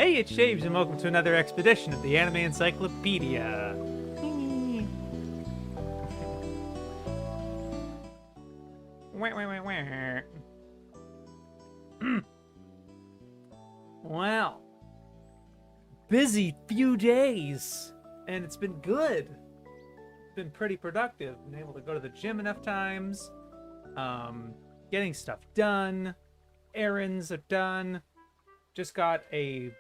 Hey, it's Shaves, and welcome to another expedition of the Anime Encyclopedia. Well, busy few days, and it's been good. It's been pretty productive. Been able to go to the gym enough times, getting stuff done, errands are done. Just got a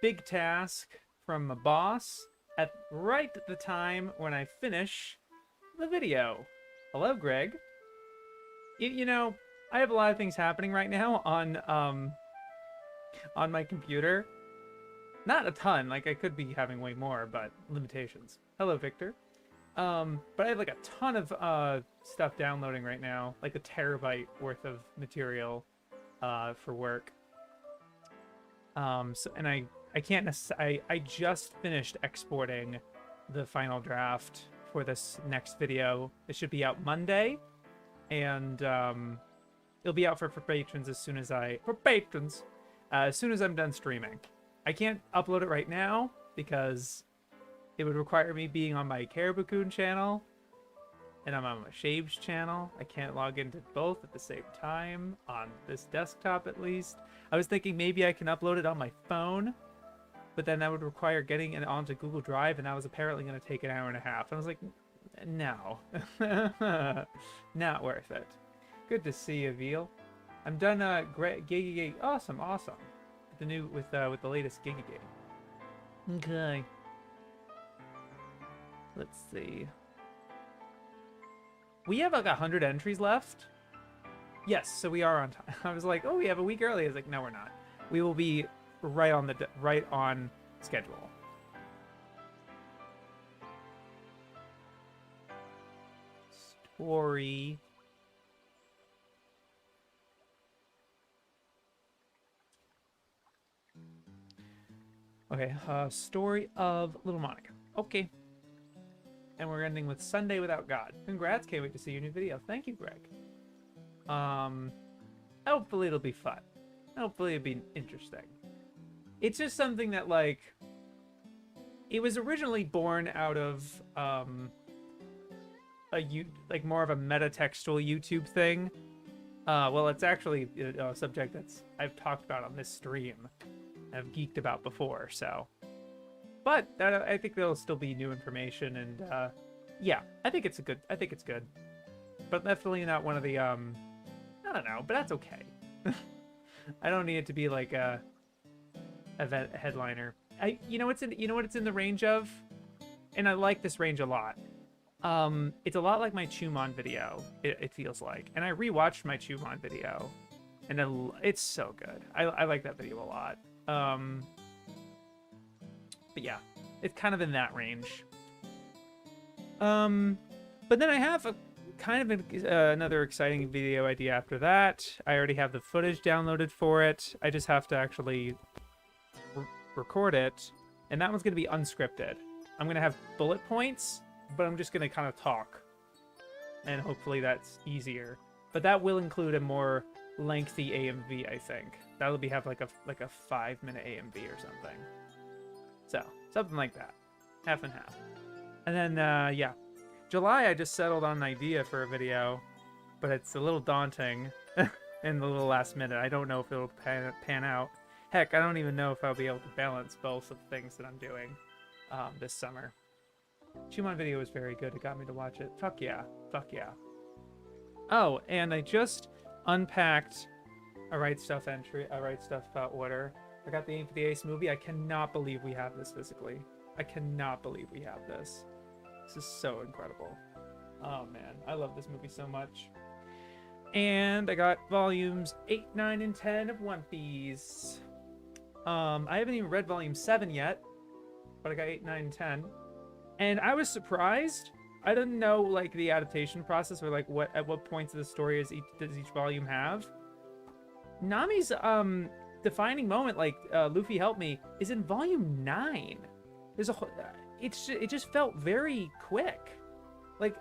big task from my boss at right the time when I finish the video. Hello, Greg. You know, I have a lot of things happening right now on my computer. Not a ton, like I could be having way more, but limitations. Hello, Victor. But I have like a ton of stuff downloading right now, like a terabyte worth of material for work. And I can't I just finished exporting the final draft for this next video. It should be out Monday, and it'll be out for patrons as soon as as soon as I'm done streaming. I can't upload it right now because it would require me being on my Caribou channel, and I'm on my Shaves channel. I can't log into both at the same time on this desktop, at least. I was thinking maybe I can upload it on my phone, but then that would require getting it onto Google Drive, and that was apparently going to take an hour and a half. And I was like, no, not worth it. Good to see you, Veal. I'm done. Giga. Awesome. With the latest Giga. Okay. Let's see. We have like 100 entries left. Yes, so we are on time. I was like, oh, we have a week early. I was like, no, we're not. We will be right on schedule. Story. Okay, story of Little Monica. Okay. And we're ending with Sunday Without God. Congrats, can't wait to see your new video. Thank you, Greg. Hopefully it'll be fun. Hopefully it'll be interesting. It's just something that, like, it was originally born out of, like more of a metatextual YouTube thing. Well, it's actually a subject that's I've talked about on this stream. I've geeked about before, so. But I think there'll still be new information, and yeah, I think it's good. But definitely not one of the I don't know, but that's okay. I don't need it to be like a headliner. You know what it's in the range of, and I like this range a lot. It's a lot like my Chumon video. It feels like, and I rewatched my Chumon video, and it's so good. I like that video a lot. But yeah, it's kind of in that range. But then I have a kind of another exciting video idea after that. I already have the footage downloaded for it. I just have to actually record it, and that one's going to be unscripted. I'm going to have bullet points, but I'm just going to kind of talk, and hopefully that's easier. But that will include a more lengthy AMV, I think. That'll have like a 5-minute AMV or something. So, something like that. Half and half. And then, yeah. July, I just settled on an idea for a video, but it's a little daunting in the little last minute. I don't know if it'll pan out. Heck, I don't even know if I'll be able to balance both of the things that I'm doing this summer. Chumon video was very good. It got me to watch it. Fuck yeah. Oh, and I just unpacked a Right Stuff order. I got the Ace movie. I cannot believe we have this physically. I cannot believe we have this. This is so incredible. Oh man, I love this movie so much. And I got volumes 8, 9, and 10 of One Piece. I haven't even read volume 7 yet, but I got 8, 9, and 10. And I was surprised. I didn't know like the adaptation process, or like at what points of the story does each volume have. Nami's defining moment, like Luffy help me, is in volume 9. There's it just felt very quick. Like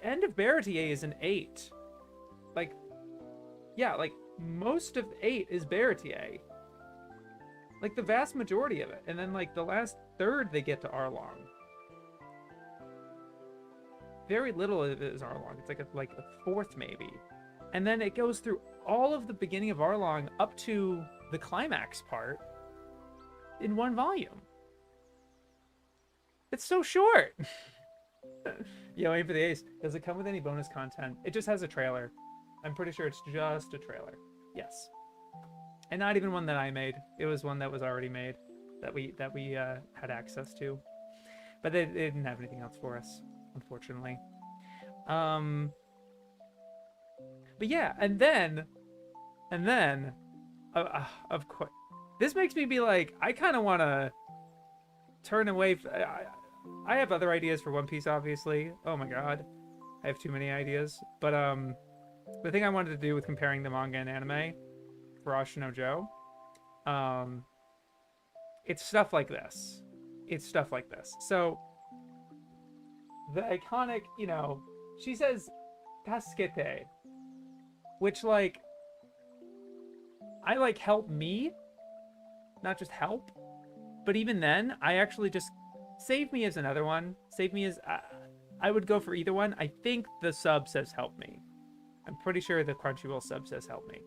End of Baratier is an 8. Like, yeah, like most of 8 is Baratier. Like the vast majority of it. And then like the last third they get to Arlong. Very little of it is Arlong. It's like a fourth maybe. And then it goes through all of the beginning of Arlong up to the climax part in one volume. It's so short. Yo, aim for the ace. Does it come with any bonus content? It just has a trailer. I'm pretty sure it's just a trailer. Yes. And not even one that I made. It was one that was already made that we had access to. But they didn't have anything else for us, unfortunately. But yeah, and then of course, this makes me be like, I kind of want to turn away. I have other ideas for One Piece, obviously. Oh my god, I have too many ideas. But the thing I wanted to do with comparing the manga and anime for Ashino Joe, it's stuff like this. It's stuff like this. So the iconic, you know, she says "tasukete," which like I like help me, not just help. But even then, I actually just save me as another one. Save me as I would go for either one. I think the sub says help me. I'm pretty sure the Crunchyroll sub says help me.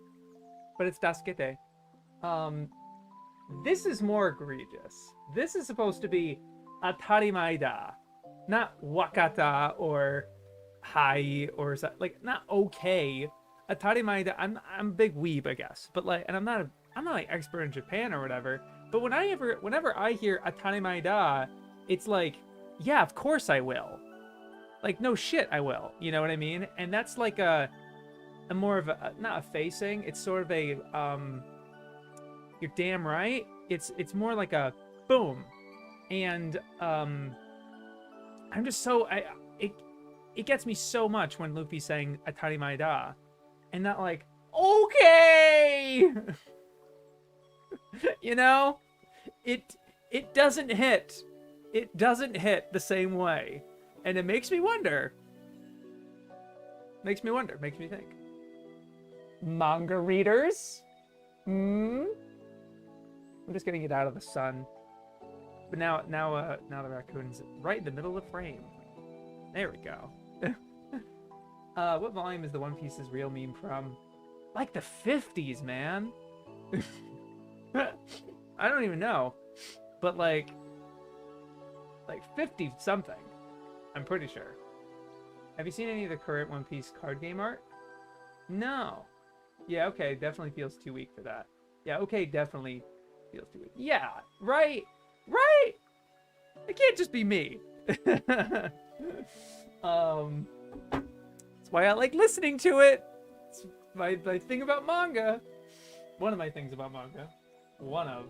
But it's tasukete. This is more egregious. This is supposed to be atarimae da, not wakata or hai or like not okay. Atarimae da. I'm a big weeb, I guess, but like, and I'm not like expert in Japan or whatever. But whenever I hear atarimae da, it's like, yeah, of course I will. Like, no shit, I will. You know what I mean? And that's like a more of a, not a facing. It's sort of a, you're damn right. It's more like a boom. And I'm just so, it gets me so much when Luffy's saying atarimae da, and not like, okay. You know, it doesn't hit. It doesn't hit the same way, and it makes me wonder. Makes me wonder. Makes me think. Manga readers, I'm just getting it out of the sun. But now the raccoon's right in the middle of the frame. There we go. What volume is the One Piece's real meme from? Like the 50s, man. I don't even know, but like 50 something. I'm pretty sure. Have you seen any of the current One Piece card game art? No. Yeah, okay, definitely feels too weak for that. Yeah, okay, definitely feels too weak. Yeah, right. It can't just be me. That's why I like listening to it. It's my thing about manga. One of my things about manga. One of.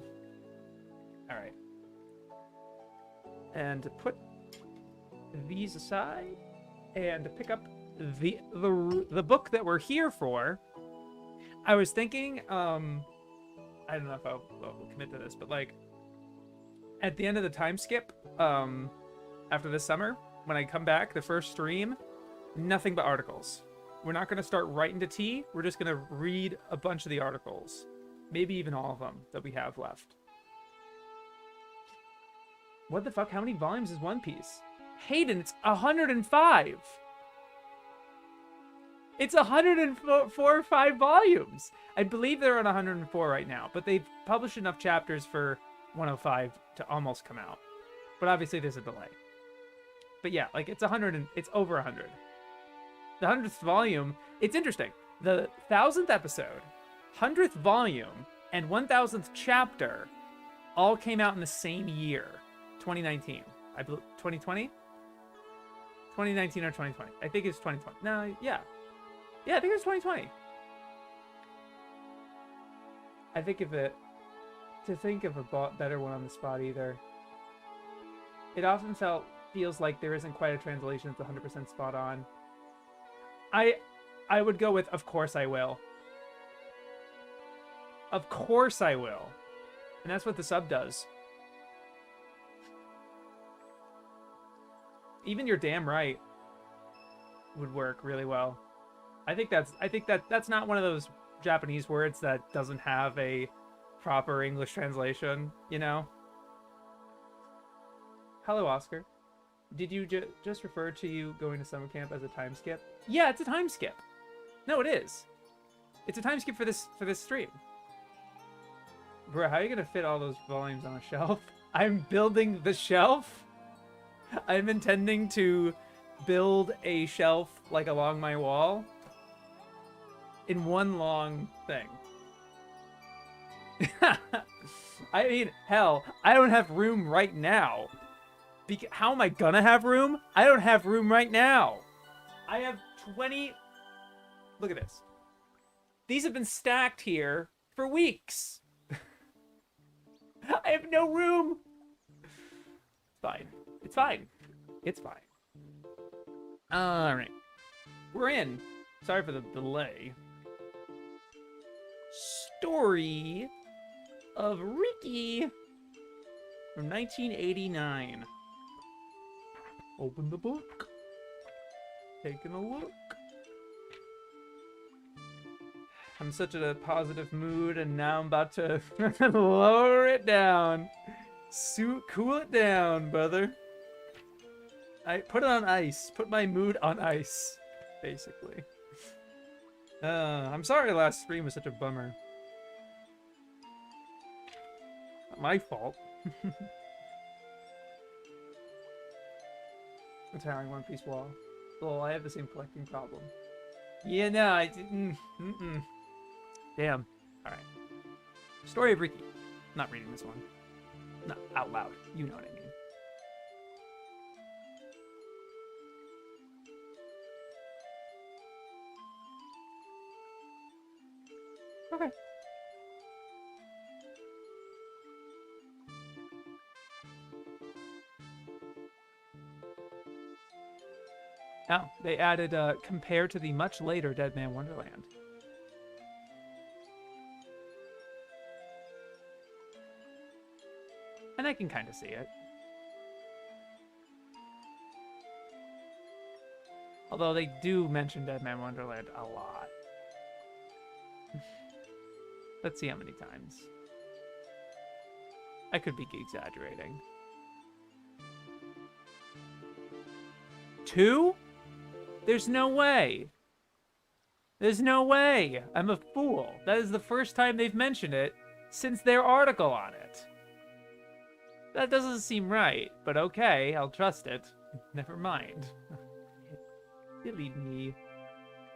All right. And put these aside and pick up the book that we're here for. I was thinking, I don't know if I'll commit to this, but like at the end of the time skip, after this summer, when I come back, the first stream, nothing but articles. We're not going to start right into tea. We're just going to read a bunch of the articles. Maybe even all of them that we have left. What the fuck? How many volumes is One Piece? Hayden, it's 105. It's 104 or 5 volumes. I believe they're on 104 right now, but they've published enough chapters for 105 to almost come out. But obviously there's a delay. But yeah, like it's over 100. The 100th volume, it's interesting. The 1000th episode, 100th volume, and 1000th chapter all came out in the same year, 2019. I believe 2020? 2019 or 2020. I think it's 2020. No, yeah. Yeah, I think it's 2020. I think of it, to think of a better one on the spot either. It often feels like there isn't quite a translation that's 100% spot on. I would go with, of course I will. Of course I will. And that's what the sub does. Even you're damn right would work really well. I think that's not one of those Japanese words that doesn't have a proper English translation, you know? Hello, Oscar. Did you just refer to you going to summer camp as a time skip? Yeah, it's a time skip. No, it is. It's a time skip for this stream. Bro, how are you gonna fit all those volumes on a shelf? I'm building the shelf. I'm intending to build a shelf like along my wall in one long thing. I mean, hell, I don't have room right now. How am I gonna have room? I don't have room right now. I have 20... Look at this. These have been stacked here for weeks. I have no room. It's fine. It's fine. It's fine. All right. We're in. Sorry for the delay. Story of Ricky from 1989. Open the book. Taking a look. I'm such in a positive mood, and now I'm about to lower it down. Cool it down, brother. I put it on ice. Put my mood on ice, basically. I'm sorry last stream was such a bummer. Not my fault. Retiring One Piece wall. Well, I have the same collecting problem. Yeah, no, I didn't. Damn. Alright. Story of Ricky. Not reading this one. Not out loud. You know what I mean. Okay. Oh, they added, compared to the much later Dead Man Wonderland. And I can kind of see it. Although they do mention Dead Man Wonderland a lot. Let's see how many times. I could be exaggerating. 2? There's no way. There's no way. I'm a fool. That is the first time they've mentioned it since their article on it. That doesn't seem right, but okay, I'll trust it. Never mind. Silly me.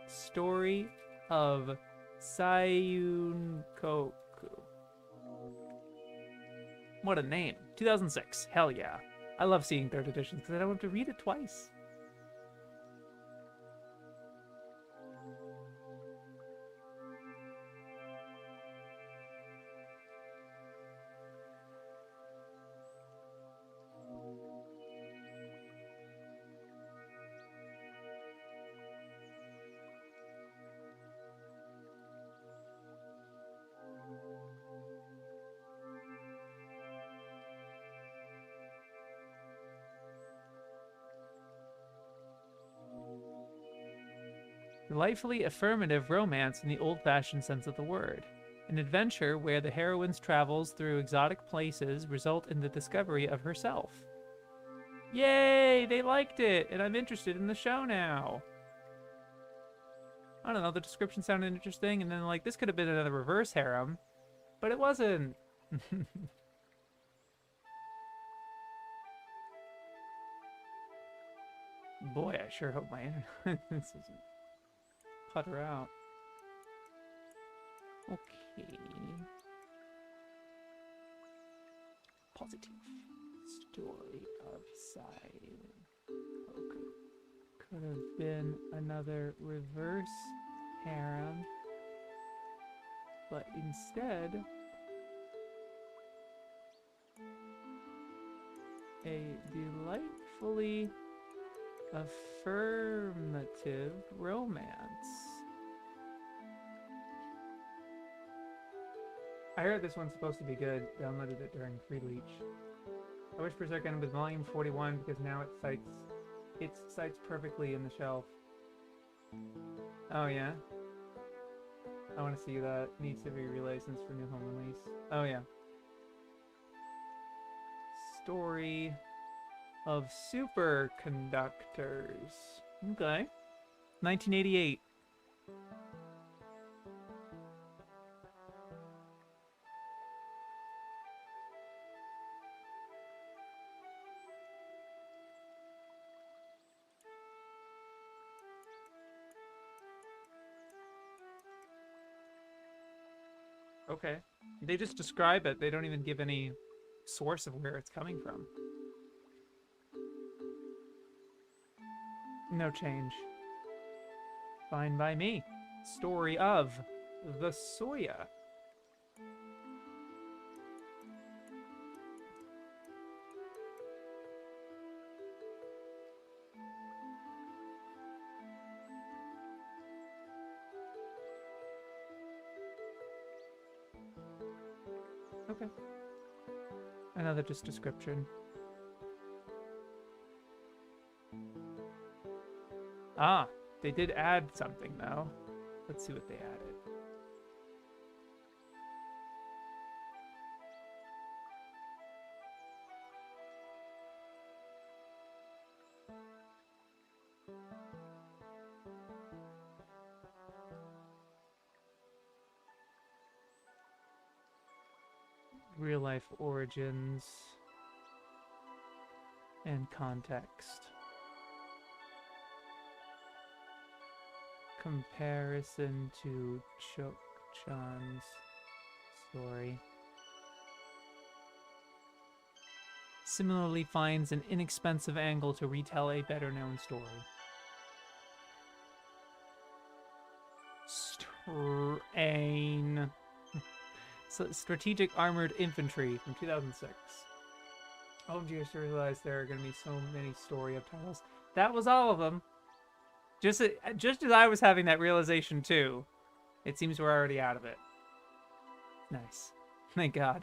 Story of Sayunkoku. What a name. 2006. Hell yeah. I love seeing third editions because I don't have to read it twice. Delightfully affirmative romance in the old-fashioned sense of the word. An adventure where the heroine's travels through exotic places result in the discovery of herself. Yay! They liked it, and I'm interested in the show now. I don't know, the description sounded interesting, and then, like, this could have been another reverse harem, but it wasn't. Boy, I sure hope my internet this isn't putter out. Okay. Positive. Story of Sayunkoku. Could have been another reverse harem, but instead a delightfully affirmative romance. I heard this one's supposed to be good. Downloaded it during free leech. I wish Berserk ended with volume 41 because now it cites perfectly in the shelf. Oh yeah? I want to see that. Needs to be relicensed for new home release. Oh, yeah. Story of superconductors. Okay. 1988. Okay. They just describe it. They don't even give any source of where it's coming from. No change. Fine by me. Story of the Soya. Okay. Another just description. Ah, they did add something though. Let's see what they added. Real life origins and context. Comparison to Chok-chan's story. Similarly finds an inexpensive angle to retell a better known story. Strain. Strategic Armored Infantry from 2006. OMG, I just realized there are going to be so many story titles. That was all of them. Just as I was having that realization too, it seems we're already out of it. Nice. Thank God.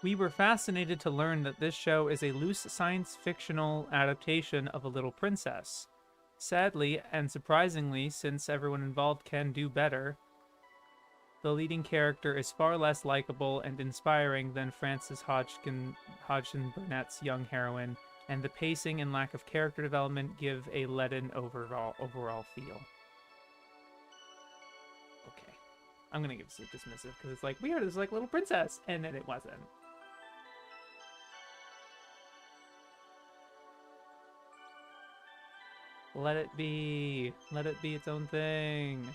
We were fascinated to learn that this show is a loose science-fictional adaptation of A Little Princess. Sadly, and surprisingly, since everyone involved can do better, the leading character is far less likable and inspiring than Frances Hodgson Burnett's young heroine, and the pacing and lack of character development give a leaden overall feel. Okay. I'm gonna give this a dismissive, because it's like, weird, it's like Little Princess, and then it wasn't. Let it be. Let it be its own thing.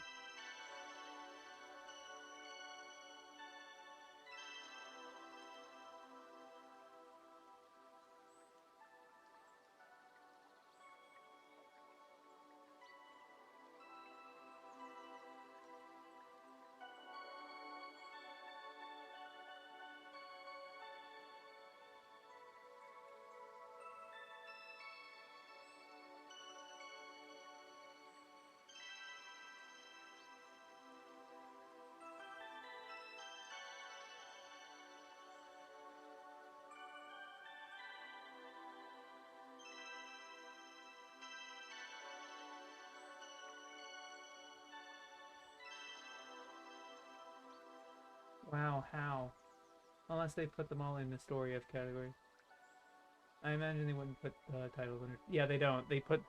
Wow, how? Unless they put them all in the story of category. I imagine they wouldn't put titles under. Yeah, they don't. They put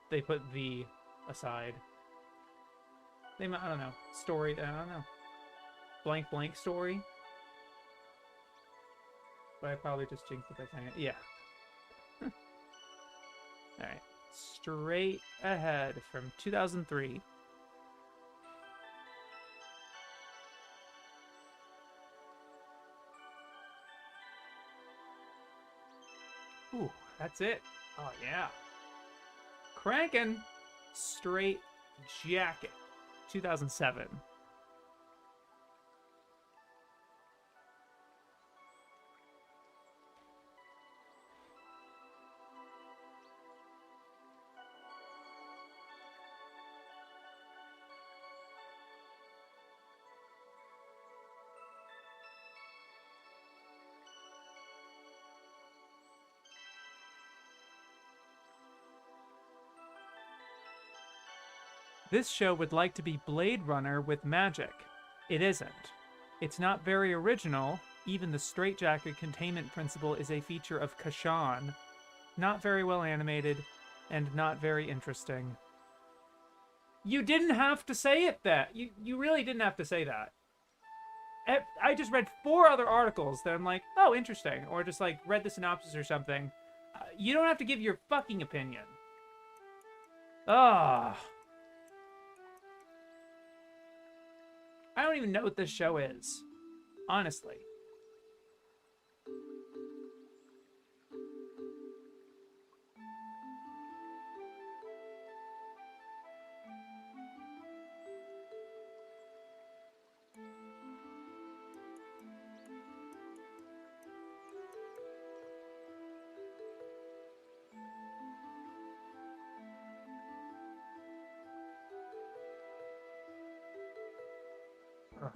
the aside. They I don't know. Story. I don't know. Blank blank story. But I probably just jinxed it by saying it. Yeah. All right. Straight ahead from 2003. Ooh, that's it. Oh, yeah. Crankin' Straight Jacket, 2007. This show would like to be Blade Runner with magic. It isn't. It's not very original. Even the straitjacket containment principle is a feature of Kashan. Not very well animated, and not very interesting. You didn't have to say it that. You really didn't have to say that. I just read 4 other articles that I'm like, oh, interesting. Or just like read the synopsis or something. You don't have to give your fucking opinion. Ugh. I don't even know what this show is. Honestly. Ugh.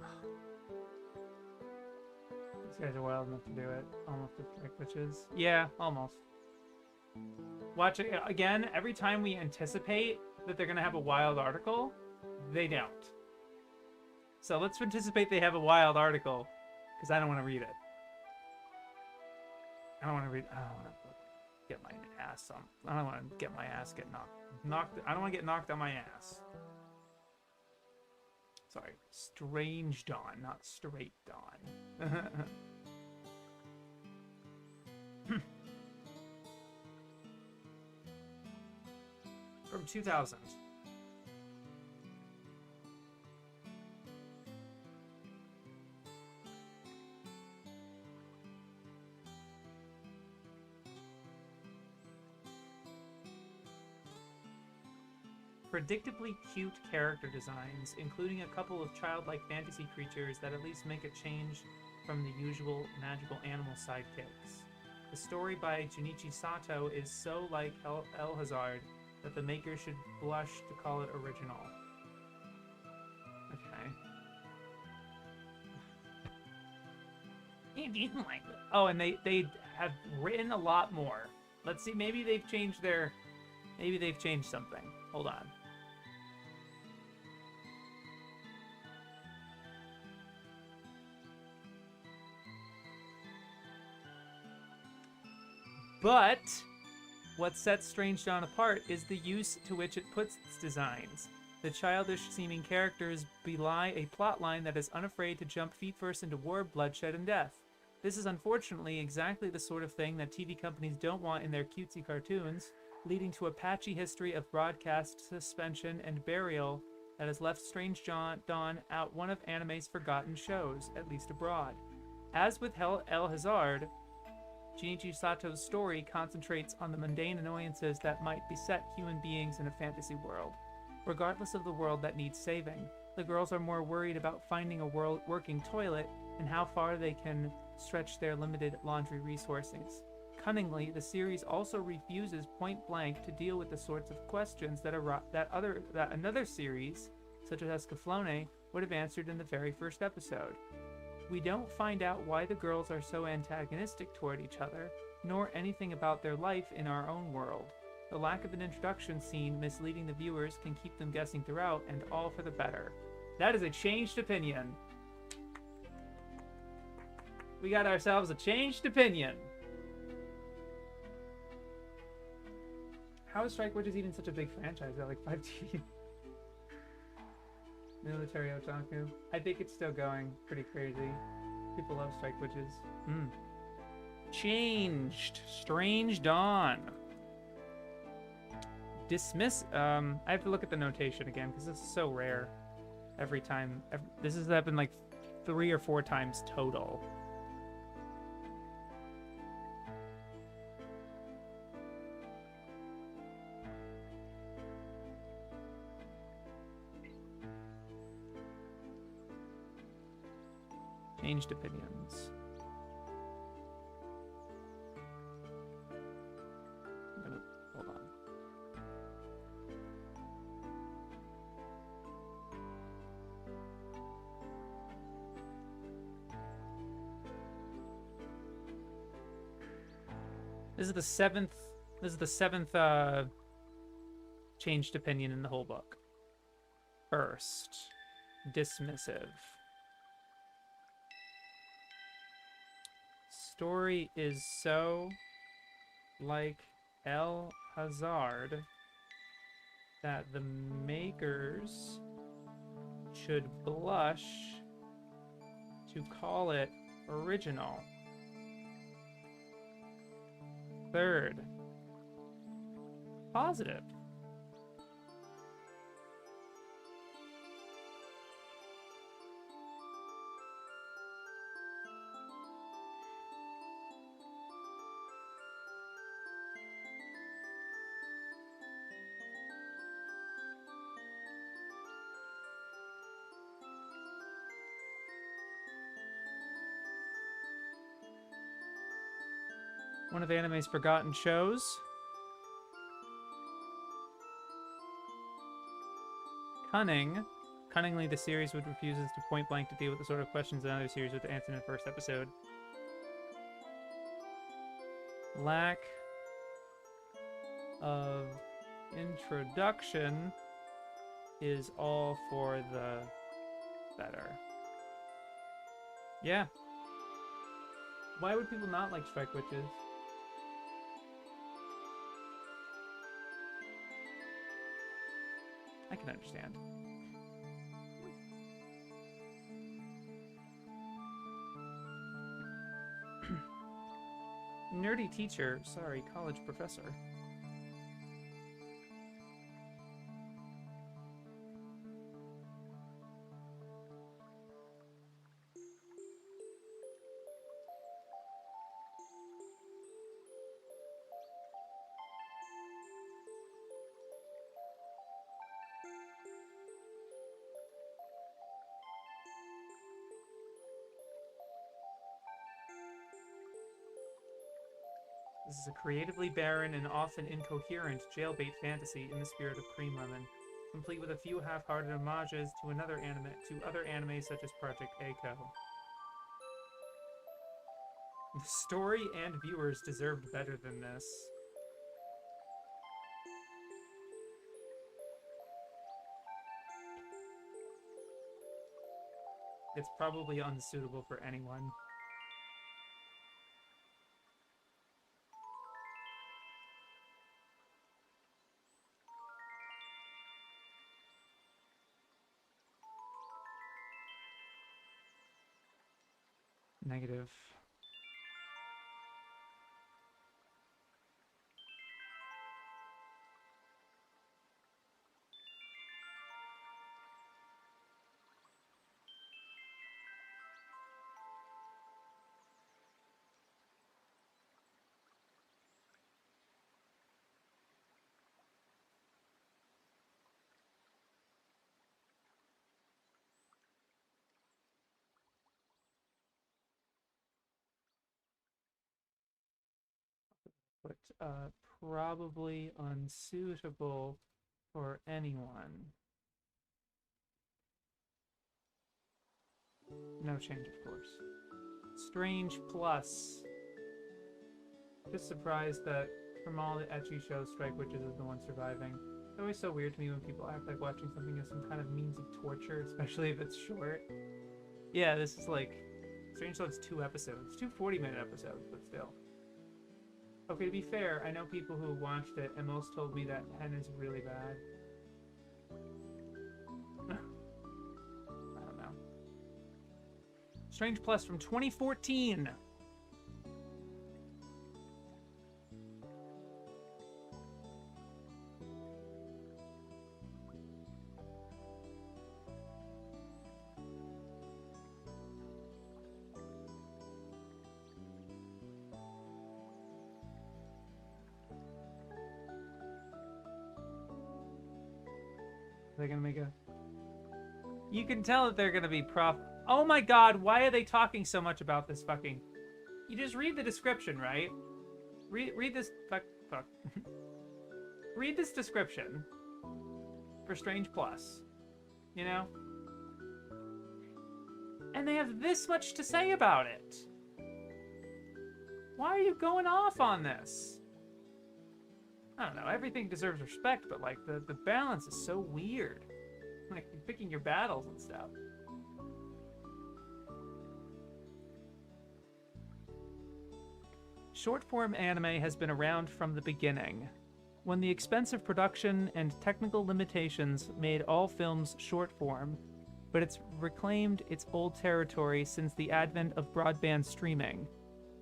These guys are wild enough to do it. Almost like witches. Yeah, almost. Watch it again. Every time we anticipate that they're gonna have a wild article, they don't. So let's anticipate they have a wild article, because I don't want to read it. I don't want to read. I don't want to get my ass on. I don't want to get my ass knocked. I don't want to get knocked on my ass. Sorry, Strange Dawn, not Straight Dawn. From 2000. Predictably cute character designs, including a couple of childlike fantasy creatures that at least make a change from the usual magical animal sidekicks. The story by Junichi Sato is so like El Hazard that the maker should blush to call it original. Okay. Oh, and they have written a lot more. Let's see, maybe they've changed their... Maybe they've changed something. Hold on. But what sets Strange Dawn apart is the use to which it puts its designs. The childish-seeming characters belie a plotline that is unafraid to jump feet first into war, bloodshed, and death. This is unfortunately exactly the sort of thing that TV companies don't want in their cutesy cartoons, leading to a patchy history of broadcast suspension and burial that has left Strange Dawn out one of anime's forgotten shows, at least abroad. As with El Hazard, Junichi Sato's story concentrates on the mundane annoyances that might beset human beings in a fantasy world. Regardless of the world that needs saving, the girls are more worried about finding a working toilet and how far they can stretch their limited laundry resources. Cunningly, the series also refuses point-blank to deal with the sorts of questions that another series, such as Escaflowne, would have answered in the very first episode. We don't find out why the girls are so antagonistic toward each other, nor anything about their life in our own world. The lack of an introduction scene misleading the viewers can keep them guessing throughout, and all for the better. That is a changed opinion. We got ourselves a changed opinion. How is Strike Witches even such a big franchise? They're like 5 teams. Military otaku. I think it's still going pretty crazy. People love Strike Witches. Changed. Strange Dawn. Dismiss. I have to look at the notation again because this is so rare. Every time. This has happened like 3 or 4 times total. Changed opinions. Hold on. This is the seventh. This is the 7th changed opinion in the whole book. first. Dismissive. Story is so like El Hazard that the makers should blush to call it original. Third. Positive. One of anime's forgotten shows. Cunning. Cunningly, the series would refuses to point blank to deal with the sort of questions another series would answer in the first episode. Lack of introduction is all for the better. Yeah. Why would people not like Strike Witches? I can understand. Nerdy teacher, sorry, college professor. This is a creatively barren and often incoherent jailbait fantasy in the spirit of Cream Lemon, complete with a few half-hearted homages to other animes such as Project Echo. The story and viewers deserved better than this. It's probably unsuitable for anyone. Negative. But probably unsuitable for anyone. No change, of course. Strange plus. Just surprised that from all the ecchi shows, Strike Witches is the one surviving. It's always so weird to me when people act like watching something as some kind of means of torture, especially if it's short. Yeah, this is like... Strange Love's 2 episodes. 2 40-minute episodes, but still. Okay, to be fair, I know people who watched it, and most told me that Hen is really bad. I don't know. Strange Plus from 2014! They're gonna make a... You can tell that they're gonna be Oh my god, why are they talking so much about this fucking... You just read the description, right? Read this... Fuck. Read this description for Strange Plus. You know? And they have this much to say about it. Why are you going off on this? I don't know, everything deserves respect, but like the balance is so weird. Like, picking your battles and stuff. Short-form anime has been around from the beginning. When the expensive production and technical limitations made all films short-form, but it's reclaimed its old territory since the advent of broadband streaming.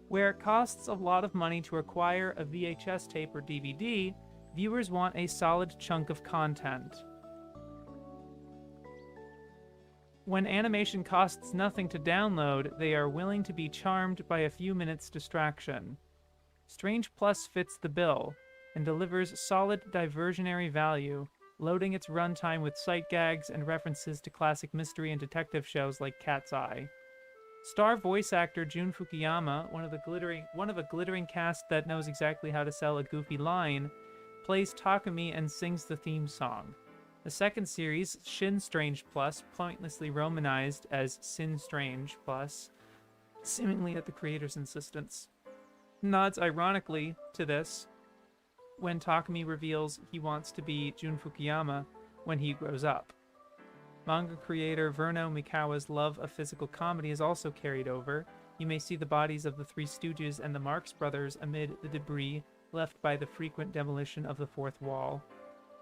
Where it costs a lot of money to acquire a VHS tape or DVD, viewers want a solid chunk of content. When animation costs nothing to download, they are willing to be charmed by a few minutes distraction. Strange Plus fits the bill and delivers solid diversionary value, loading its runtime with sight gags and references to classic mystery and detective shows like Cat's Eye. Star voice actor Jun Fukuyama, one of a glittering cast that knows exactly how to sell a goofy line, plays Takumi and sings the theme song. The second series, Shin Strange Plus, pointlessly romanized as Sin Strange Plus, seemingly at the creator's insistence, nods ironically to this when Takumi reveals he wants to be Jun Fukuyama when he grows up. Manga creator Verno Mikawa's love of physical comedy is also carried over. You may see the bodies of the Three Stooges and the Marx Brothers amid the debris left by the frequent demolition of the fourth wall.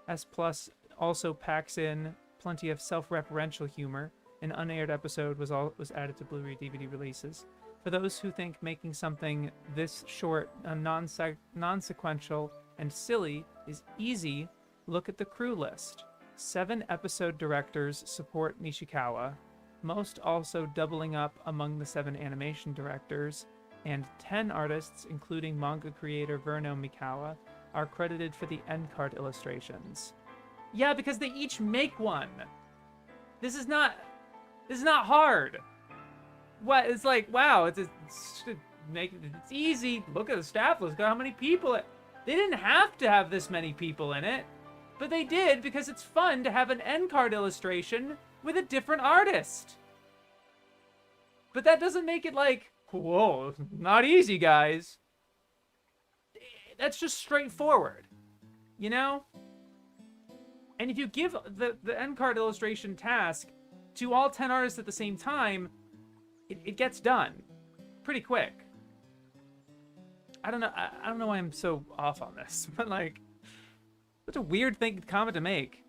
S Plus also packs in plenty of self-referential humor. An unaired episode was added to Blu-ray DVD releases. For those who think making something this short, non-sequential, and silly is easy, look at the crew list. 7 episode directors support Nishikawa, most also doubling up among the 7 animation directors, and 10 artists, including manga creator Verno Mikawa, are credited for the end card illustrations. Yeah, because they each make one. This is not hard. What? It's like, wow, it's easy. Look at the staff list. Look at how many people. They didn't have to have this many people in it, but they did because it's fun to have an end card illustration with a different artist. But that doesn't make it like, whoa, not easy, guys. That's just straightforward, you know? And if you give the end card illustration task to all 10 artists at the same time, it gets done pretty quick. I don't know why I'm so off on this, but like, such a weird comment to make.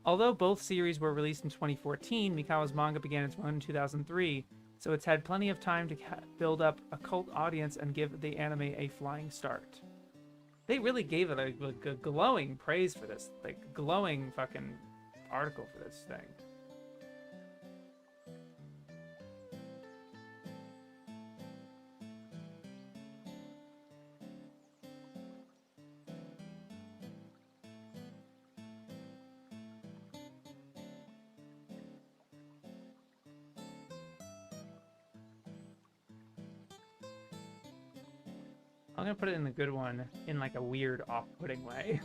Although both series were released in 2014, Mikawa's manga began its run in 2003, so it's had plenty of time to build up a cult audience and give the anime a flying start. They really gave it a glowing praise for this, like glowing fucking article for this thing. I'm gonna put it in the good one in like a weird off-putting way.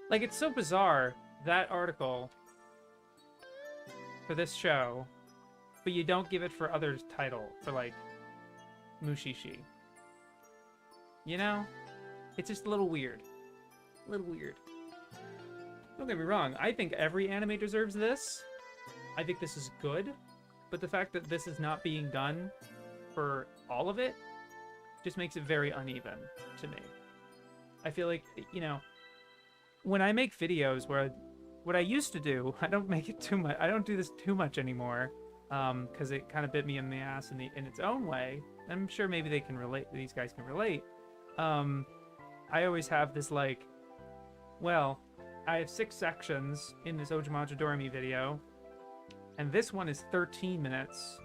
Like, it's so bizarre, that article for this show, but you don't give it for other title, for like Mushishi. You know? It's just a little weird. A little weird. Don't get me wrong, I think every anime deserves this. I think this is good, but the fact that this is not being done for all of it just makes it very uneven to me. I feel like, you know, when I make videos where what I used to do, I don't make it too much. I don't do this too much anymore, because it kind of bit me in the ass in its own way. I'm sure maybe they can relate. These guys can relate. I always have this like, well, I have 6 sections in this Ojamaja Doremi video, and this one is 13 minutes,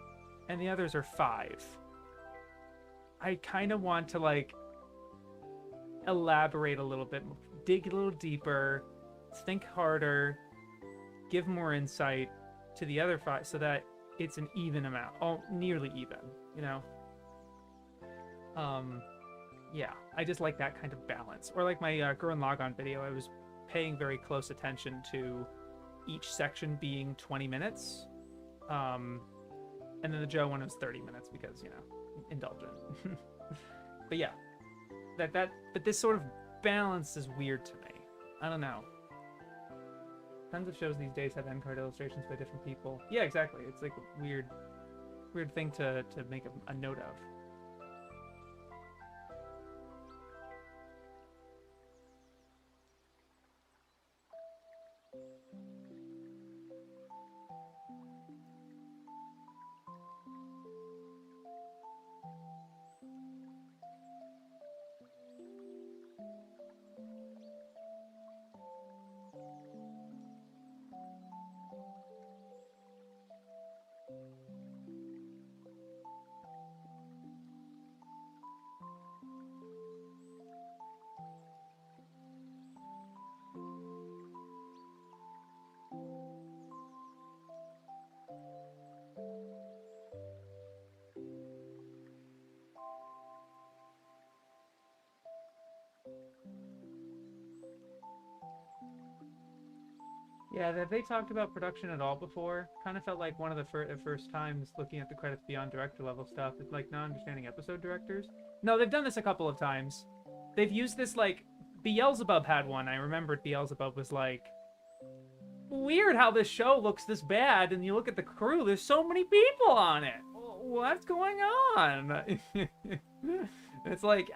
and the others are 5. I kind of want to like elaborate a little bit, dig a little deeper, think harder, give more insight to the other 5 so that it's an even amount, nearly even, you know? Yeah, I just like that kind of balance. Or like my Gurren Lagann video, I was paying very close attention to each section being 20 minutes. And then the Joe one was 30 minutes because, you know, indulgent. But yeah, but this sort of balance is weird to me. I don't know. Tons of shows these days have end card illustrations by different people. Yeah, exactly. It's like a weird thing to make a note of. Yeah, have they talked about production at all before? Kind of felt like one of the first times looking at the credits beyond director level stuff. It's like not understanding episode directors. No, they've done this a couple of times. They've used this like Beelzebub had one. I remembered Beelzebub was like, weird how this show looks this bad, and you look at the crew. There's so many people on it. What's going on? It's like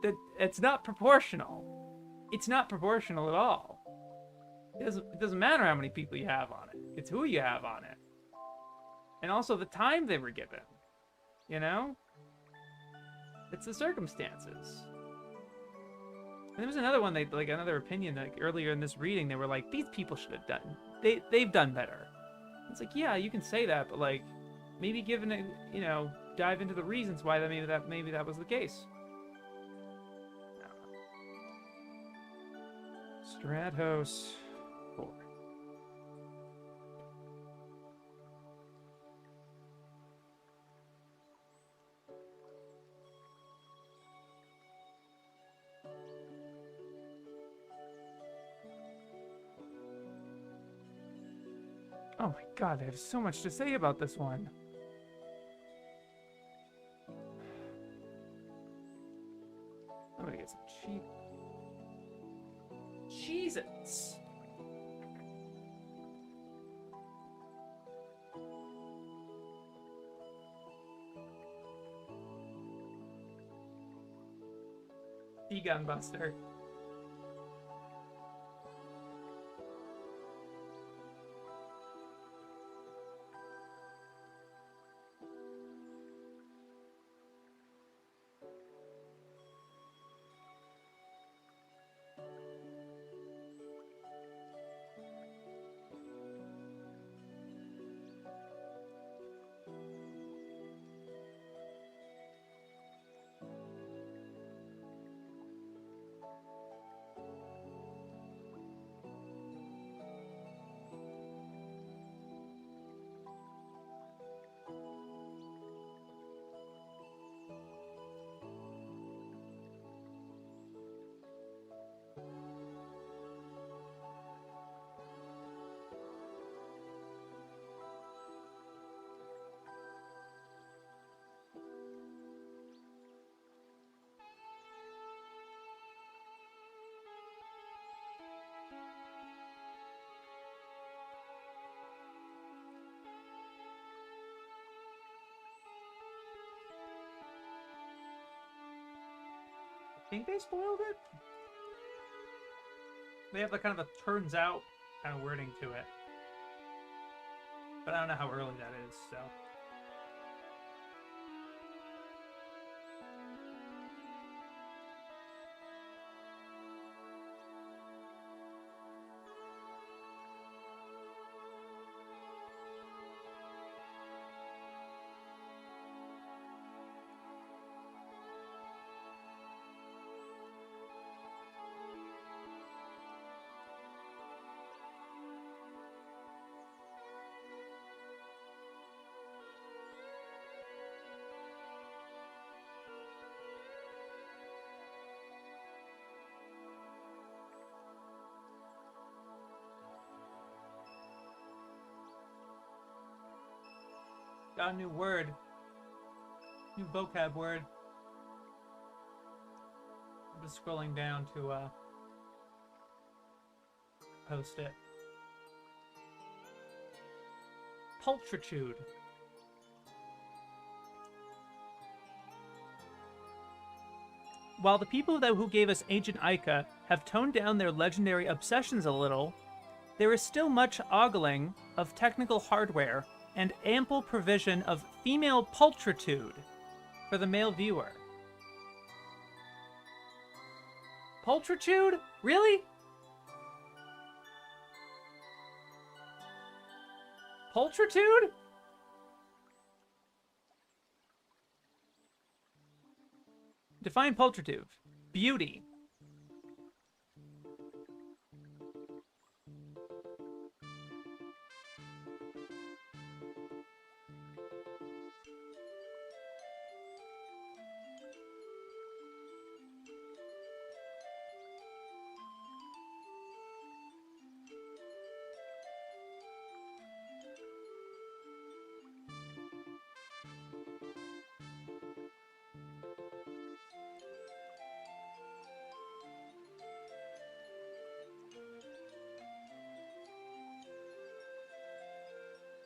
that. It's not proportional. It's not proportional at all. It doesn't matter how many people you have on it. It's who you have on it. And also the time they were given. You know? It's the circumstances. And there was another one, like another opinion, like earlier in this reading, they were like, these people should have done. They've done better. It's like, yeah, you can say that, but like, maybe given it, you know, dive into the reasons why maybe that was the case. Stratos 4. Oh my god, I have so much to say about this one. I'm gonna get some cheap Cheez-Its. Gunbuster. I think they spoiled it? They have like kind of a turns out kind of wording to it. But I don't know how early that is, so. Got a new word. New vocab word. I'm just scrolling down to post it. Pulchritude. While the people who gave us ancient Ica have toned down their legendary obsessions a little, there is still much ogling of technical hardware and ample provision of female pulchritude for the male viewer. Pulchritude? Really? Pulchritude? Define pulchritude. Beauty.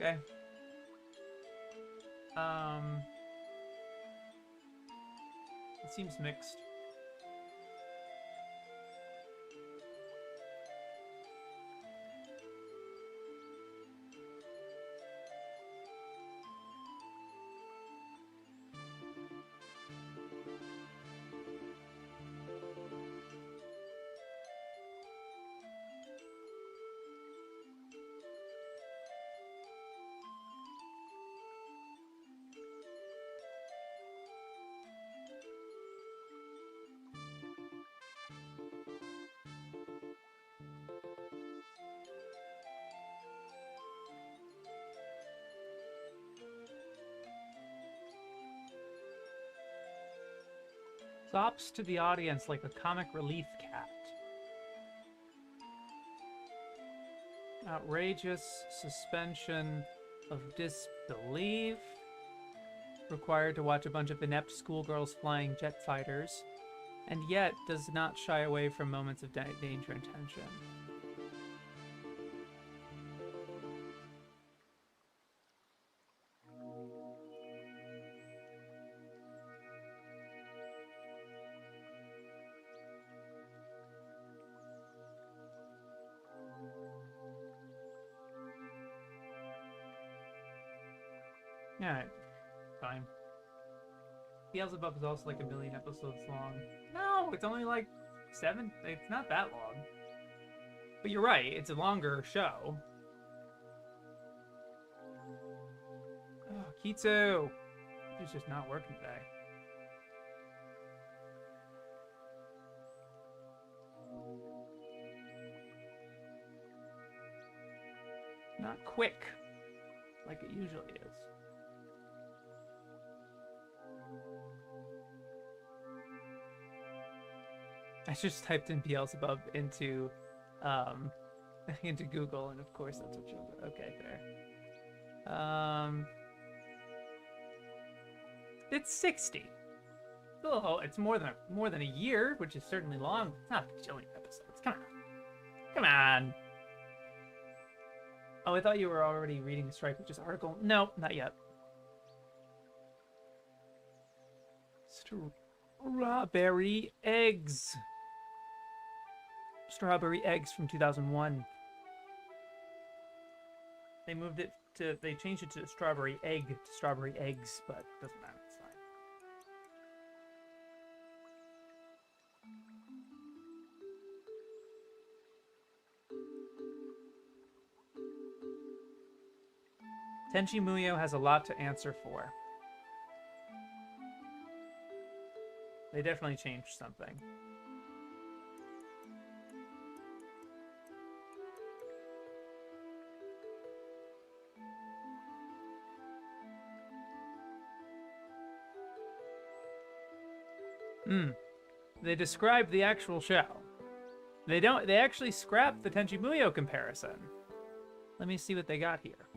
Okay. It seems mixed. Stops to the audience like a comic relief cat. Outrageous suspension of disbelief. Required to watch a bunch of inept schoolgirls flying jet fighters. And yet does not shy away from moments of danger and tension. Yeah, fine. Beelzebub is also like 1 million episodes long. No, it's only like 7. It's not that long. But you're right, it's a longer show. Oh, Kitsu! She's just not working today. Not quick, like it usually is. I just typed in Beelzebub into into Google, and of course that's what shows up. Okay, fair. It's 60. Oh, it's more than a year, which is certainly long. It's not a bajillion episodes. Come on. Oh, I thought you were already reading the Strike Witches article. No, not yet. Strawberry eggs. Strawberry eggs from 2001. They changed it to strawberry egg to strawberry eggs, but it doesn't matter. It's fine. Tenchi Muyo has a lot to answer for. They definitely changed something. They describe the actual show. They actually scrapped the Tenchi Muyo comparison. Let me see what they got here.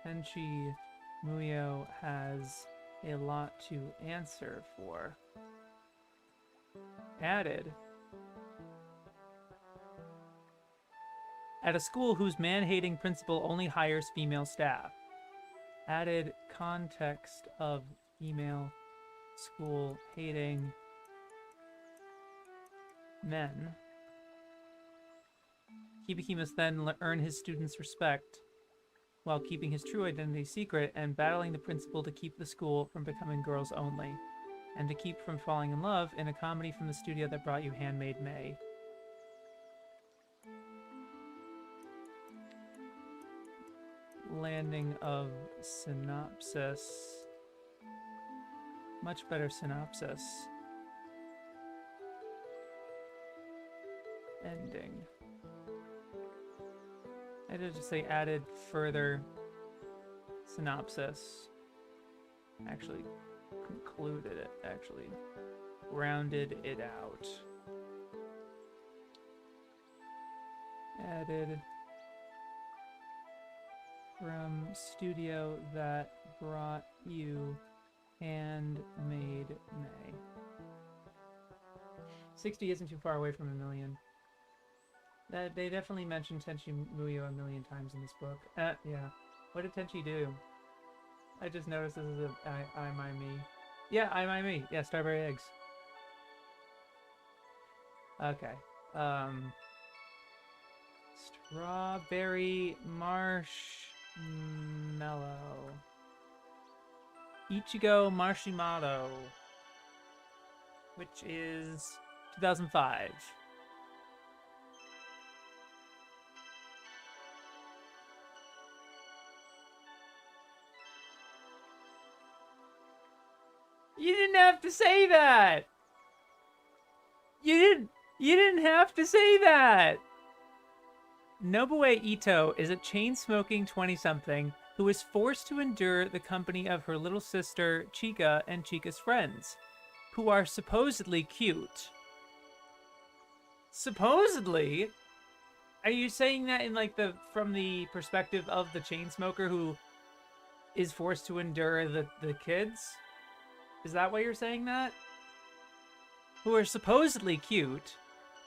Tenchi Muyo has a lot to answer for. Added. At a school whose man-hating principal only hires female staff. Added context of female school hating men. Hibiki must then earn his students' respect while keeping his true identity secret and battling the principal to keep the school from becoming girls only, and to keep from falling in love in a comedy from the studio that brought you Handmaid May. Landing of synopsis. Much better synopsis. Ending. I did just say added further synopsis. Actually concluded it, actually. Rounded it out. Added from studio that brought you Handmaid May. 60 isn't too far away from a million. They definitely mentioned Tenchi Muyo a million times in this book. Yeah. What did Tenchi do? I just noticed this is a I My Me. Yeah, I My Me. Yeah, strawberry eggs. Okay. Strawberry marshmallow. Ichigo Marshmallow, which is 2005. You didn't have to say that. You didn't have to say that. Nobue Ito is a chain-smoking 20-something who is forced to endure the company of her little sister Chika and Chika's friends, who are supposedly cute. Supposedly? Are you saying that in like from the perspective of the chain smoker who is forced to endure the kids? Is that why you're saying that? Who are supposedly cute,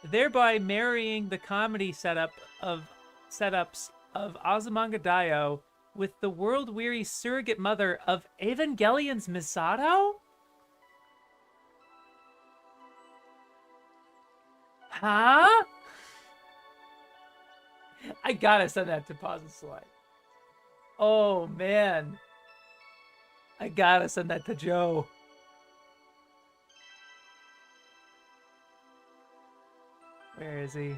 thereby marrying the comedy setups of Azumanga Daioh with the world-weary surrogate mother of Evangelion's Misato? Huh? I gotta send that to Pause and Slide. Oh, man. I gotta send that to Joe. Where is he?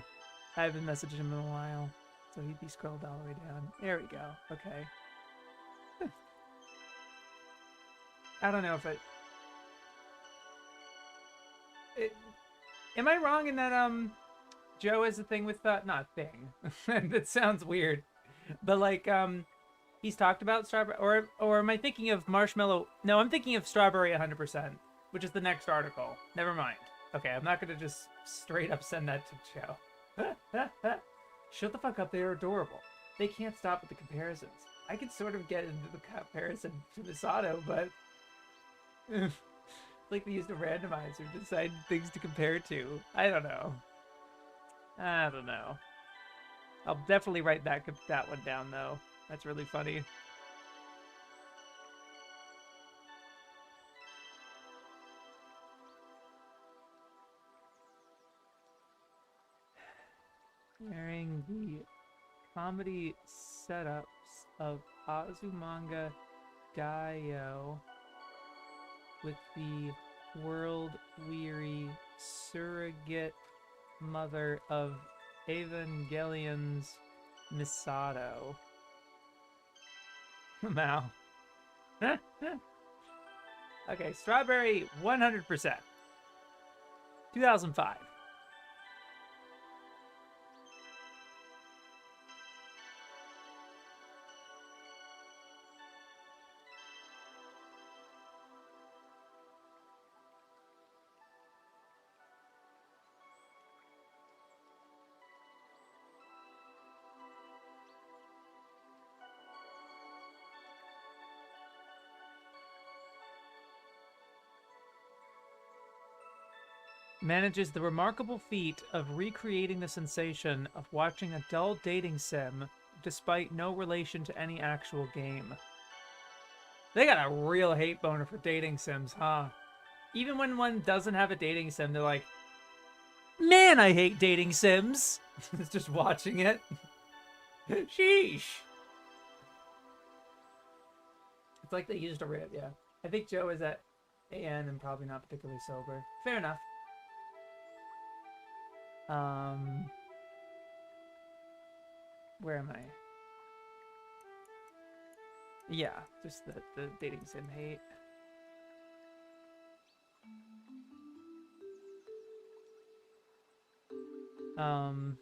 I haven't messaged him in a while, so he'd be scrolled all the way down. There we go. Okay. I don't know if am I wrong in that Joe is a thing with not thing. That sounds weird, but like he's talked about strawberry, or am I thinking of marshmallow? No, I'm thinking of strawberry 100%, which is the next article. Never mind. Okay, I'm not gonna just straight up send that to Joe. Shut the fuck up, they're adorable. They can't stop with the comparisons. I could sort of get into the comparison to Misato, but like they used a randomizer to decide things to compare to. I don't know. I'll definitely write that one down though. That's really funny. Wearing the comedy setups of Azumanga Daioh with the world-weary surrogate mother of Evangelion's Misato. Wow. Okay, strawberry 100%. 2005. manages the remarkable feat of recreating the sensation of watching a dull dating sim despite no relation to any actual game. They got a real hate boner for dating sims, huh? Even when one doesn't have a dating sim, they're like, man, I hate dating sims. It's just watching it. Sheesh. It's like they used a rib, yeah. I think Joe is at AN and probably not particularly sober. Fair enough. Where am I? Yeah, just the dating sim hate. The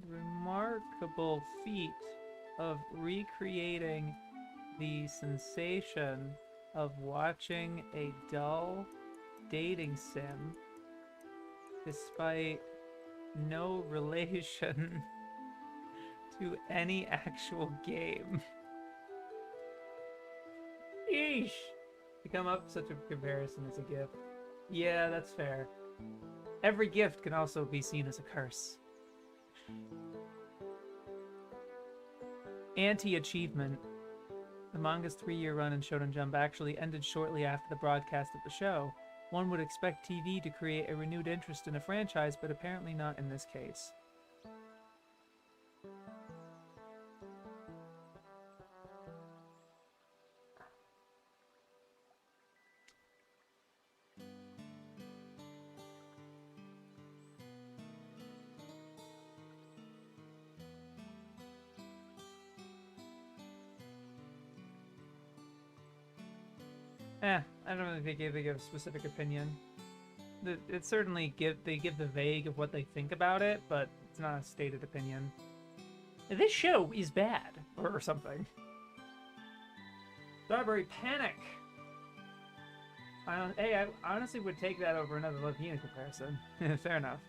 remarkable feat of recreating the sensation of watching a dull dating sim despite no relation to any actual game. Yeesh! To come up with such a comparison as a gift. Yeah, that's fair. Every gift can also be seen as a curse. Anti-achievement. The manga's 3-year run in Shonen Jump actually ended shortly after the broadcast of the show. One would expect TV to create a renewed interest in a franchise, but apparently not in this case. I don't really think they give a specific opinion. It certainly they give the vague of what they think about it, but it's not a stated opinion. This show is bad, or something. Strawberry Panic! I honestly would take that over another Latino comparison. Fair enough.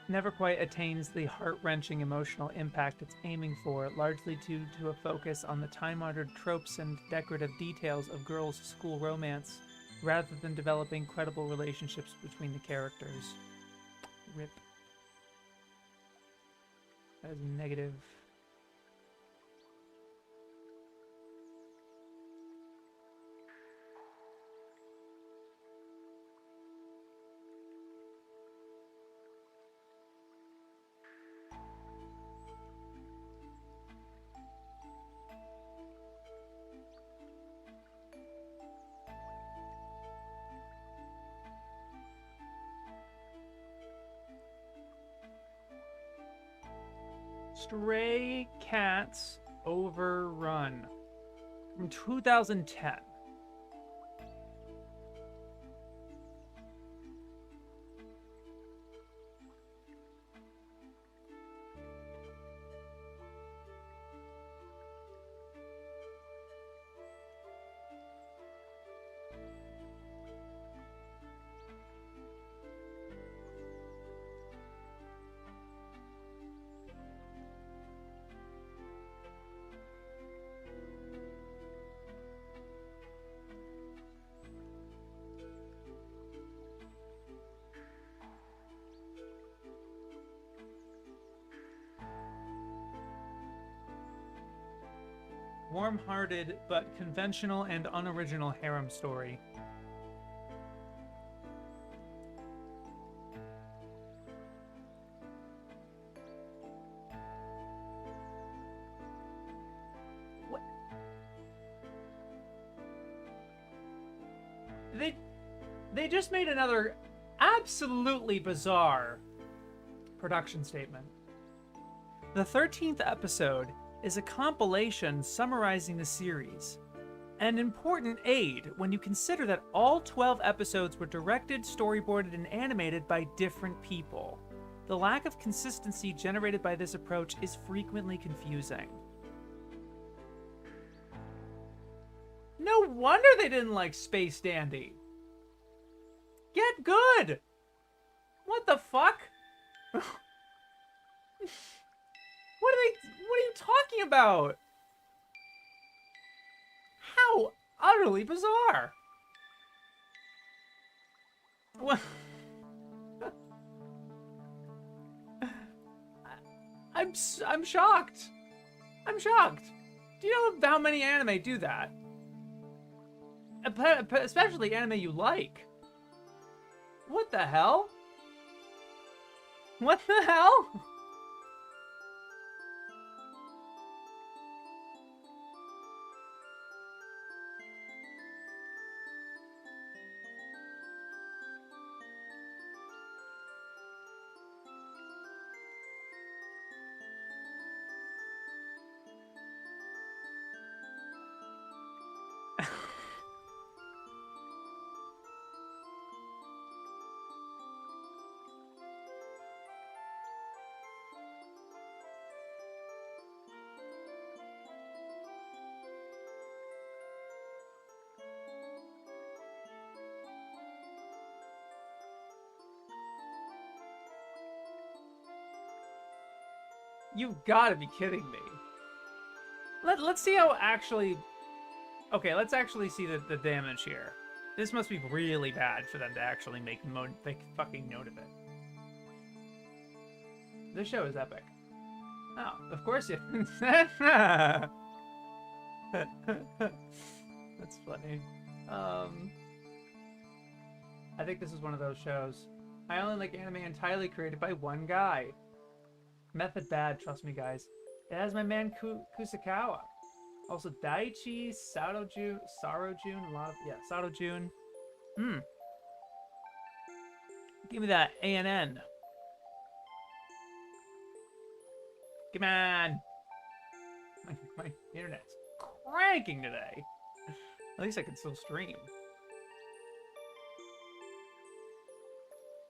Never quite attains the heart-wrenching emotional impact it's aiming for, largely due to a focus on the time-honored tropes and decorative details of girls' school romance, rather than developing credible relationships between the characters. RIP. That is negative. Stray Cats Overrun from 2010. Warm-hearted but conventional and unoriginal harem story. What? They just made another absolutely bizarre production statement. The 13th episode is a compilation summarizing the series. An important aid when you consider that all 12 episodes were directed, storyboarded, and animated by different people. The lack of consistency generated by this approach is frequently confusing. No wonder they didn't like Space Dandy. Get good! What the fuck? What are you talking about? How utterly bizarre. What? I'm shocked. I'm shocked. Do you know how many anime do that? Especially anime you like. What the hell? What the hell? You gotta be kidding me. Let's see how actually... Okay, let's actually see the damage here. This must be really bad for them to actually make fucking note of it. This show is epic. Oh, of course you... That's funny. I think this is one of those shows. I only like anime entirely created by one guy. Method bad, trust me, guys. It has my man Kusakawa. Also Daichi, Sarojun, a lot of... Yeah, Sarojun. Give me that ANN. Come on. My internet's cranking today. At least I can still stream.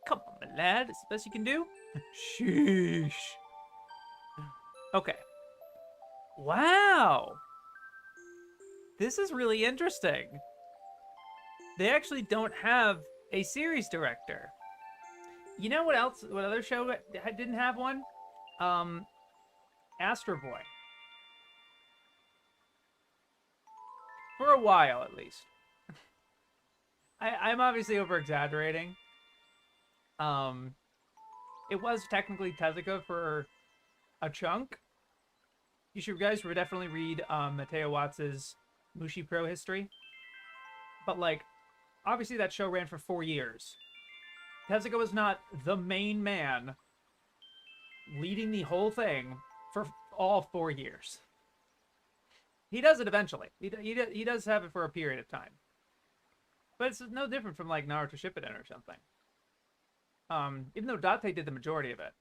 Come on, my lad. It's the best you can do. Sheesh. Okay. Wow. This is really interesting. They actually don't have a series director. You know what else? What other show didn't have one? Astro Boy. For a while, at least. I'm obviously over-exaggerating. It was technically Tezuka for a chunk. You guys should definitely read Mateo Watts' Mushi Pro history. But, like, obviously that show ran for 4 years. Tezuka was not the main man leading the whole thing for all 4 years. He does it eventually. He does have it for a period of time. But it's no different from, like, Naruto Shippuden or something. Even though Date did the majority of it,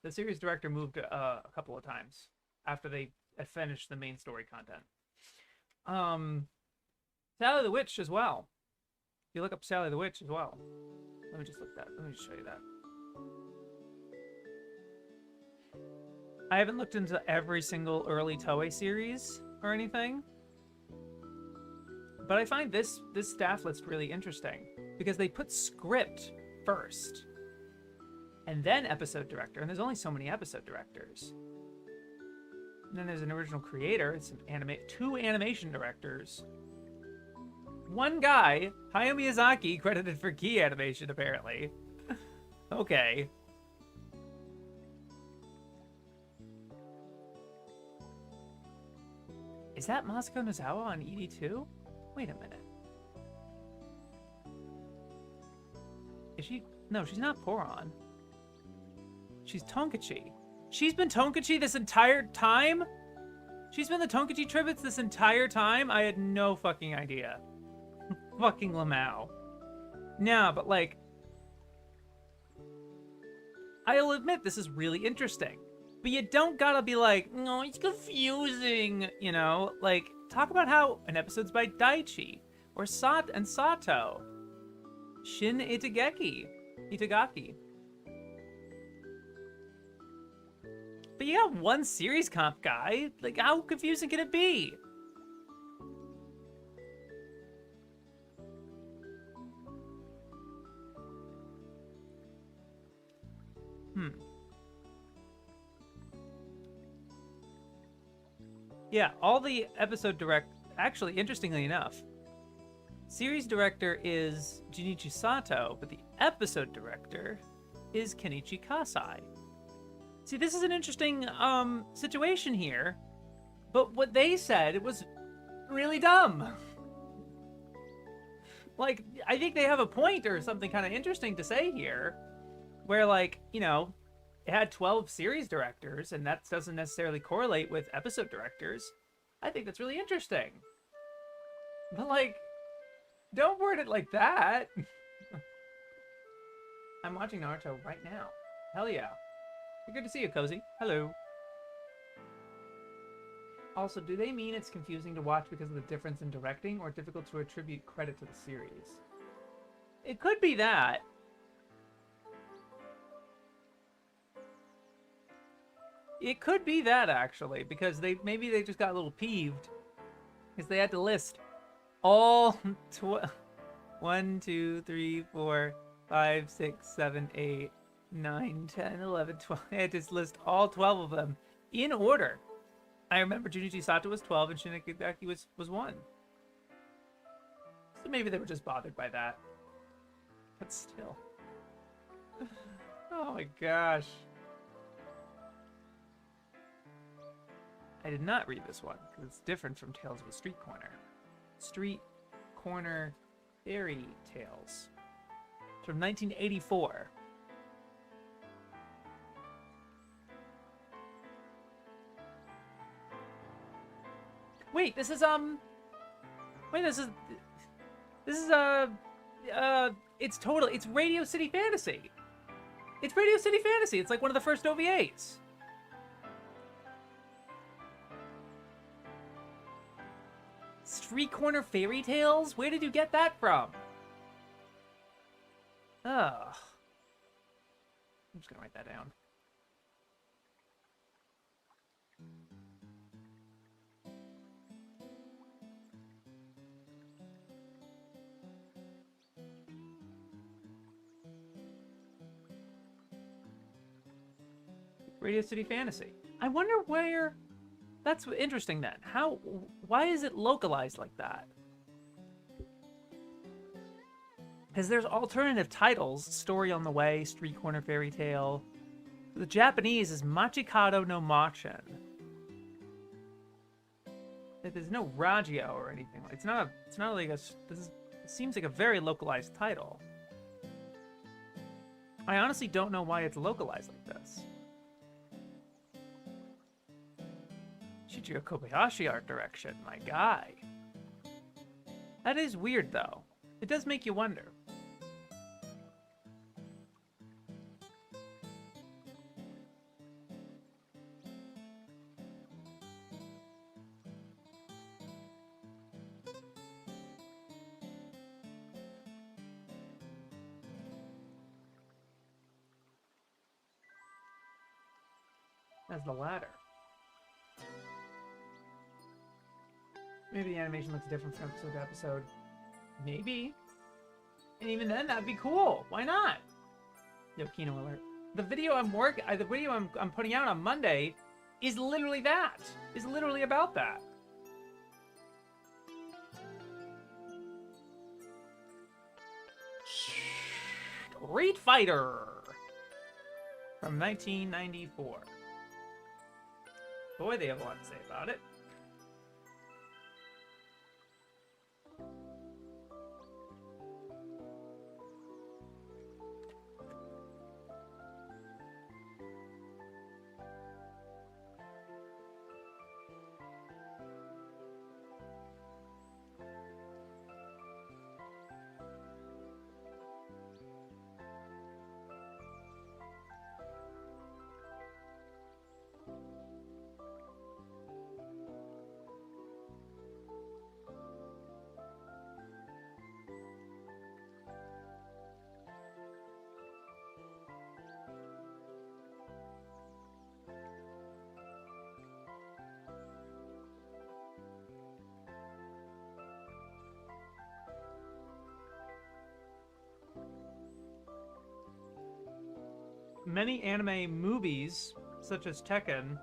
the series director moved a couple of times after they had finished the main story content. Sally the Witch as well. If you look up Sally the Witch as well. Let me just show you that. I haven't looked into every single early Toei series or anything, but I find this staff list really interesting because they put script first and then episode director, and there's only so many episode directors. And then there's an original creator, and some two animation directors. One guy, Hayao Miyazaki, credited for key animation, apparently. Okay. Is that Masako Nozawa on ED2? Wait a minute. Is she... No, she's not Poron. She's Tonkachi. She's been Tonkachi this entire time? She's been the Tonkachi Tributes this entire time? I had no fucking idea. Fucking Lamau. No, but like... I'll admit this is really interesting. But you don't gotta be like, no, it's confusing, you know? Like, talk about how an episode's by Daichi, or Sato, Shin Itagaki. But you got one series comp guy. Like, how confusing can it be? Yeah, all the episode actually, interestingly enough, series director is Junichi Sato, but the episode director is Kenichi Kasai. See, this is an interesting situation here, but what they said was really dumb. Like, I think they have a point or something kind of interesting to say here, where, like, you know, it had 12 series directors, and that doesn't necessarily correlate with episode directors. I think that's really interesting. But, like, don't word it like that. I'm watching Naruto right now. Hell yeah. Good to see you, Cozy. Hello. Also, do they mean it's confusing to watch because of the difference in directing, or difficult to attribute credit to the series? It could be that. It could be that, actually, because maybe they just got a little peeved because they had to list all 1, 2, 3, 4, 5, 6, 7, 8, 9, 10, 11, 12. They had to list all 12 of them in order. I remember Junichi Sato was 12 and Shinigaki was 1. So maybe they were just bothered by that. But still. Oh my gosh. I did not read this one, because it's different from Tales of a Street Corner. Street Corner Fairy Tales. It's from 1984. Wait, this is, it's Radio City Fantasy. It's Radio City Fantasy. It's like one of the first OVAs. Street Corner Fairy Tales? Where did you get that from? Ugh. I'm just gonna write that down. Radio City Fantasy. I wonder where... That's interesting then. Why is it localized like that? Because there's alternative titles. Story on the Way, Street Corner Fairy Tale. The Japanese is Machikado no Machen. There's no Ragio or anything. It's not like a... It seems like a very localized title. I honestly don't know why it's localized like this. Shichiro Kobayashi art direction, my guy. That is weird, though. It does make you wonder. As the ladder. Maybe the animation looks different from episode to episode. Maybe. And even then, that'd be cool. Why not? Yo, Kino alert. The video I'm putting out on Monday is literally that. Is literally about that. Street Fighter from 1994. Boy, they have a lot to say about it. Many anime movies, such as Tekken,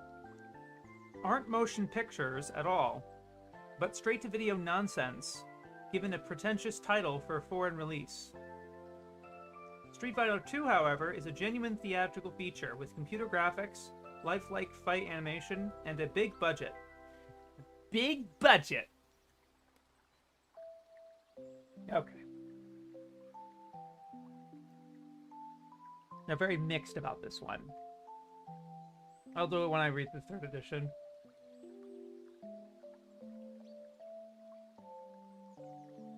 aren't motion pictures at all, but straight-to-video nonsense, given a pretentious title for a foreign release. Street Fighter 2, however, is a genuine theatrical feature with computer graphics, lifelike fight animation, and a big budget. Big budget! Okay. Now, very mixed about this one. I'll do it when I read the 3rd edition.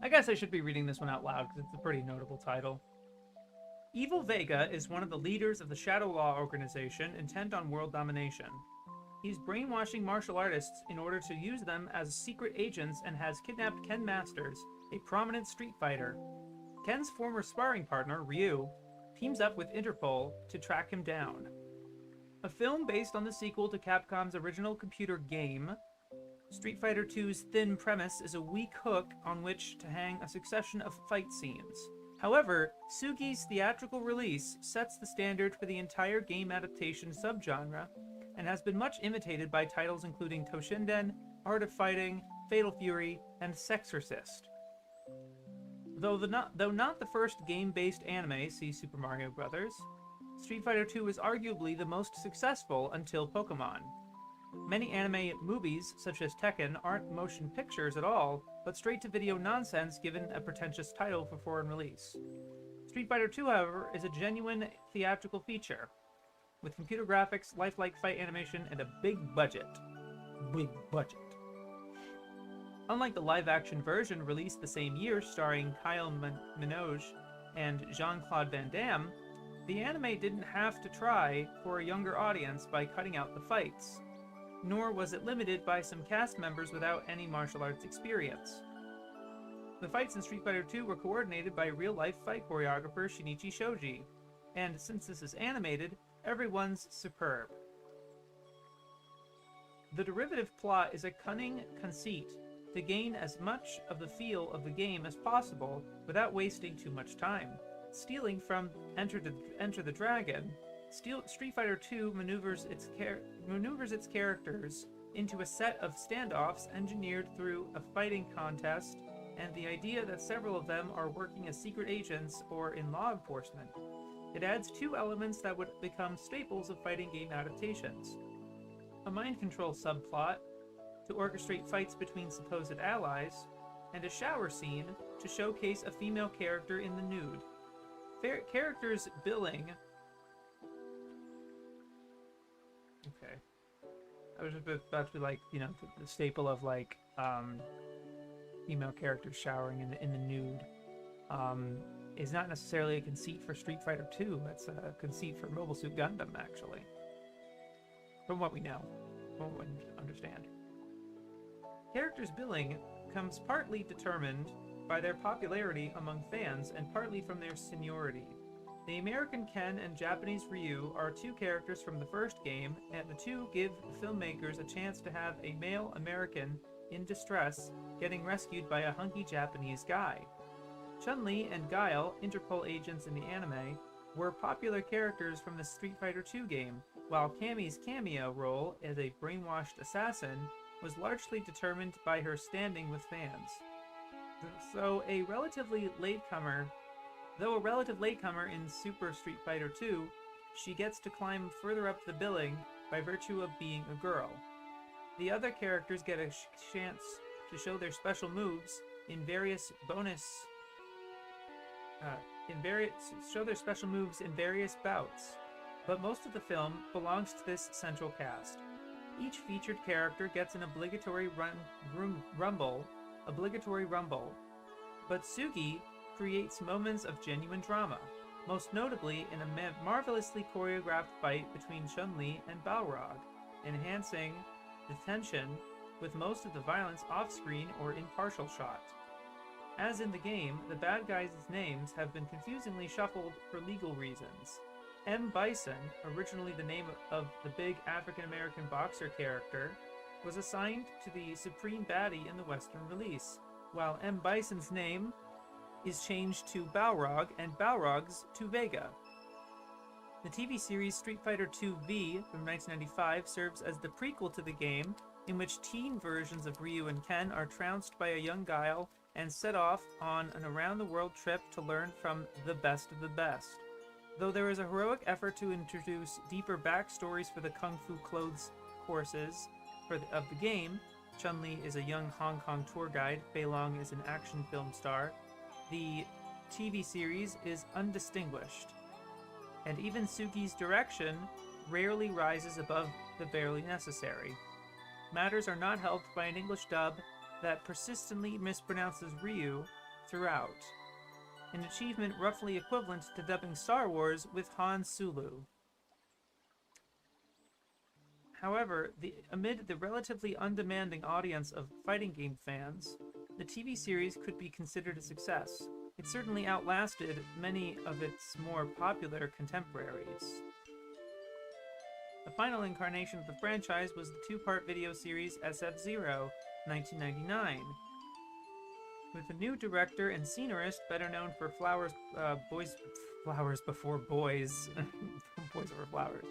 I guess I should be reading this one out loud because it's a pretty notable title. Evil Vega is one of the leaders of the Shadow Law organization intent on world domination. He's brainwashing martial artists in order to use them as secret agents and has kidnapped Ken Masters, a prominent street fighter. Ken's former sparring partner, Ryu, teams up with Interpol to track him down. A film based on the sequel to Capcom's original computer game, Street Fighter II's thin premise is a weak hook on which to hang a succession of fight scenes. However, Sugi's theatrical release sets the standard for the entire game adaptation subgenre and has been much imitated by titles including Toshinden, Art of Fighting, Fatal Fury, and Sexorcist. Though not the first game-based anime, see Super Mario Bros., Street Fighter II is arguably the most successful until Pokemon. Many anime movies, such as Tekken, aren't motion pictures at all, but straight-to-video nonsense given a pretentious title for foreign release. Street Fighter II, however, is a genuine theatrical feature, with computer graphics, lifelike fight animation, and a big budget. Big budget. Unlike the live-action version released the same year starring Kyle Minogue and Jean-Claude Van Damme, the anime didn't have to try for a younger audience by cutting out the fights, nor was it limited by some cast members without any martial arts experience. The fights in Street Fighter II were coordinated by real-life fight choreographer Shinichi Shoji, and since this is animated, everyone's superb. The derivative plot is a cunning conceit to gain as much of the feel of the game as possible without wasting too much time. Stealing from Enter the Dragon, Street Fighter II maneuvers its characters into a set of standoffs engineered through a fighting contest and the idea that several of them are working as secret agents or in law enforcement. It adds two elements that would become staples of fighting game adaptations. A mind control subplot to orchestrate fights between supposed allies, and a shower scene to showcase a female character in the nude. Characters billing... Okay. I was about to be like, you know, the staple of like, female characters showering in the nude, is not necessarily a conceit for Street Fighter 2. That's a conceit for Mobile Suit Gundam, actually. From what we know. From what we understand. Characters' billing comes partly determined by their popularity among fans and partly from their seniority. The American Ken and Japanese Ryu are two characters from the first game, and the two give the filmmakers a chance to have a male American in distress getting rescued by a hunky Japanese guy. Chun-Li and Guile, Interpol agents in the anime, were popular characters from the Street Fighter II game, while Cammy's cameo role as a brainwashed assassin was largely determined by her standing with fans. Though a relative latecomer in Super Street Fighter II, she gets to climb further up the billing by virtue of being a girl. The other characters get a chance to show their special moves in various bouts, but most of the film belongs to this central cast. Each featured character gets an obligatory rumble, but Sugi creates moments of genuine drama, most notably in a marvelously choreographed fight between Chun-Li and Balrog, enhancing the tension with most of the violence off-screen or in partial shot. As in the game, the bad guys' names have been confusingly shuffled for legal reasons. M. Bison, originally the name of the big African-American boxer character, was assigned to the supreme baddie in the Western release, while M. Bison's name is changed to Balrog and Balrog's to Vega. The TV series Street Fighter II-V from 1995 serves as the prequel to the game, in which teen versions of Ryu and Ken are trounced by a young Guile and set off on an around-the-world trip to learn from the best of the best. Though there is a heroic effort to introduce deeper backstories for the Kung Fu clothes courses of the game, Chun-Li is a young Hong Kong tour guide, Fei Long is an action film star, the TV series is undistinguished. And even Suki's direction rarely rises above the barely necessary. Matters are not helped by an English dub that persistently mispronounces Ryu throughout, an achievement roughly equivalent to dubbing Star Wars with Han Sulu. However, amid the relatively undemanding audience of fighting game fans, the TV series could be considered a success. It certainly outlasted many of its more popular contemporaries. The final incarnation of the franchise was the two-part video series SF-Zero, 1999, with a new director and scenarist better known for Flowers Before Boys, Boys Over Flowers.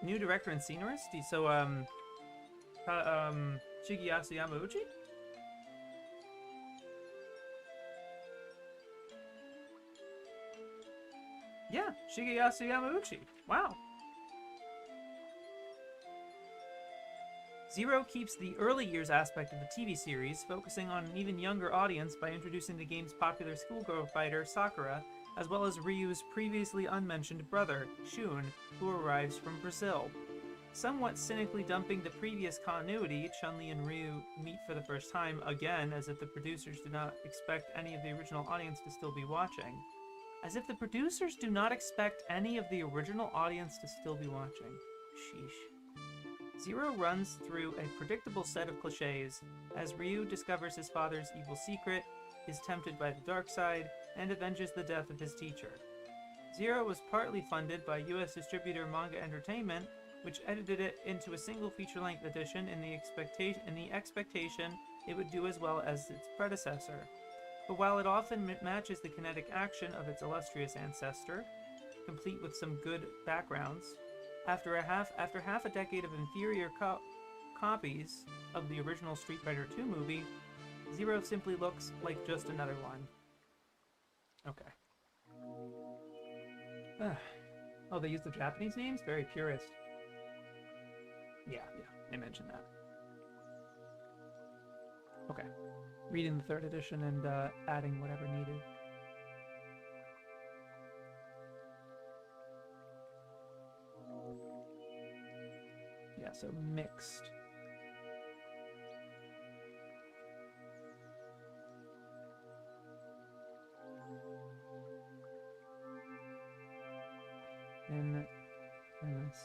New director and scenarist? So, Shigeyasu Yamauchi? Yeah, Shigeyasu Yamauchi. Wow. Zero keeps the early years aspect of the TV series, focusing on an even younger audience by introducing the game's popular schoolgirl fighter, Sakura, as well as Ryu's previously unmentioned brother, Shun, who arrives from Brazil. Somewhat cynically dumping the previous continuity, Chun-Li and Ryu meet for the first time, again, as if the producers did not expect any of the original audience to still be watching. As if the producers do not expect any of the original audience to still be watching. Sheesh. Zero runs through a predictable set of cliches, as Ryu discovers his father's evil secret, is tempted by the dark side, and avenges the death of his teacher. Zero was partly funded by US distributor Manga Entertainment, which edited it into a single feature-length edition in the expectation it would do as well as its predecessor. But while it often matches the kinetic action of its illustrious ancestor, complete with some good backgrounds, after half a decade of inferior copies of the original Street Fighter II movie, Zero simply looks like just another one. Okay. Oh, they use the Japanese names? Very purist. Yeah, they mentioned that. Okay. Reading the third edition and adding whatever needed. Yeah, so mixed. And this.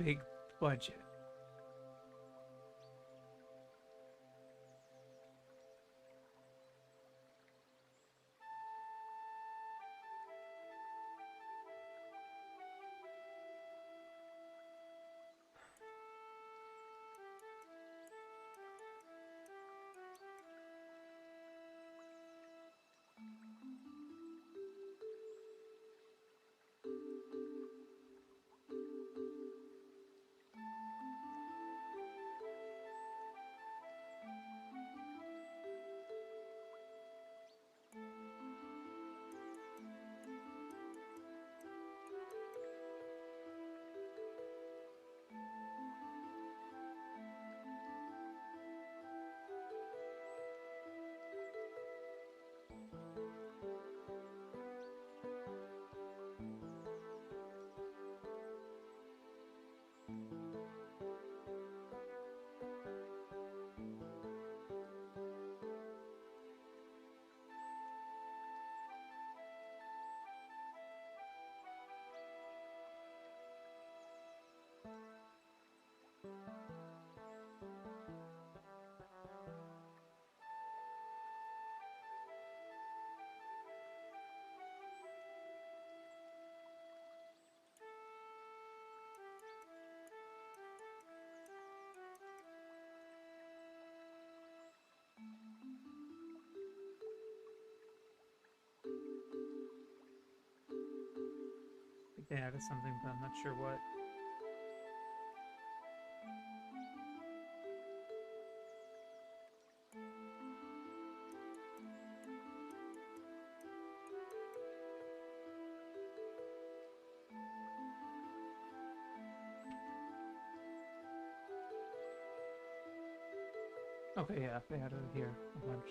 Big budget. they added something, but I'm not sure what. Okay, yeah, they added it here a bunch.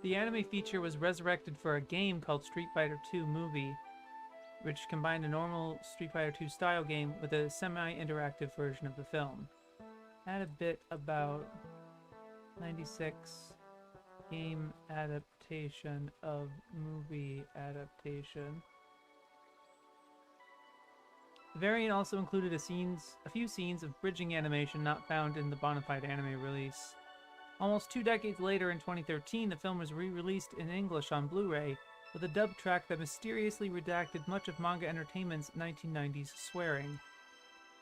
The anime feature was resurrected for a game called Street Fighter II Movie, which combined a normal Street Fighter II style game with a semi-interactive version of the film. Add a bit about 96 game adaptation of movie adaptation. The variant also included a few scenes of bridging animation not found in the bona fide anime release. Almost 2 decades later, in 2013, the film was re-released in English on Blu-ray with a dub track that mysteriously redacted much of Manga Entertainment's 1990s swearing.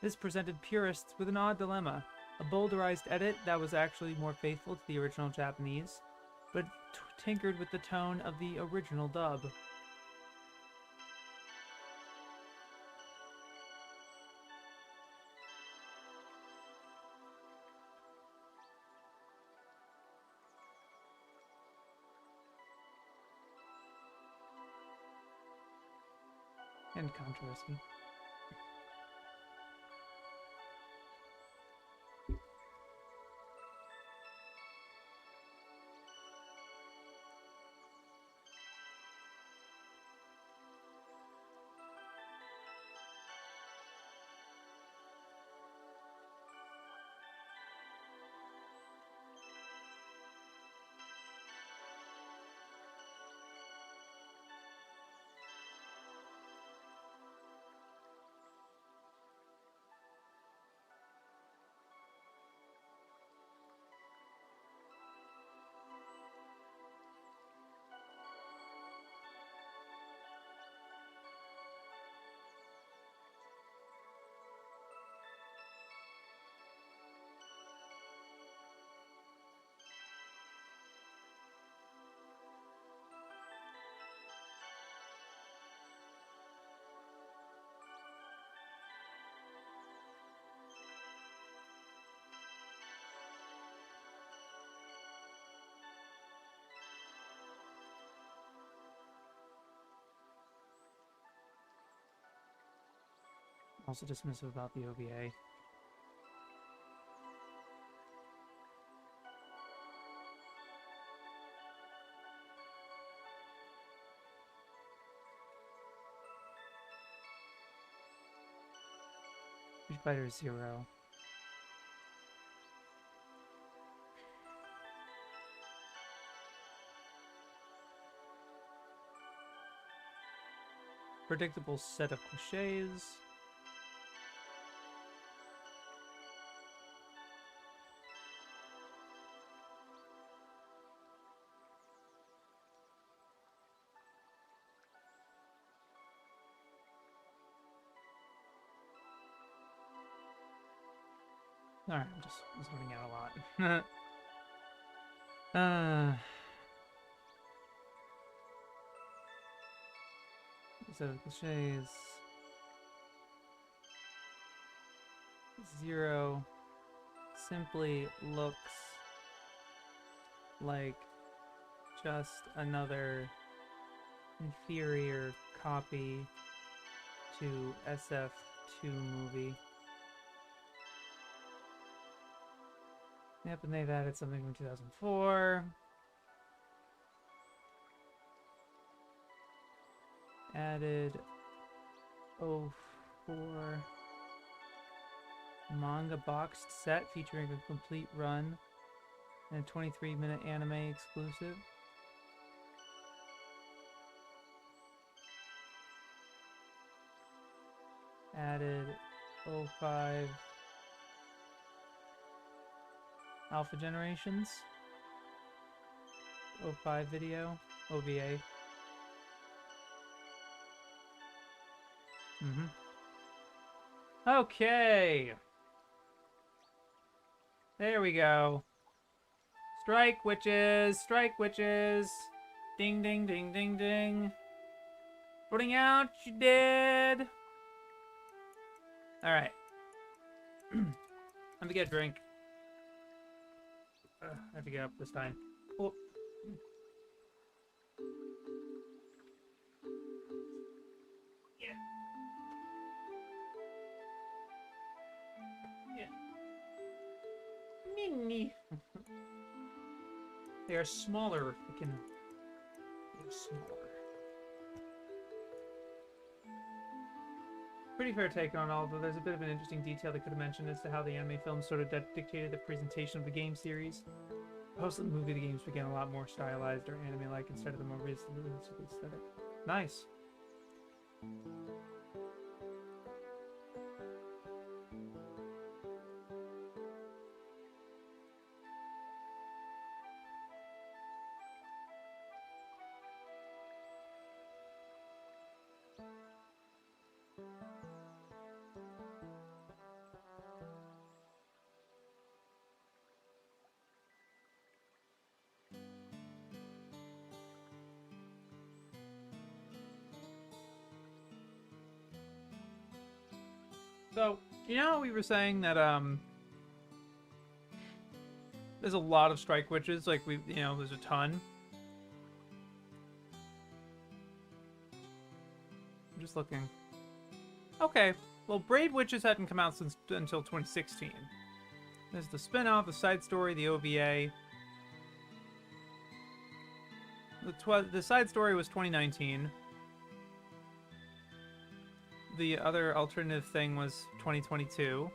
This presented purists with an odd dilemma: a bowdlerized edit that was actually more faithful to the original Japanese, but tinkered with the tone of the original dub. And controversy. Also dismissive about the OVA. Street Fighter Zero. Predictable set of cliches. Alright, I'm just zoning out a lot. So cliches. Zero simply looks like just another inferior copy to SF2 movie. Yep, and they've added something from 2004. Added 04 manga boxed set featuring a complete run and a 23-minute anime exclusive. Added 05 Alpha Generations, 05 video, OVA. Okay. There we go. Strike witches! Strike witches! Ding, ding, ding, ding, ding. Putting out, you did! Alright. Let me get a drink. I have to get up this time. Oh. Yeah. Yeah. Mini. They are smaller. They're smaller. Pretty fair take on all, though there's a bit of an interesting detail they could have mentioned as to how the anime film sort of dictated the presentation of the game series. Post the movie, the games began a lot more stylized or anime-like instead of the more realistic aesthetic. Nice. So, you know how we were saying that, there's a lot of strike witches, like, there's a ton? I'm just looking. Okay, well, Brave Witches hadn't come out until 2016. There's the spin-off, the side story, the OVA. The side story was 2019. The other alternative thing was 2022.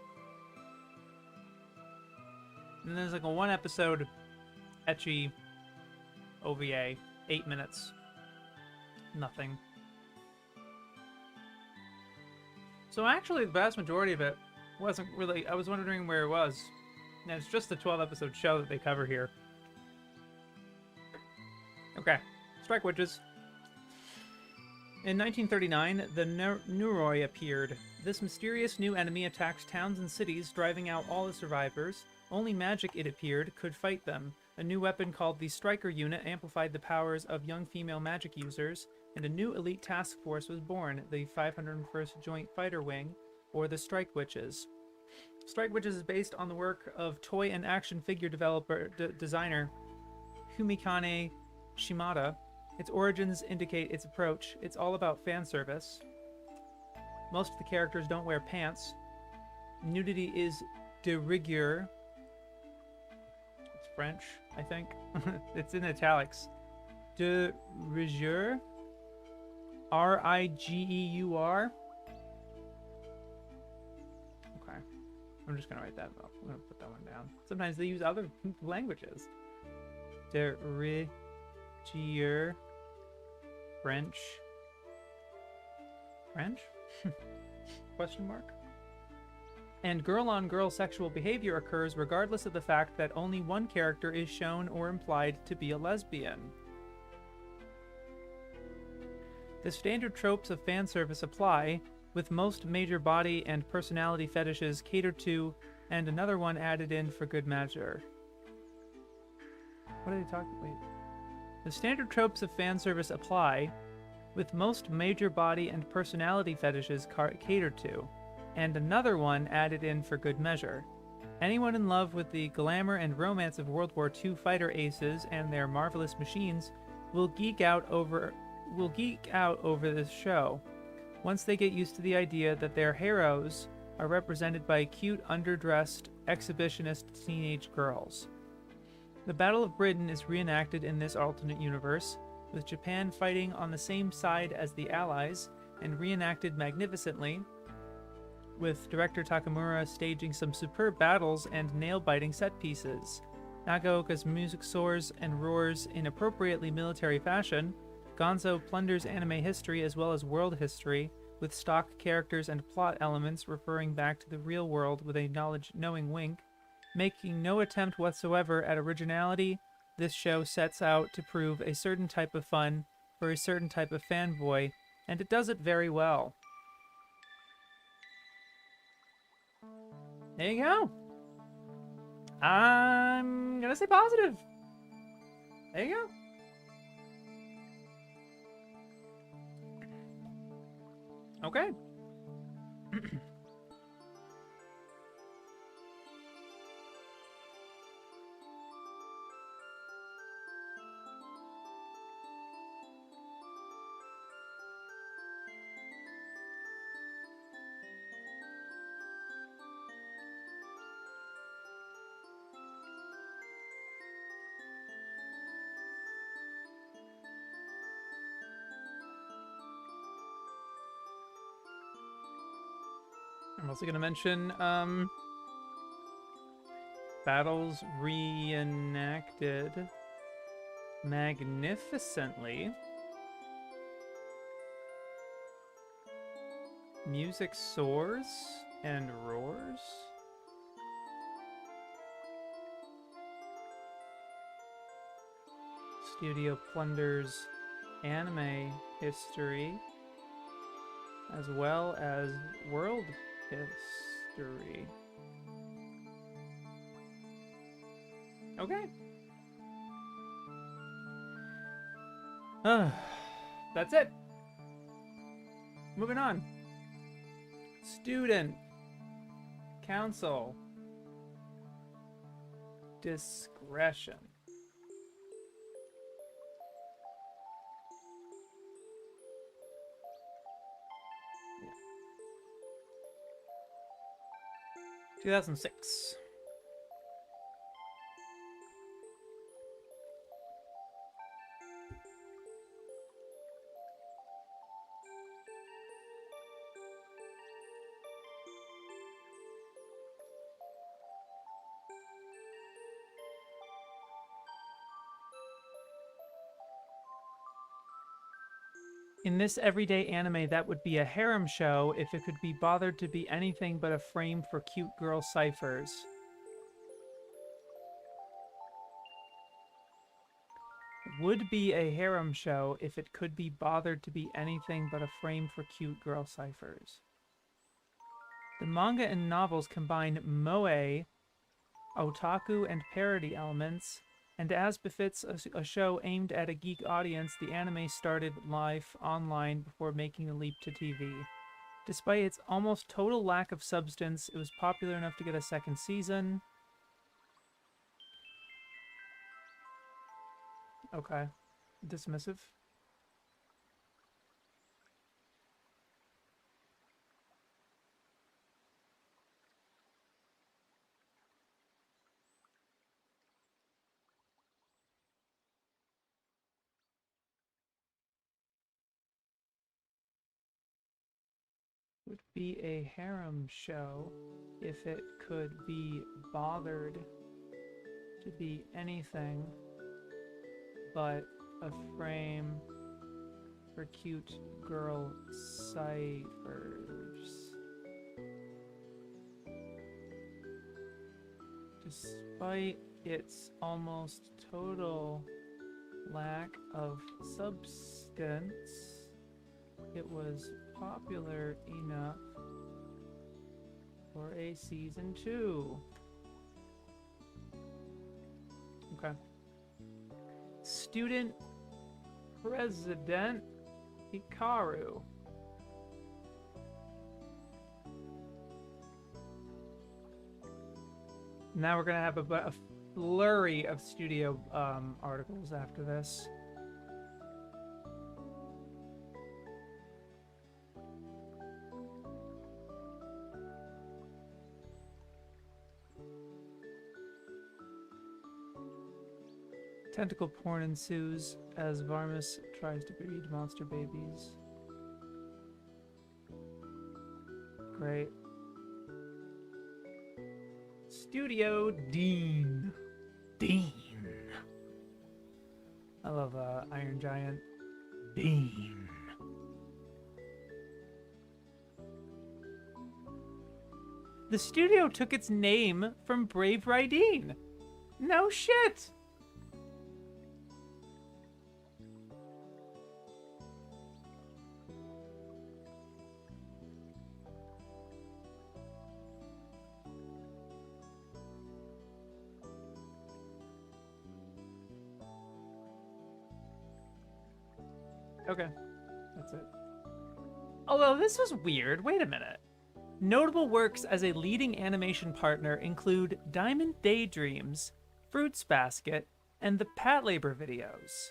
And there's like a one episode ecchi OVA, 8 minutes. Nothing. So actually the vast majority of it wasn't really, I was wondering where it was. And it's just the 12 episode show that they cover here. Okay, Strike Witches. In 1939, the Nuroi appeared. This mysterious new enemy attacks towns and cities, driving out all the survivors. Only magic, it appeared, could fight them. A new weapon called the Striker Unit amplified the powers of young female magic users, and a new elite task force was born, the 501st Joint Fighter Wing, or the Strike Witches. Strike Witches is based on the work of toy and action figure designer Humikane Shimada. Its origins indicate its approach. It's all about fan service. Most of the characters don't wear pants. Nudity is de rigueur. It's French, I think. It's in italics. De rigueur. R-I-G-E-U-R. Okay. I'm just going to write that up. I'm going to put that one down. Sometimes they use other languages. De rigueur. French. French? Question mark? And girl-on-girl sexual behavior occurs regardless of the fact that only one character is shown or implied to be a lesbian. The standard tropes of fan service apply, with most major body and personality fetishes catered to, and another one added in for good measure. What are they talking? Wait. The standard tropes of fan service apply, with most major body and personality fetishes catered to, and another one added in for good measure. Anyone in love with the glamour and romance of World War II fighter aces and their marvelous machines will geek out over this show, once they get used to the idea that their heroes are represented by cute, underdressed, exhibitionist teenage girls. The Battle of Britain is reenacted in this alternate universe, with Japan fighting on the same side as the Allies, and reenacted magnificently, with director Takamura staging some superb battles and nail-biting set pieces. Nagaoka's music soars and roars in appropriately military fashion. Gonzo plunders anime history as well as world history, with stock characters and plot elements referring back to the real world with a knowing wink. Making no attempt whatsoever at originality, this show sets out to prove a certain type of fun for a certain type of fanboy, and it does it very well. There you go. I'm gonna say positive. There you go. Okay. I'm also gonna mention battles reenacted magnificently. Music soars and roars. Studio plunders anime history as well as world history. Okay. That's it. Moving on. Student council discretion. Yeah. 2006. In this everyday anime, that would be a harem show if it could be bothered to be anything but a frame for cute girl ciphers. Would be a harem show if it could be bothered to be anything but a frame for cute girl ciphers. The manga and novels combine moe, otaku, and parody elements, and as befits a show aimed at a geek audience, the anime started live online before making the leap to TV. Despite its almost total lack of substance, it was popular enough to get a second season. Okay. Dismissive. Would be a harem show if it could be bothered to be anything but a frame for cute girl ciphers. Despite its almost total lack of substance, it was popular enough for a season 2. Okay. Student President Hikaru. Now we're gonna have a flurry of studio articles after this. Tentacle porn ensues as Varmus tries to breed monster babies. Great. Studio Dean. Dean. I love Iron Giant. Dean. The studio took its name from Brave Rydeen. No shit. Okay, that's it. Although this was weird. Wait a minute. Notable works as a leading animation partner include Diamond Daydreams, Fruits Basket, and the Patlabor videos.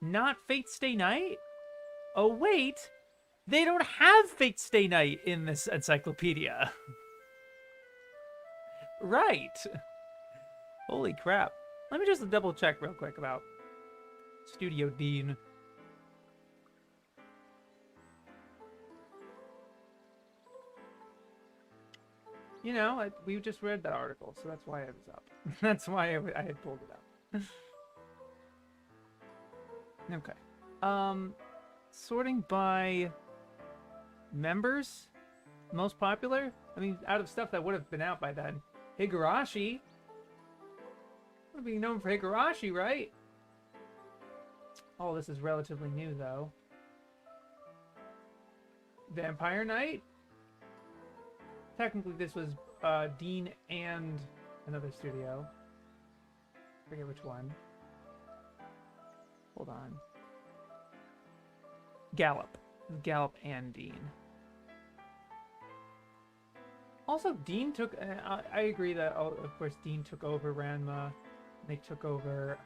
Not Fate Stay Night? Oh, wait. They don't have Fate Stay Night in this encyclopedia. Right. Holy crap. Let me just double check real quick about Studio Dean. You know, we just read that article, so that's why I was up. That's why I had pulled it up. Okay. Sorting by members? Most popular? I mean, out of stuff that would have been out by then. Higurashi. Would be known for Higurashi, right? All this is relatively new, though. Vampire Knight? Technically, this was Dean and another studio. I forget which one. Hold on. Gallop. Gallop and Dean. Also, Dean took... I agree that, of course, Dean took over Ranma. They took over...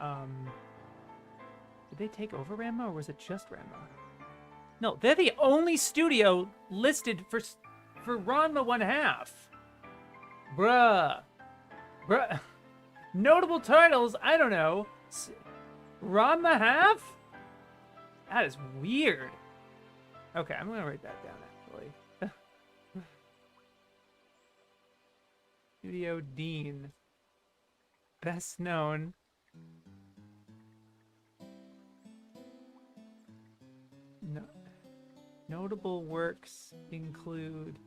Did they take over Ranma, or was it just Ranma? No, they're the only studio listed for Ranma 1/2. Bruh. Notable titles, I don't know. Ranma half? That is weird. Okay, I'm gonna write that down, actually. Studio Dean. Best known. No. Notable works include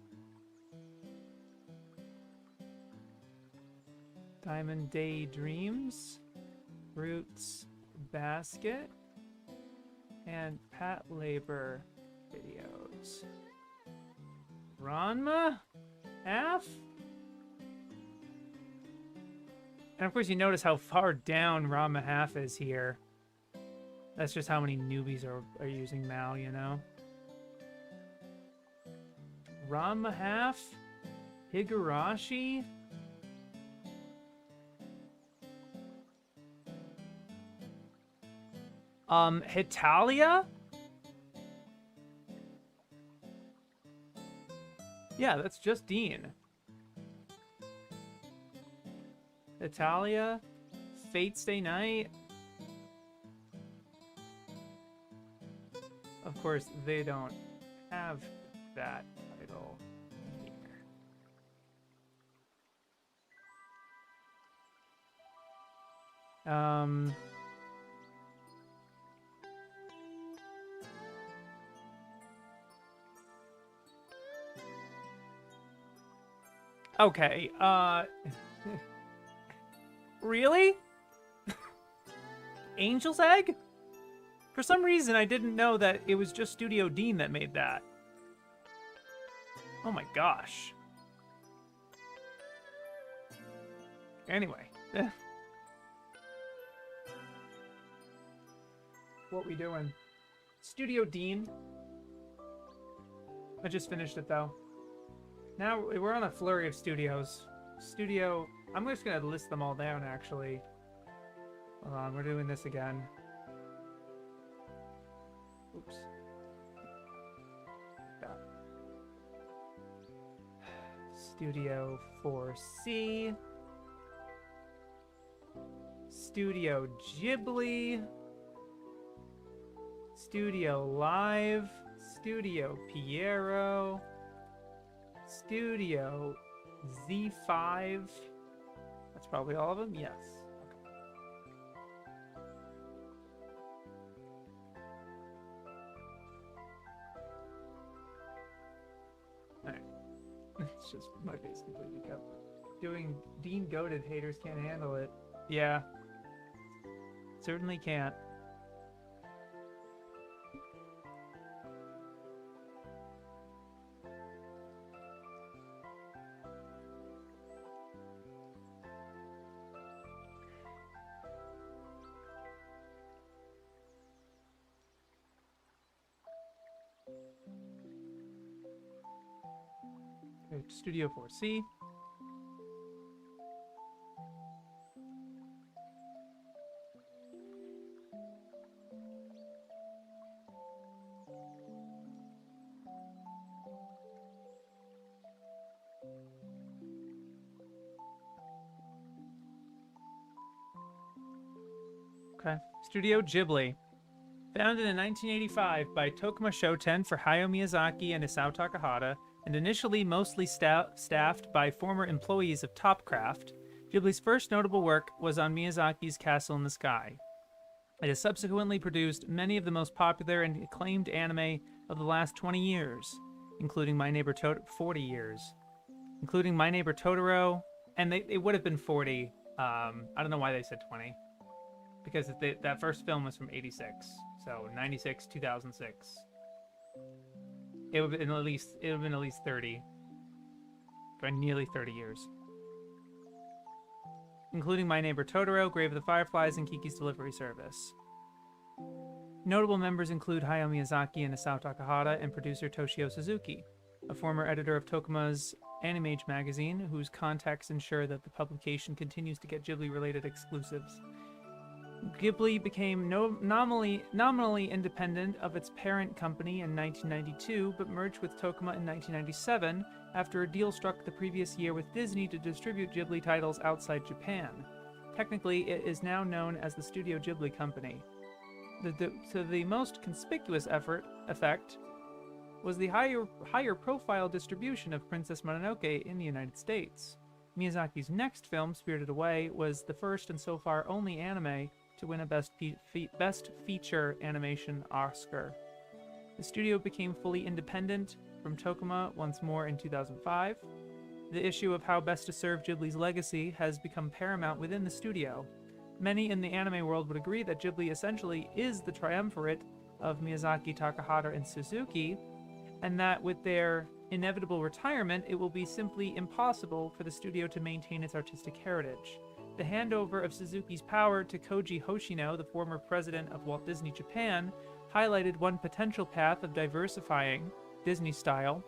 Diamond Daydreams, Fruits Basket, and Patlabor videos. Ranma? Half? And of course you notice how far down Ranma half is here. That's just how many newbies are using Mal, you know? Ranma half? Higurashi? Hitalia? Yeah, that's just Dean. Hitalia? Fate Stay Night? Of course, they don't have that title here. Okay, really? Angel's Egg? For some reason, I didn't know that it was just Studio Dean that made that. Oh my gosh. Anyway. What we doing? Studio Dean. I just finished it, though. Now, we're on a flurry of studios. I'm just gonna list them all down, actually. Hold on, we're doing this again. Oops. Stop. Studio 4C. Studio Ghibli. Studio Live. Studio Piero. Studio Z5. That's probably all of them? Yes. Okay. Alright. It's just my face completely covered. Doing Dean goated, haters can't handle it. Yeah. Certainly can't. Okay, Studio 4C. Okay. Studio Ghibli. Founded in 1985 by Tokuma Shoten for Hayao Miyazaki and Isao Takahata, and initially mostly staffed by former employees of Topcraft, Ghibli's first notable work was on Miyazaki's Castle in the Sky. It has subsequently produced many of the most popular and acclaimed anime of the last 20 years, including My Neighbor Totoro, 40 years, including My Neighbor Totoro, and it would have been 40. I don't know why they said 20. Because that first film was from 86, so 96, 2006. It would have been at least 30, for nearly 30 years, including My Neighbor Totoro, Grave of the Fireflies, and Kiki's Delivery Service. Notable members include Hayao Miyazaki and Isao Takahata, and producer Toshio Suzuki, a former editor of Tokuma's Animage magazine, whose contacts ensure that the publication continues to get Ghibli-related exclusives. Ghibli became nominally independent of its parent company in 1992, but merged with Tokuma in 1997 after a deal struck the previous year with Disney to distribute Ghibli titles outside Japan. Technically, it is now known as the Studio Ghibli Company. The most conspicuous effect was the higher profile distribution of Princess Mononoke in the United States. Miyazaki's next film, Spirited Away, was the first and so far only anime to win a Best Feature Animation Oscar. The studio became fully independent from Tokuma once more in 2005. The issue of how best to serve Ghibli's legacy has become paramount within the studio. Many in the anime world would agree that Ghibli essentially is the triumvirate of Miyazaki, Takahata, and Suzuki, and that with their inevitable retirement, it will be simply impossible for the studio to maintain its artistic heritage. The handover of Suzuki's power to Koji Hoshino, the former president of Walt Disney Japan, highlighted one potential path of diversifying, Disney-style,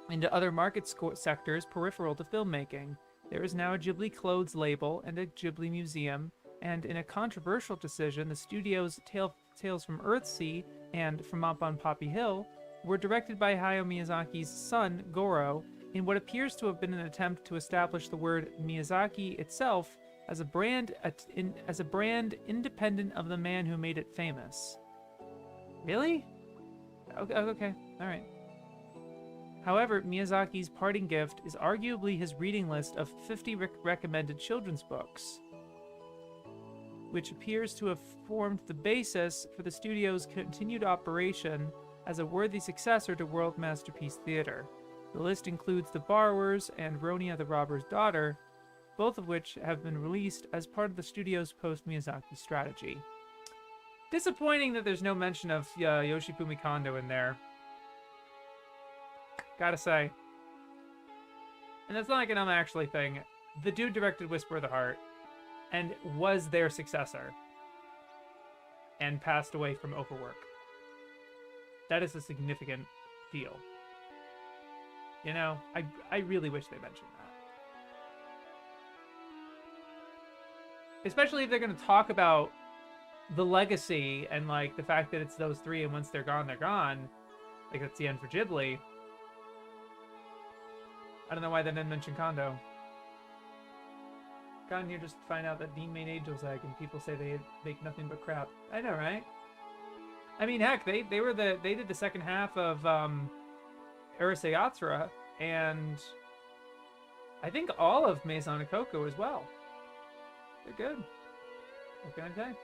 into other market sectors peripheral to filmmaking. There is now a Ghibli clothes label and a Ghibli museum, and in a controversial decision, the studio's Tales from Earthsea and From Up on Poppy Hill were directed by Hayao Miyazaki's son, Goro, in what appears to have been an attempt to establish the word Miyazaki itself as a brand independent of the man who made it famous. Really? Okay, alright. However, Miyazaki's parting gift is arguably his reading list of 50 recommended children's books, which appears to have formed the basis for the studio's continued operation as a worthy successor to World Masterpiece Theater. The list includes The Borrowers and Ronia the Robber's Daughter, both of which have been released as part of the studio's post-Miyazaki strategy. Disappointing that there's no mention of Yoshifumi Kondo in there. Gotta say. And that's not like an actually thing. The dude directed Whisper of the Heart and was their successor and passed away from overwork. That is a significant deal. You know, I really wish they mentioned that. Especially if they're going to talk about the legacy and, like, the fact that it's those three and once they're gone, they're gone. Like, that's the end for Ghibli. I don't know why they didn't mention Kondo. Gotten here just to find out that Dean made Angel's Egg and people say they make nothing but crap. I know, right? I mean, heck, they did the second half of Urusei Yatsura, and I think all of Maison Ikkoku as well. They're good. What can I say?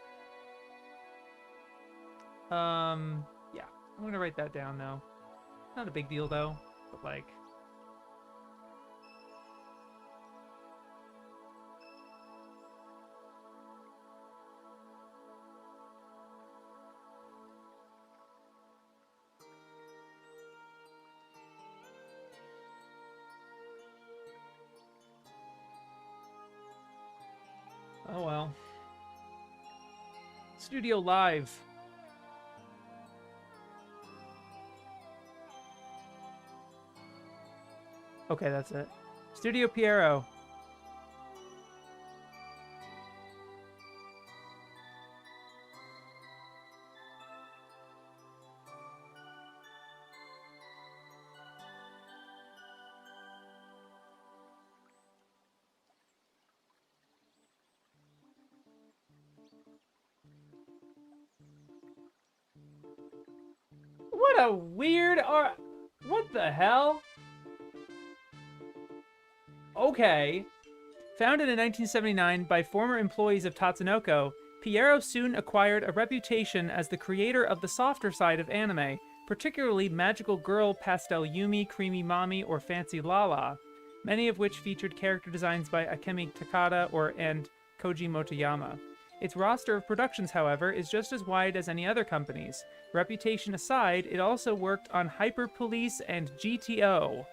Yeah, I'm gonna write that down though. Not a big deal though, but like. Oh well. Studio Live. Okay, that's it. Studio Piero. What a weird art. What the hell? Okay. Founded in 1979 by former employees of Tatsunoko, Piero soon acquired a reputation as the creator of the softer side of anime, particularly magical girl pastel Yumi, creamy mommy, or fancy Lala, many of which featured character designs by Akemi Takada and Koji Motoyama. Its roster of productions, however, is just as wide as any other company's. Reputation aside, it also worked on Hyper Police and GTO.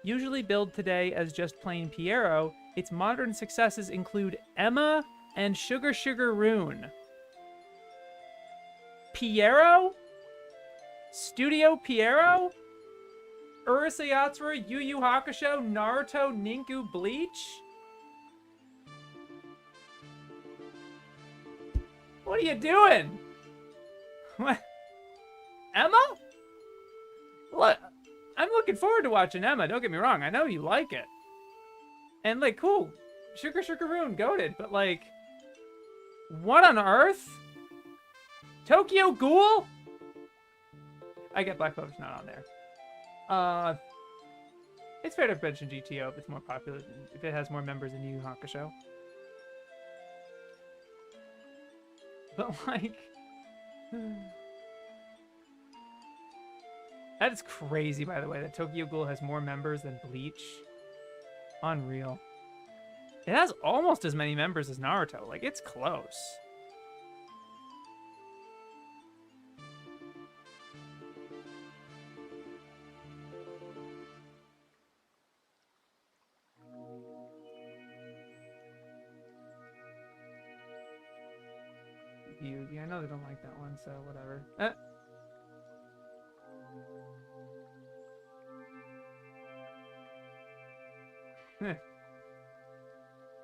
Usually billed today as just plain Piero, its modern successes include Emma and Sugar Sugar Rune. Piero? Studio Piero? Urusei Yatsura, Yu Yu Hakusho, Naruto, Ninku, Bleach? What are you doing? What? Emma? What? I'm looking forward to watching Emma, don't get me wrong. I know you like it. And, like, cool. Sugar Sugar Rune, goated. But, like, what on earth? Tokyo Ghoul? I get Black Clover's not on there. It's fair to mention GTO if it's more popular, if it has more members than Yu Yu Hakusho. But, like... That is crazy, by the way, that Tokyo Ghoul has more members than Bleach. Unreal. It has almost as many members as Naruto. Like, it's close. Yeah, I know they don't like that one, so whatever.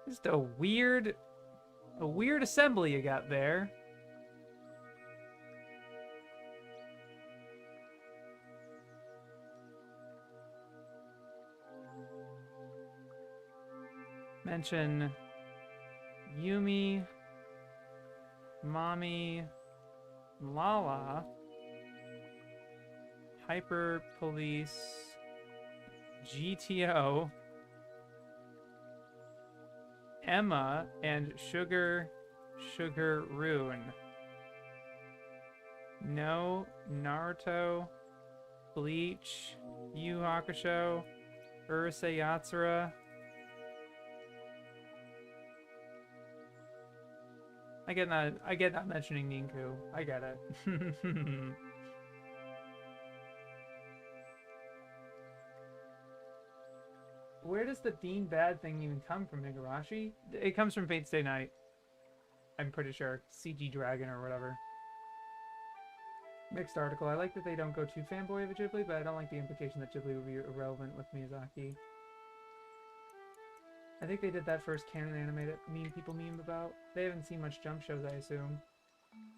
Just a weird assembly you got there. Mention Yumi, Mommy, Lala, Hyper Police, GTO, Emma, and Sugar Rune. No, Naruto, Bleach, Yu Yu Hakusho, Urusei Yatsura. I get not mentioning Ninku. I get it. Where does the Dean Bad thing even come from, Higurashi? It comes from Fate Stay Night. I'm pretty sure. CG Dragon or whatever. Mixed article. I like that they don't go too fanboy of a Ghibli, but I don't like the implication that Ghibli would be irrelevant with Miyazaki. I think they did that first canon anime that people meme about. They haven't seen much Jump shows, I assume.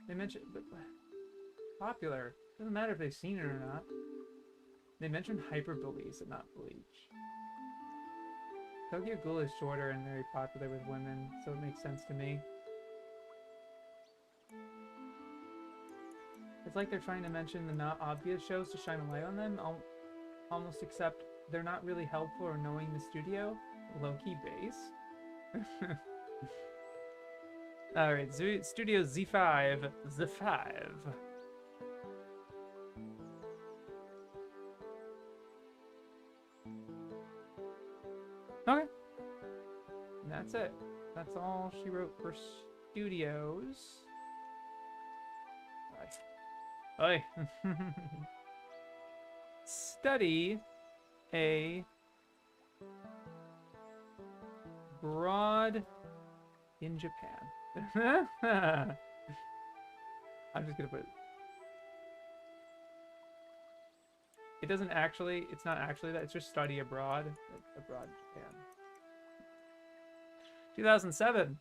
They mentioned... But, popular. Doesn't matter if they've seen it or not. They mentioned Hyper Police and not Bleach. Tokyo Ghoul is shorter and very popular with women, so it makes sense to me. It's like they're trying to mention the not obvious shows to shine a light on them, almost except they're not really helpful or knowing the studio. Low-key base. Alright, Studio Z5. Z5. Okay. And that's it. That's all she wrote for studios. Oi. Study a broad in Japan. I'm just gonna put It doesn't actually, it's not actually that, it's just study abroad. Abroad Japan. 2007.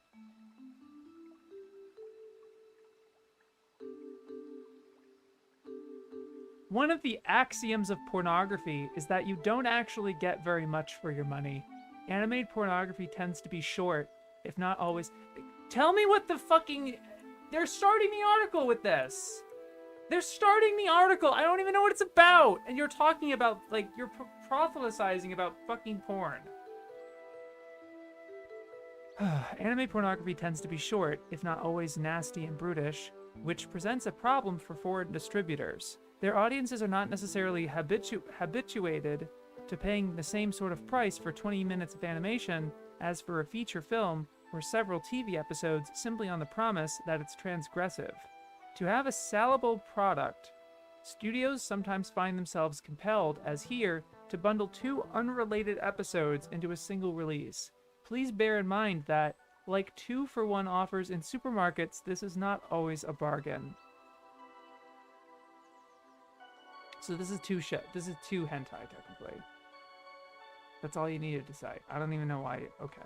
One of the axioms of pornography is that you don't actually get very much for your money. Animated pornography tends to be short, if not always. Tell me what the fucking... They're starting the article with this. They're starting the article. I don't even know what it's about. And you're talking about, like, you're proselytizing about fucking porn. Anime pornography tends to be short, if not always nasty and brutish, which presents a problem for foreign distributors. Their audiences are not necessarily habituated to paying the same sort of price for 20 minutes of animation as for a feature film or several TV episodes simply on the promise that it's transgressive. To have a sellable product, studios sometimes find themselves compelled, as here, to bundle 2 unrelated episodes into a single release. Please bear in mind that, like 2-for-1 offers in supermarkets, this is not always a bargain. So this is two hentai, technically. That's all you needed to say. I don't even know why. Okay.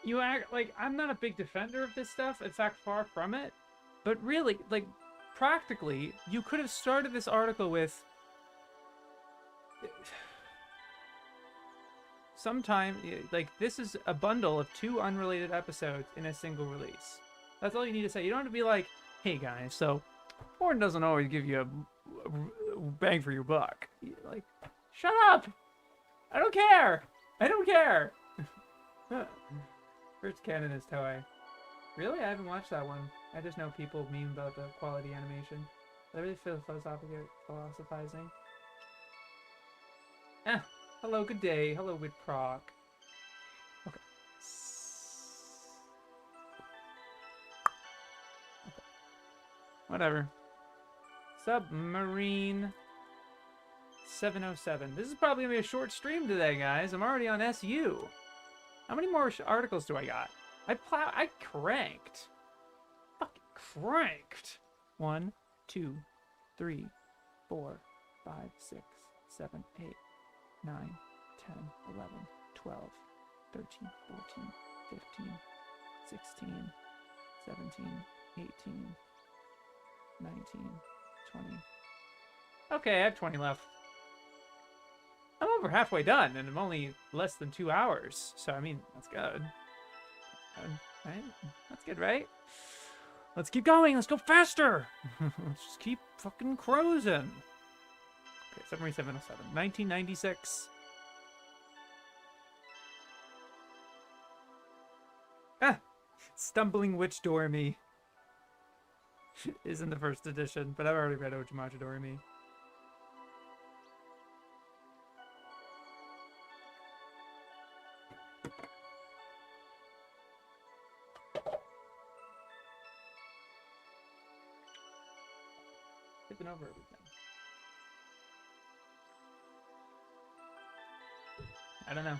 You act like I'm not a big defender of this stuff. In fact, far from it. But really, like, practically, you could have started this article with sometime, like, this is a bundle of 2 unrelated episodes in a single release. That's all you need to say. You don't have to be like, hey guys, so porn doesn't always give you a bang for your buck. Like, shut up! I don't care! I don't care! First canon is Toei. Really? I haven't watched that one. I just know people meme about the quality animation. I really feel philosophizing. Hello, good day. Hello, Widproc. Okay. Whatever. Submarine 707. This is probably gonna be a short stream today, guys. I'm already on SU. How many more articles do I got? I cranked. Fucking cranked. 1, 2, 3, 4, 5, 6, 7, 8, 9, 10, 11, 12, 13, 14, 15, 16, 17, 18, 19, 20. Okay, I have 20 left. I'm over halfway done, and I'm only less than 2 hours. So, I mean, that's good. Right? That's good, right? Let's keep going. Let's go faster. Let's just keep fucking cruising. Okay, Submarine 707. 1996. Stumbling Witch Doremi is in the first edition, but I've already read Ojamaja Doremi. Tipping over everything. I don't know.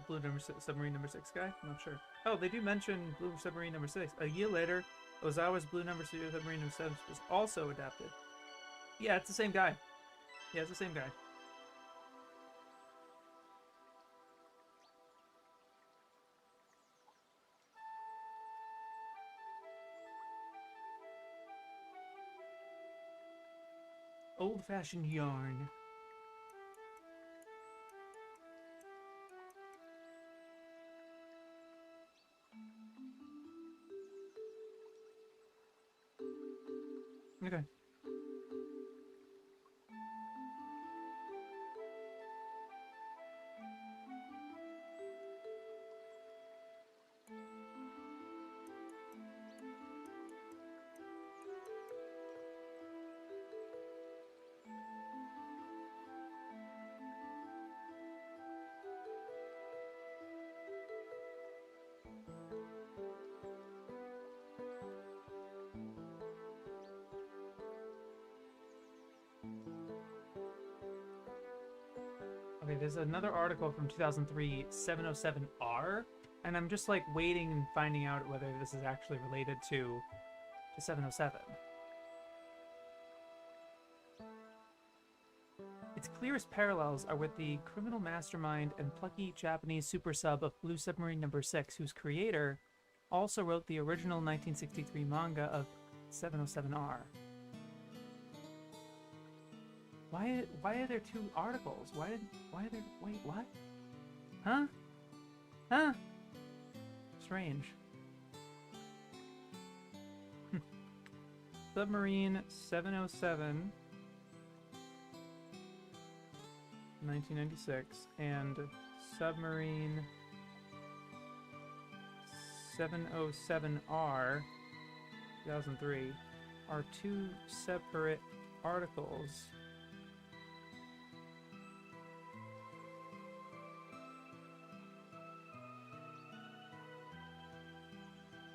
Blue submarine number 6 guy? I'm not sure. Oh, they do mention blue submarine number 6. A year later, Ozawa's blue submarine number 7 was also adapted. Yeah, it's the same guy. Yeah, it's the same guy. Old-fashioned yarn. Okay. Okay, there's another article from 2003, 707R, and I'm just like waiting and finding out whether this is actually related to 707. Its clearest parallels are with the criminal mastermind and plucky Japanese super sub of Blue Submarine number 6, whose creator also wrote the original 1963 manga of 707R. Why are there two articles? Why are there... Wait, what? Huh? Huh? Strange. Submarine 707, 1996, and Submarine 707R, 2003, are two separate articles.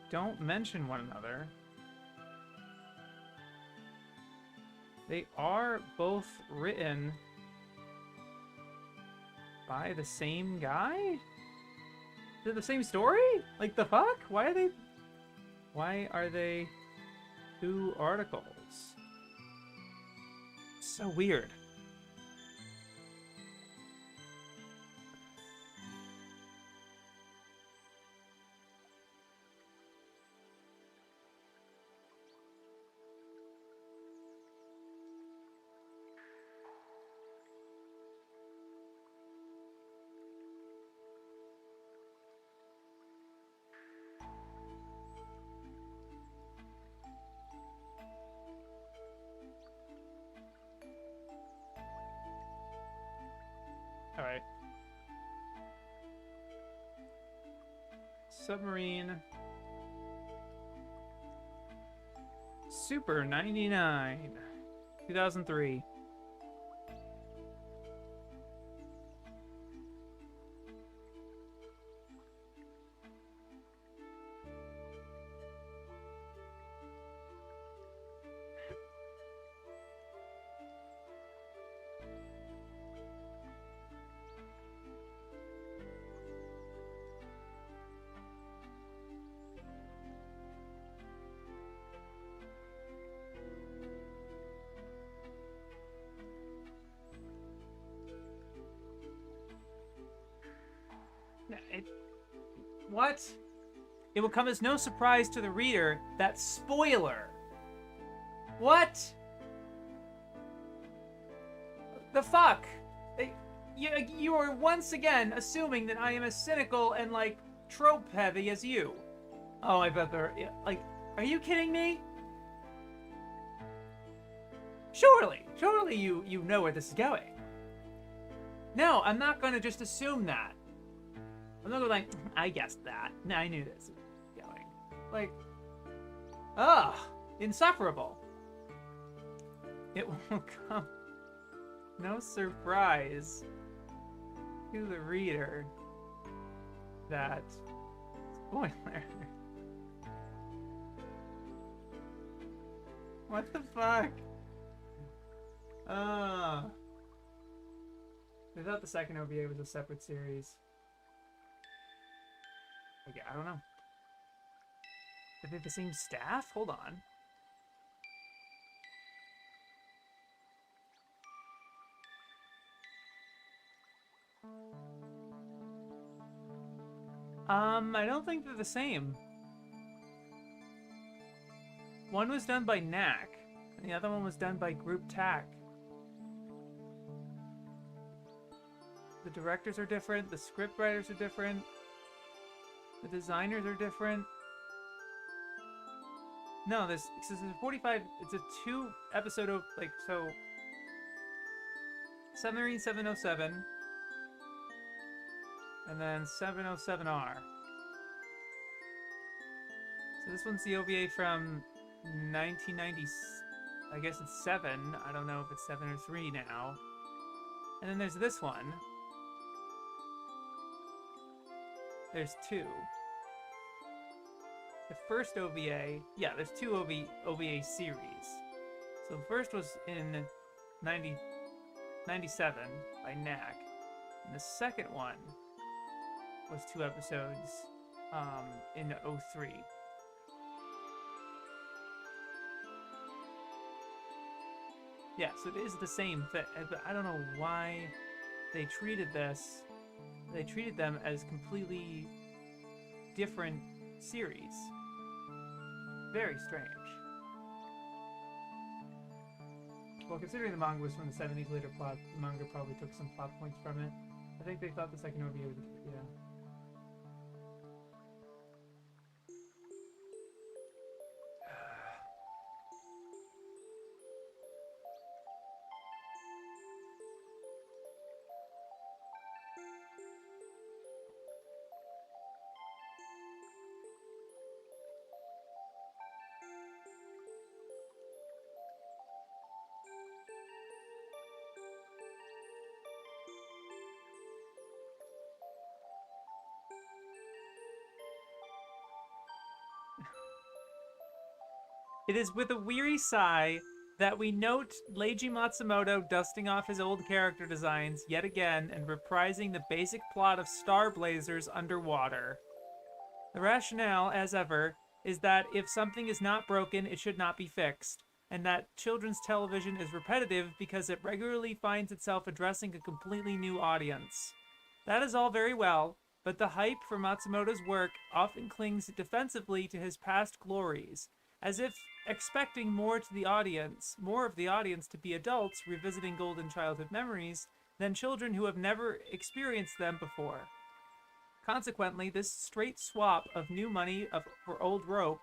Don't mention one another. They are both written by the same guy? They're the same story? Like, the fuck? Why are they two articles? So weird. Alright. Submarine Super 99, 2003. What? It will come as no surprise to the reader that spoiler. What? The fuck? You are once again assuming that I am as cynical and, like, trope heavy as you. Oh, I bet they're... Like, are you kidding me? Surely you know where this is going. No, I'm not gonna just assume that. I'm not gonna like, I guessed that. No, I knew this was going. Like, ugh, insufferable. It will come no surprise to the reader that spoiler. What the fuck? I thought the second OVA was a separate series. Okay, I don't know. Are they the same staff? Hold on. I don't think they're the same. One was done by Knack, and the other one was done by Group Tac. The directors are different, the script writers are different, the designers are different. No, this is a 45. It's a 2-episode of like so. Submarine 707, and then 707R. So this one's the OVA from 1990. I guess it's 7. I don't know if it's 7 or 3 now. And then there's this one. There's 2. The first OVA, yeah, there's 2 OVA series. So the first was in 97 by Knack, and the second one was 2 episodes in 03. Yeah, so it is the same thing, but I don't know why they treated this. They treated them as completely different series. Very strange. Well, considering the manga was from the 70s, later plot, the manga probably took some plot points from it. I think they thought the second OVA would, yeah. It is with a weary sigh that we note Leiji Matsumoto dusting off his old character designs yet again and reprising the basic plot of Star Blazers underwater. The rationale, as ever, is that if something is not broken, it should not be fixed, and that children's television is repetitive because it regularly finds itself addressing a completely new audience. That is all very well, but the hype for Matsumoto's work often clings defensively to his past glories, as if expecting more of the audience to be adults revisiting golden childhood memories than children who have never experienced them before. Consequently, this straight swap of new money for old rope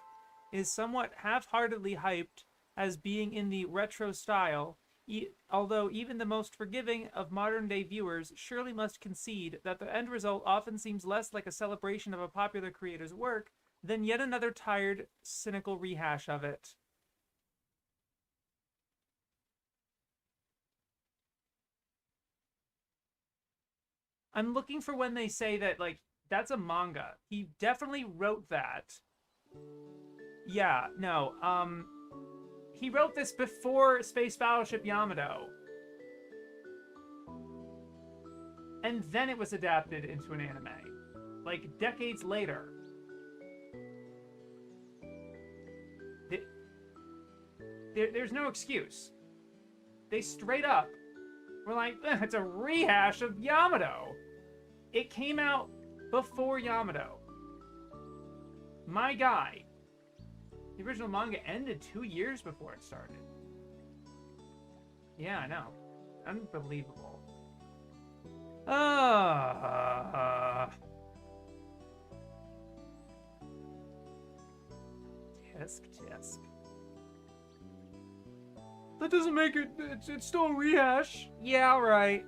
is somewhat half-heartedly hyped as being in the retro style, although even the most forgiving of modern-day viewers surely must concede that the end result often seems less like a celebration of a popular creator's work than yet another tired, cynical rehash of it. I'm looking for when they say that, like, that's a manga. He definitely wrote that. Yeah, no, he wrote this before Space Battleship Yamato. And then it was adapted into an anime. Like, decades later. There's no excuse. They straight up were like, it's a rehash of Yamato. It came out before Yamato. My guy. The original manga ended 2 years before it started. Yeah, I know. Unbelievable. Tisk. That doesn't make it. It's still a rehash. Yeah, right.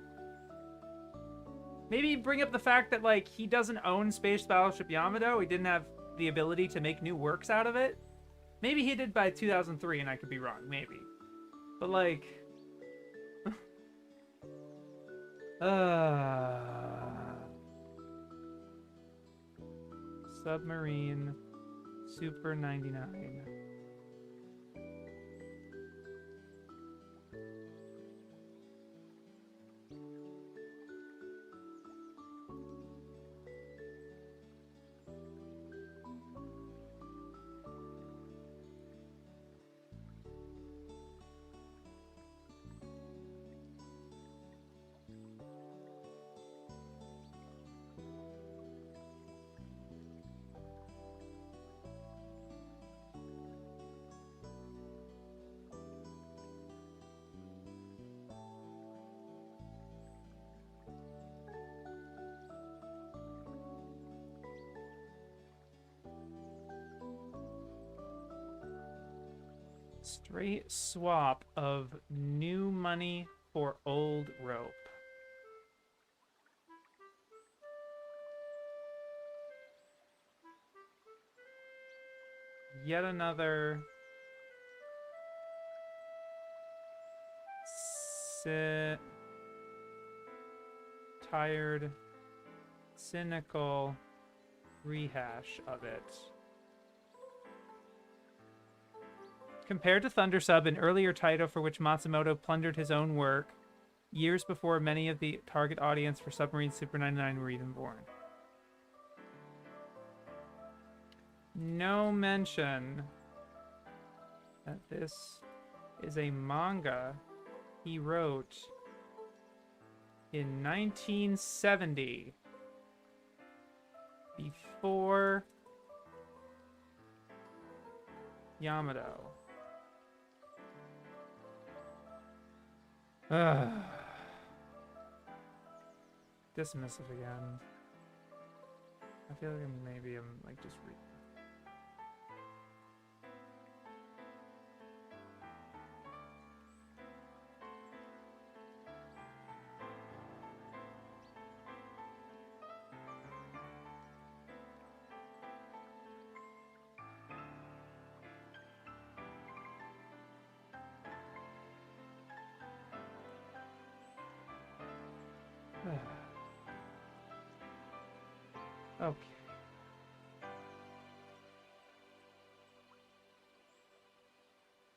Maybe bring up the fact that, like, he doesn't own Space Battleship Yamato. He didn't have the ability to make new works out of it. Maybe he did by 2003, and I could be wrong. Maybe. But, like... Submarine Super 99. Straight swap of new money for old rope. Yet another tired, cynical rehash of it. Compared to Thundersub, an earlier title for which Matsumoto plundered his own work, years before many of the target audience for Submarine Super 99 were even born. No mention that this is a manga he wrote in 1970, before Yamato. Dismissive again. I feel like maybe I'm like just reading. Okay.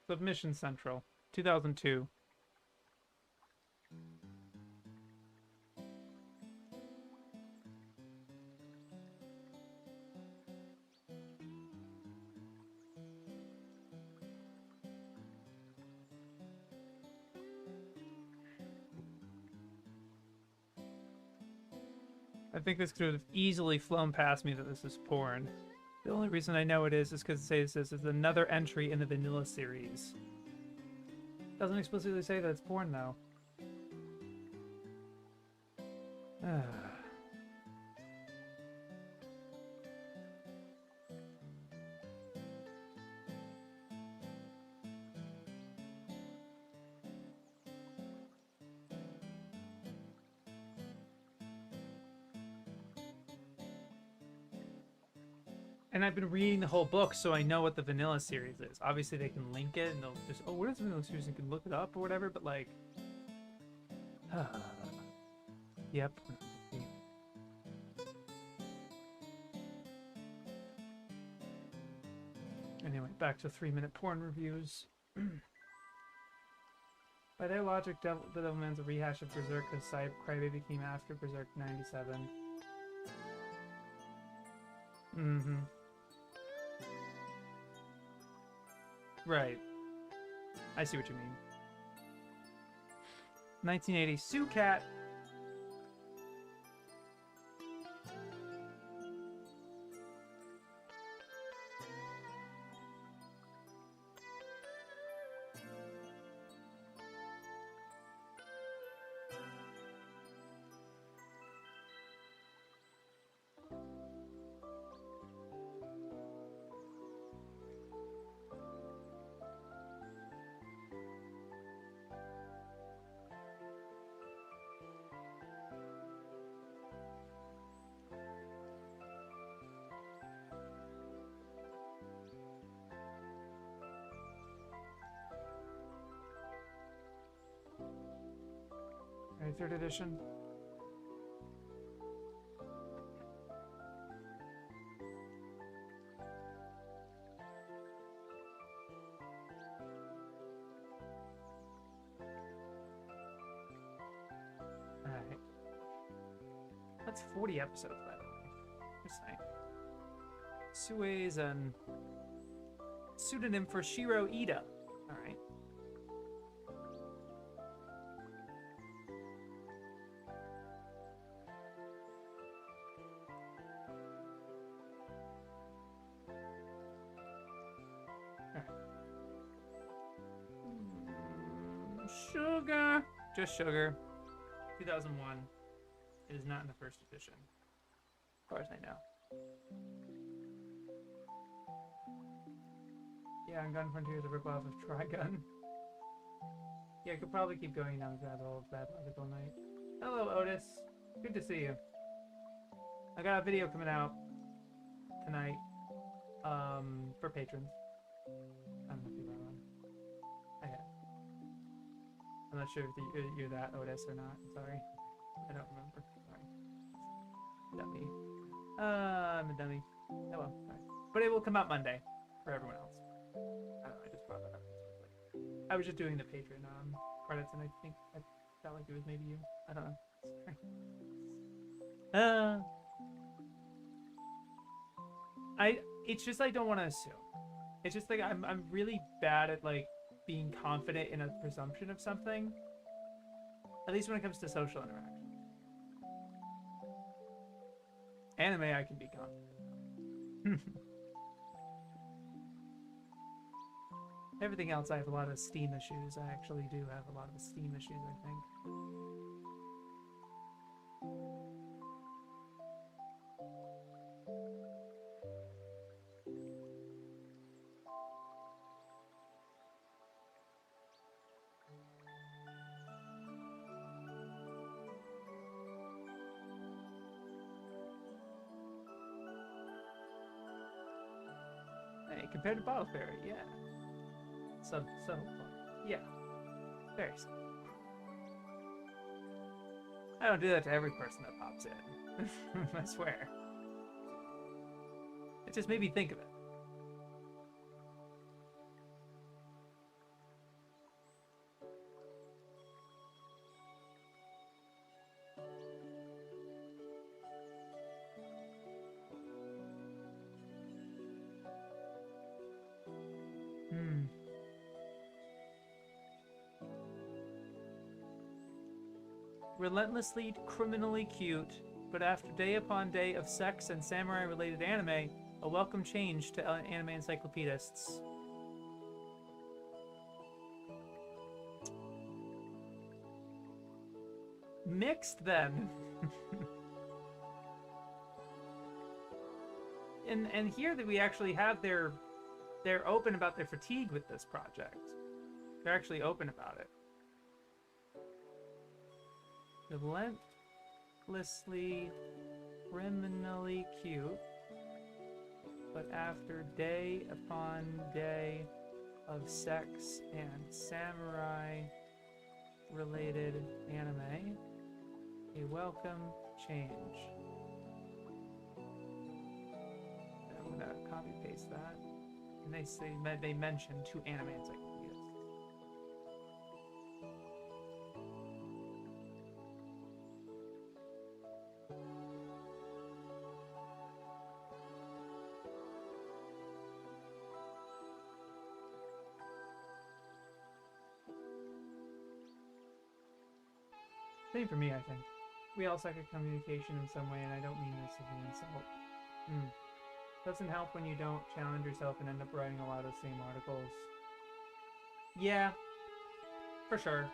Submission Central, 2002. I think this could have easily flown past me that this is porn. The only reason I know it is because it says this is another entry in the Vanilla series. Doesn't explicitly say that it's porn, though. And I've been reading the whole book, so I know what the Vanilla series is. Obviously, they can link it, and they'll just, oh, what is the Vanilla series? You can look it up or whatever, but like... Yep. Anyway, back to 3-minute porn reviews. By their logic, the Devilman's a rehash of Berserk because Cyber Crybaby came after Berserk 97. Mm-hmm. Right. I see what you mean. 1980, Sue Cat. Right, 3rd edition. Alright. That's 40 episodes, by the way. Just saying. Sue is a pseudonym for Shiro Ida. Alright. Sugar. Just sugar. 2001. It is not in the 1st edition. As far as I know. Yeah, and Gun Frontier is a ripoff of Trigun. Yeah, I could probably keep going down that old bad logical night. Hello, Otis. Good to see you. I got a video coming out tonight, for patrons. I don't know if you got one. Okay. I'm not sure if you're that Otis or not. Sorry. I don't remember. Sorry. Dummy. I'm a dummy. Oh well. Sorry. But it will come out Monday for everyone else. I don't know. I just brought that up just quickly. I was just doing the Patreon credits, and I think I felt like it was maybe you. I don't know. Sorry. It's just I don't want to assume. It's just like I'm really bad at like being confident in a presumption of something. At least when it comes to social interaction. Anime, I can be confident. Everything else, I have a lot of esteem issues. I actually do have a lot of esteem issues, I think. Hey, compared to Bottle Fairy, yeah. Subtle fun. Yeah. Very subtle. I don't do that to every person that pops in. I swear. It just made me think of it. Relentlessly criminally cute, but after day upon day of sex and samurai-related anime, a welcome change to anime encyclopedists. Mixed, then. and here that we actually have they're open about their fatigue with this project. They're actually open about it. Relentlessly, criminally cute, but after day upon day of sex and samurai-related anime, a welcome change. I'm gonna copy-paste that. And they mention two anime encyclopedias. Same for me, I think. We all suck at communication in some way, and I don't mean this as an insult. Doesn't help when you don't challenge yourself and end up writing a lot of the same articles. Yeah, for sure.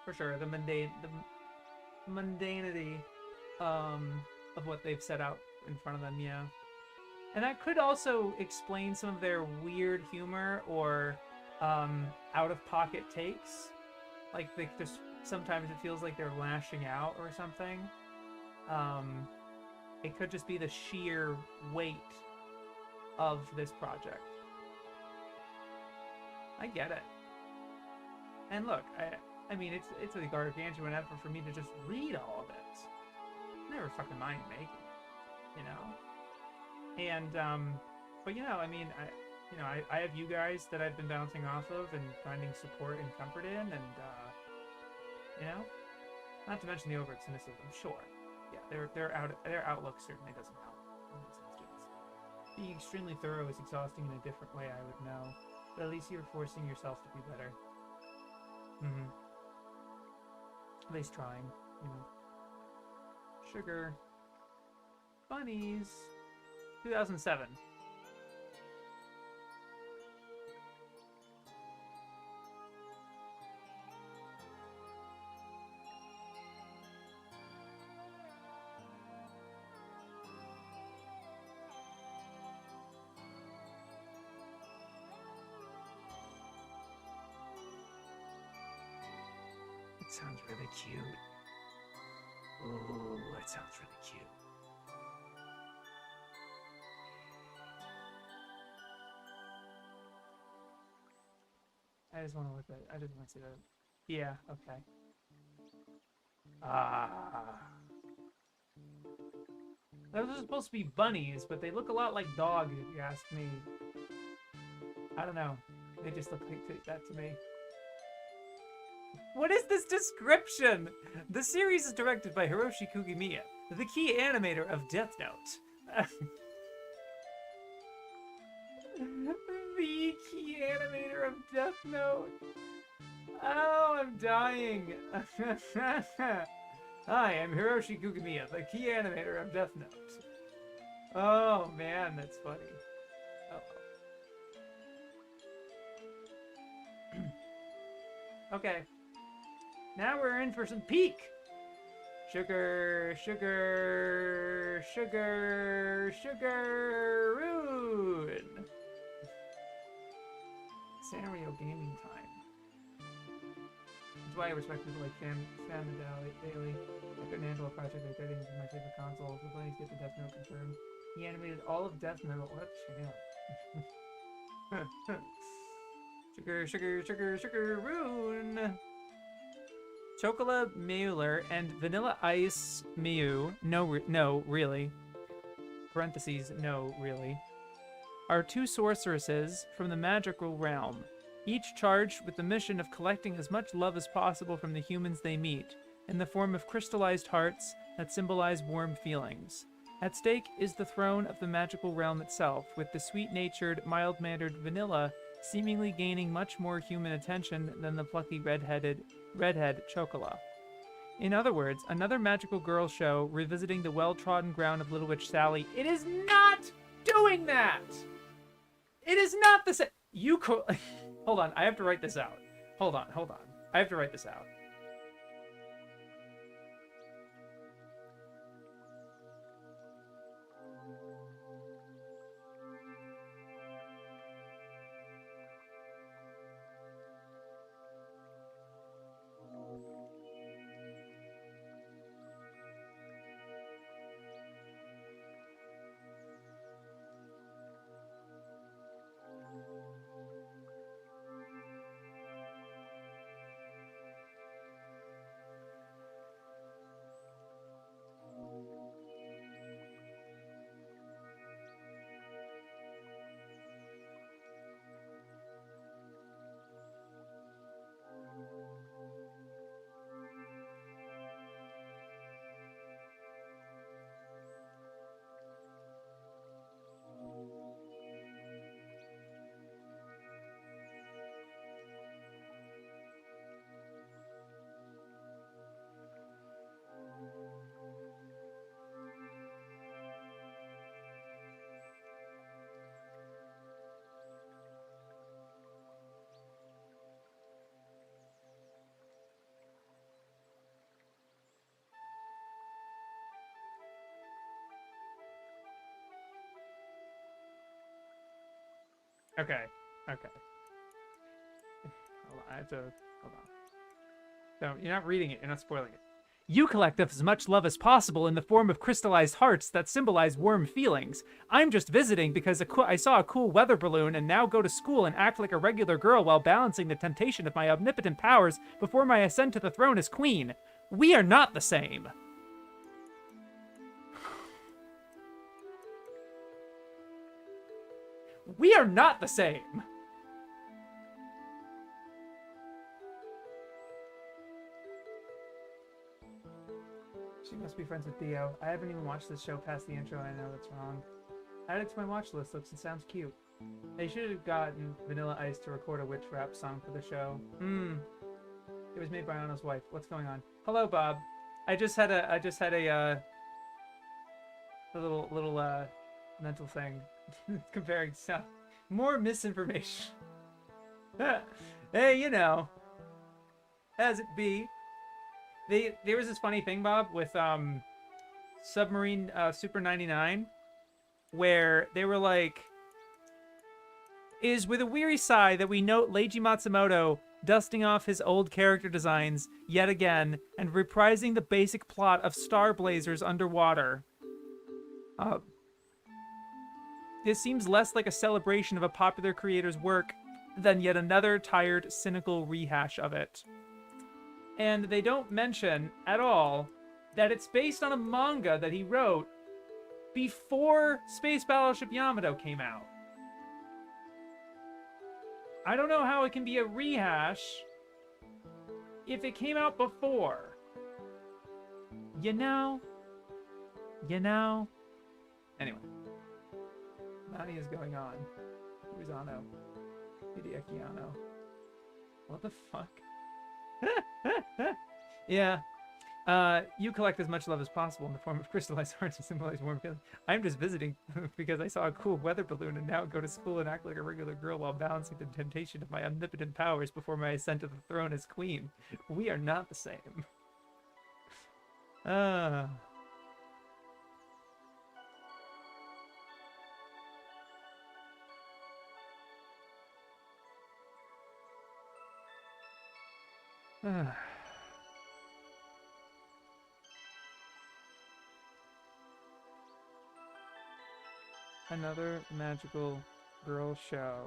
For sure. The mundanity of what they've set out in front of them, yeah. And that could also explain some of their weird humor or out-of-pocket takes. Like, they just sometimes it feels like they're lashing out or something. It could just be the sheer weight of this project. I get it. And look, I mean, it's a gargantuan effort for me to just read all of it. Never fucking mind making it, you know? And, but you know, I mean, I have you guys that I've been bouncing off of and finding support and comfort in, and, you know? Not to mention the overt cynicism, sure. Yeah, their outlook certainly doesn't help in this instance. Being extremely thorough is exhausting in a different way, I would know. But at least you're forcing yourself to be better. At least trying, you know. Sugar. Bunnies. 2007. sounds really cute. Ooh, that sounds really cute. I just want to look at it. I just want to see that. Yeah, okay. Ah. Those are supposed to be bunnies, but they look a lot like dogs, if you ask me. I don't know. They just look like that to me. What is this description? The series is directed by Hiroshi Kugimiya, the key animator of Death Note. The key animator of Death Note. Oh, I'm dying. Hi, I'm Hiroshi Kugimiya, the key animator of Death Note. Oh man, that's funny. Oh. Okay. Now we're in for some peak. Sugar, sugar, sugar, sugar-roon. Sanrio gaming time. That's why I respect people like Fan Daily. I couldn't handle a project like that with my favorite console. So please get the Death Note confirmed. He animated all of Death Note. What a champ. Sugar, sugar, sugar, sugar-roon. Chocola Mueller and Vanilla Ice Mew, no, really, parentheses, no, really, are two sorceresses from the magical realm, each charged with the mission of collecting as much love as possible from the humans they meet, in the form of crystallized hearts that symbolize warm feelings. At stake is the throne of the magical realm itself, with the sweet-natured, mild-mannered Vanilla seemingly gaining much more human attention than the plucky redhead Chocola. In other words, another magical girl show revisiting the well-trodden ground of Little Witch Sally. It is not doing that! It is not the same. Hold on, I have to write this out. Hold on. I have to write this out. Okay. Hold on, I have to... Hold on. No, you're not reading it. You're not spoiling it. You collect as much love as possible in the form of crystallized hearts that symbolize warm feelings. I'm just visiting because I saw a cool weather balloon and now go to school and act like a regular girl while balancing the temptation of my omnipotent powers before my ascent to the throne as queen. We are not the same. We are not the same. She must be friends with Theo. I haven't even watched this show past the intro, and I know that's wrong. Add it to my watch list. Looks and sounds cute. They should have gotten Vanilla Ice to record a witch rap song for the show. It was made by Anna's wife. What's going on? Hello, Bob. I just had a little mental thing comparing stuff. More misinformation. Hey, you know, as it be. There was this funny thing, Bob, with Submarine Super 99, where they were like, is with a weary sigh that we note Leiji Matsumoto dusting off his old character designs yet again and reprising the basic plot of Star Blazers underwater. This seems less like a celebration of a popular creator's work than yet another tired, cynical rehash of it. And they don't mention at all that it's based on a manga that he wrote before Space Battleship Yamato came out. I don't know how it can be a rehash if it came out before. You know? Anyway. Nani is going on. Who's Ano? Hideaki Ano. What the fuck? Yeah. You collect as much love as possible in the form of crystallized hearts to symbolize warm feelings. I'm just visiting because I saw a cool weather balloon and now go to school and act like a regular girl while balancing the temptation of my omnipotent powers before my ascent to the throne as queen. We are not the same. Another magical girl show,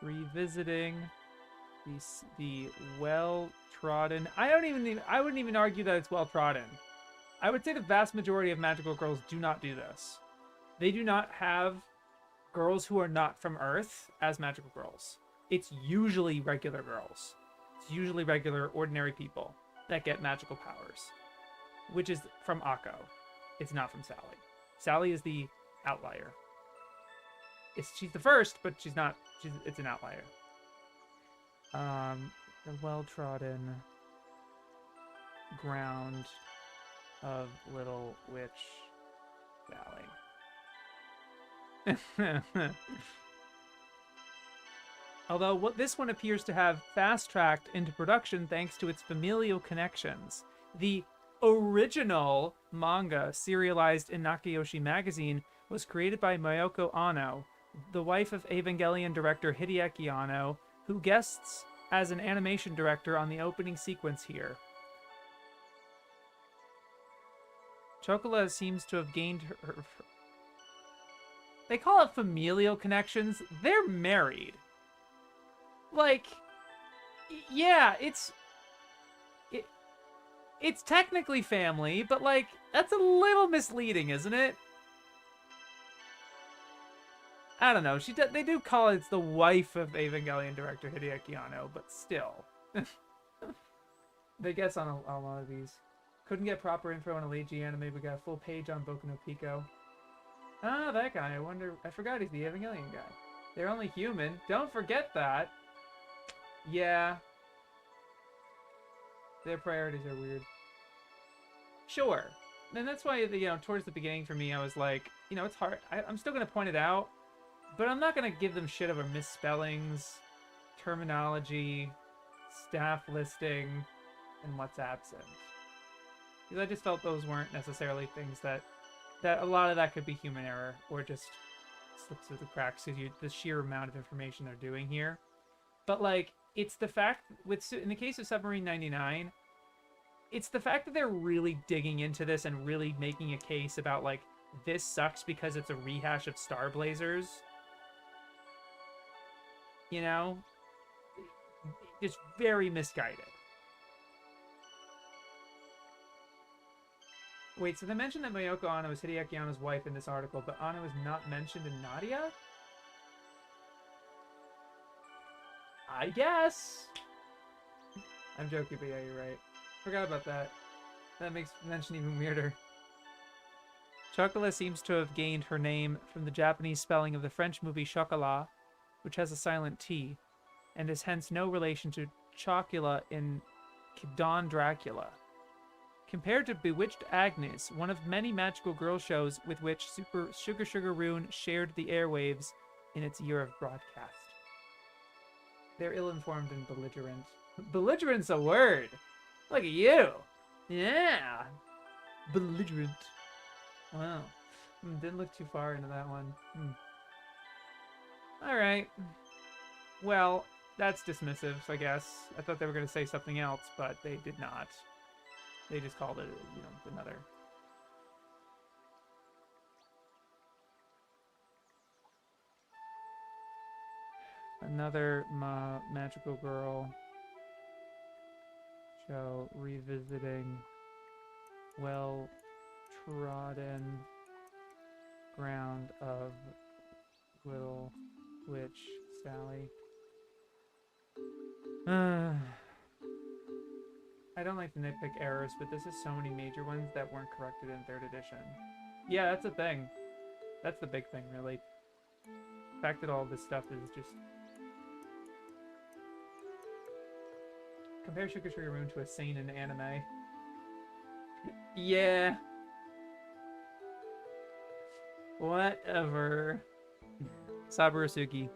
revisiting the well-trodden. I wouldn't even argue that it's well-trodden. I would say the vast majority of magical girls do not do this. They do not have girls who are not from Earth as magical girls. It's usually regular girls. It's usually regular, ordinary people that get magical powers, which is from Akko. It's not from Sally. Sally is the outlier. She's the first, but she's not. It's an outlier. The well-trodden ground of Little Witch Valley. Although this one appears to have fast-tracked into production thanks to its familial connections. The original manga, serialized in Nakayoshi Magazine, was created by Mayoko Ano, the wife of Evangelion director Hideaki Anno, who guests as an animation director on the opening sequence here. Chocola seems to have gained her... They call it familial connections. They're married. Like, yeah, it's technically family, but like, that's a little misleading, isn't it? I don't know. They do call it the wife of Evangelion director Hideaki Anno, but still. They guess on a lot of these. Couldn't get proper info on a Leiji anime, but got a full page on Boku no Pico. Ah, that guy. I forgot he's the Evangelion guy. They're only human. Don't forget that. Yeah. Their priorities are weird. Sure. And that's why, towards the beginning for me, I was like, it's hard. I'm still going to point it out, but I'm not going to give them shit over misspellings, terminology, staff listing, and what's absent. Because I just felt those weren't necessarily things that a lot of that could be human error, or just slips through the cracks because the sheer amount of information they're doing here. But, like, it's the fact, in the case of Submarine 99, it's the fact that they're really digging into this and really making a case about, like, this sucks because it's a rehash of Star Blazers. It's very misguided. Wait, so they mentioned that Mayoko Ano is Hideaki Anno's wife in this article, but Ano is not mentioned in Nadia? I guess. I'm joking, but yeah, you're right. Forgot about that. That makes mention even weirder. Chocolat seems to have gained her name from the Japanese spelling of the French movie Chocolat, which has a silent T, and is hence no relation to Chocula in Don Dracula. Compared to Bewitched Agnes, one of many magical girl shows with which Super Sugar Sugar Rune shared the airwaves in its year of broadcast. They're ill-informed and belligerent. Belligerent's a word! Look at you! Yeah! Belligerent. Wow. Didn't look too far into that one. Alright. Well, that's dismissive, I guess. I thought they were going to say something else, but they did not. They just called it, you know, another. Another magical girl show revisiting well-trodden ground of little witch Sally. I don't like to nitpick errors, but this is so many major ones that weren't corrected in 3rd edition. Yeah, that's the thing. That's the big thing, really. The fact that all this stuff is just... Compare Sugar Sugar Moon to a seinen anime. Yeah. Whatever. Saburosugi.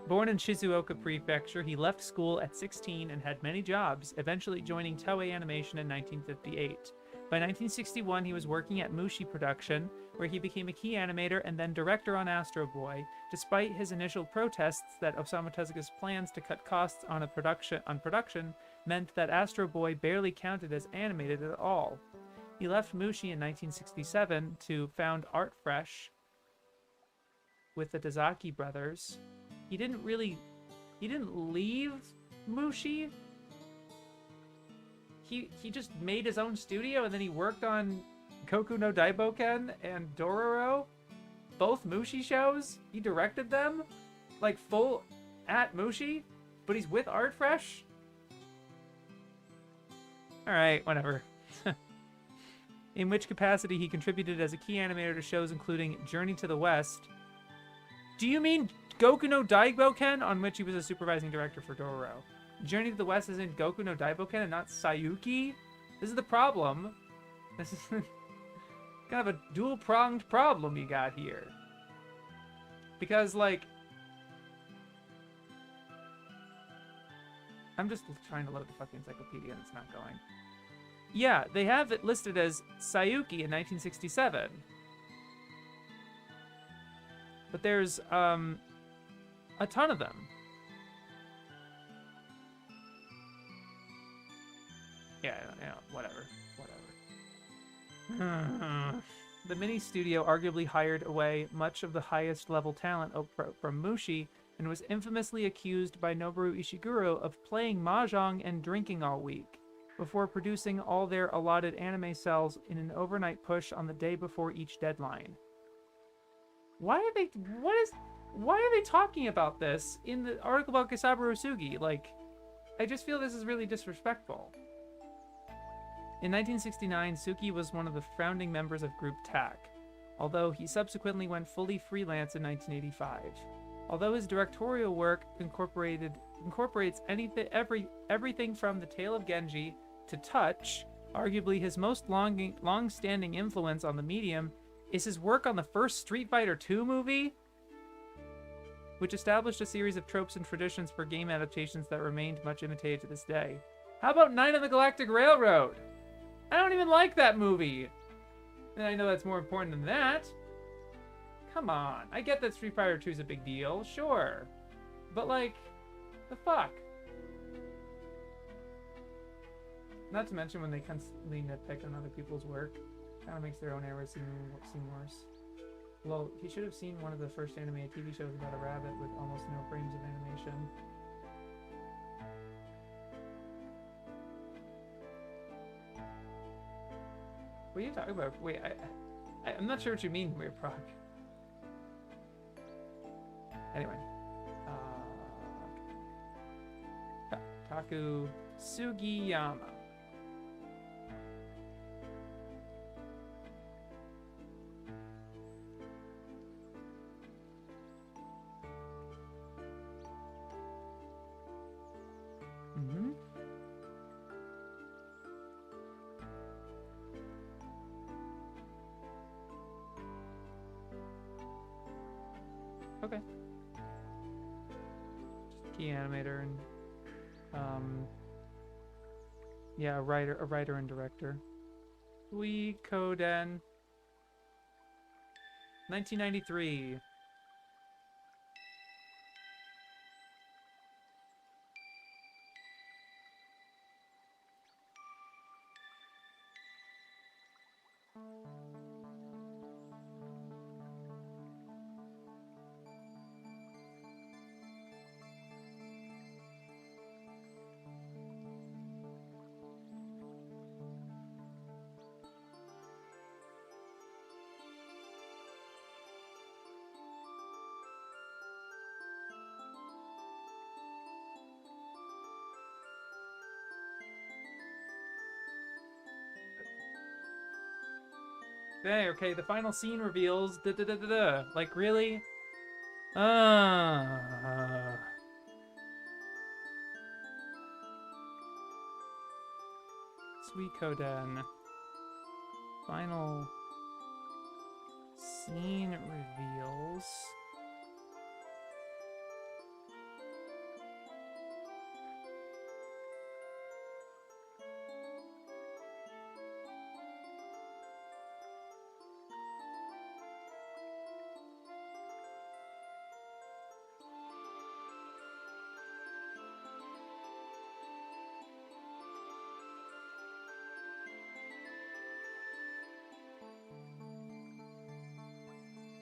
Born in Shizuoka Prefecture, he left school at 16 and had many jobs, eventually joining Toei Animation in 1958. By 1961, he was working at Mushi Production, where he became a key animator and then director on Astro Boy, despite his initial protests that Osamu Tezuka's plans to cut costs on production meant that Astro Boy barely counted as animated at all. He left Mushi in 1967 to found Art Fresh with the Tazaki brothers. He didn't leave Mushi. He just made his own studio, and then he worked on Koku no Daiboken and Dororo, both Mushi shows. He directed them, like full at Mushi, but he's with Art Fresh. All right, whatever. In which capacity he contributed as a key animator to shows including Journey to the West. Do you mean Goku no Daiboken, on which he was a supervising director for Dororo? Journey to the West is in Goku no Daiboken and not Sayuki? This is the problem. This is kind of a dual-pronged problem you got here. Because, like... I'm just trying to load the fucking encyclopedia and it's not going. Yeah, they have it listed as Sayuki in 1967. But there's, a ton of them. Yeah, whatever. The mini studio arguably hired away much of the highest level talent from Mushi and was infamously accused by Noboru Ishiguro of playing mahjong and drinking all week, before producing all their allotted anime cells in an overnight push on the day before each deadline. Why are they talking about this in the article about Saburosugi? Like, I just feel this is really disrespectful. In 1969, Suki was one of the founding members of Group TAC, although he subsequently went fully freelance in 1985. Although his directorial work incorporates everything from The Tale of Genji to Touch, arguably his most long-standing influence on the medium is his work on the first Street Fighter II movie, which established a series of tropes and traditions for game adaptations that remained much imitated to this day. How about Night on the Galactic Railroad? I don't even like that movie. And I know that's more important than that. Come on. I get that Street Fighter 2 is a big deal, sure. But, like, the fuck? Not to mention when they constantly nitpick on other people's work. Kind of makes their own errors seem worse. Well, he should have seen one of the first animated TV shows about a rabbit with almost no frames of animation. What are you talking about? Wait, I'm not sure what you mean, Weird Proc. Anyway. Taku Sugiyama. Mm-hmm. Okay. Just key animator and yeah, a writer and director. Koden. 1993. Okay, the final scene reveals. Da da da da da. Like, really? Sweet Koden. Final scene reveals.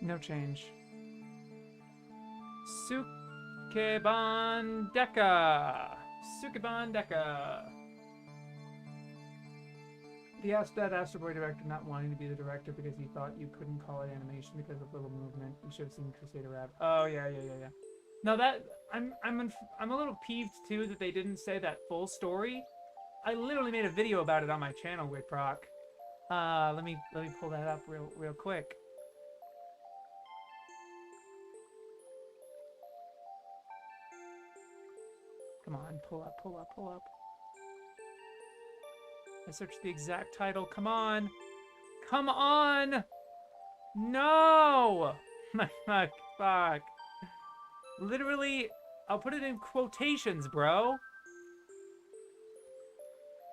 No change. Sukeban Deka! Sukeban Deka! He asked that Astro Boy director not wanting to be the director because he thought you couldn't call it animation because of little movement. You should have seen Crusader Rap. Oh yeah. No, that I'm a little peeved too that they didn't say that full story. I literally made a video about it on my channel, Witproc. Let me pull that up real quick. Come on, pull up. I searched the exact title. Come on! Come on! No! Fuck. Literally, I'll put it in quotations, bro.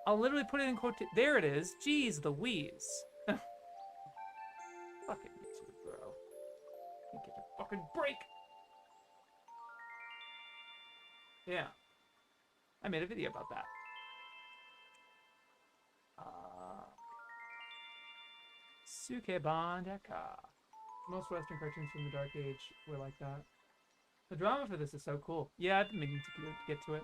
I'll literally put it in there it is. Jeez Louise. Fucking YouTube, bro. Can't get a fucking break. Yeah. I made a video about that. Sukeban Deka. Most Western cartoons from the Dark Age were like that. The drama for this is so cool. Yeah, I've been meaning to get to it.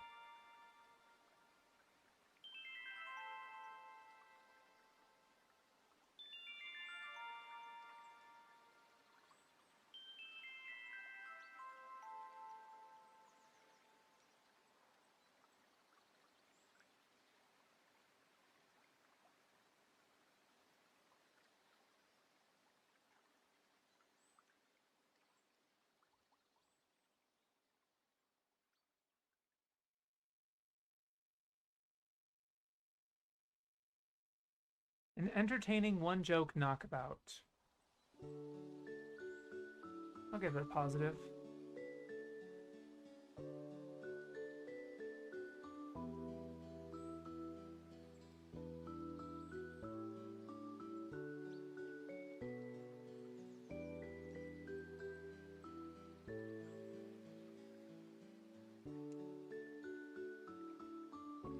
An entertaining one-joke knockabout. I'll give that positive.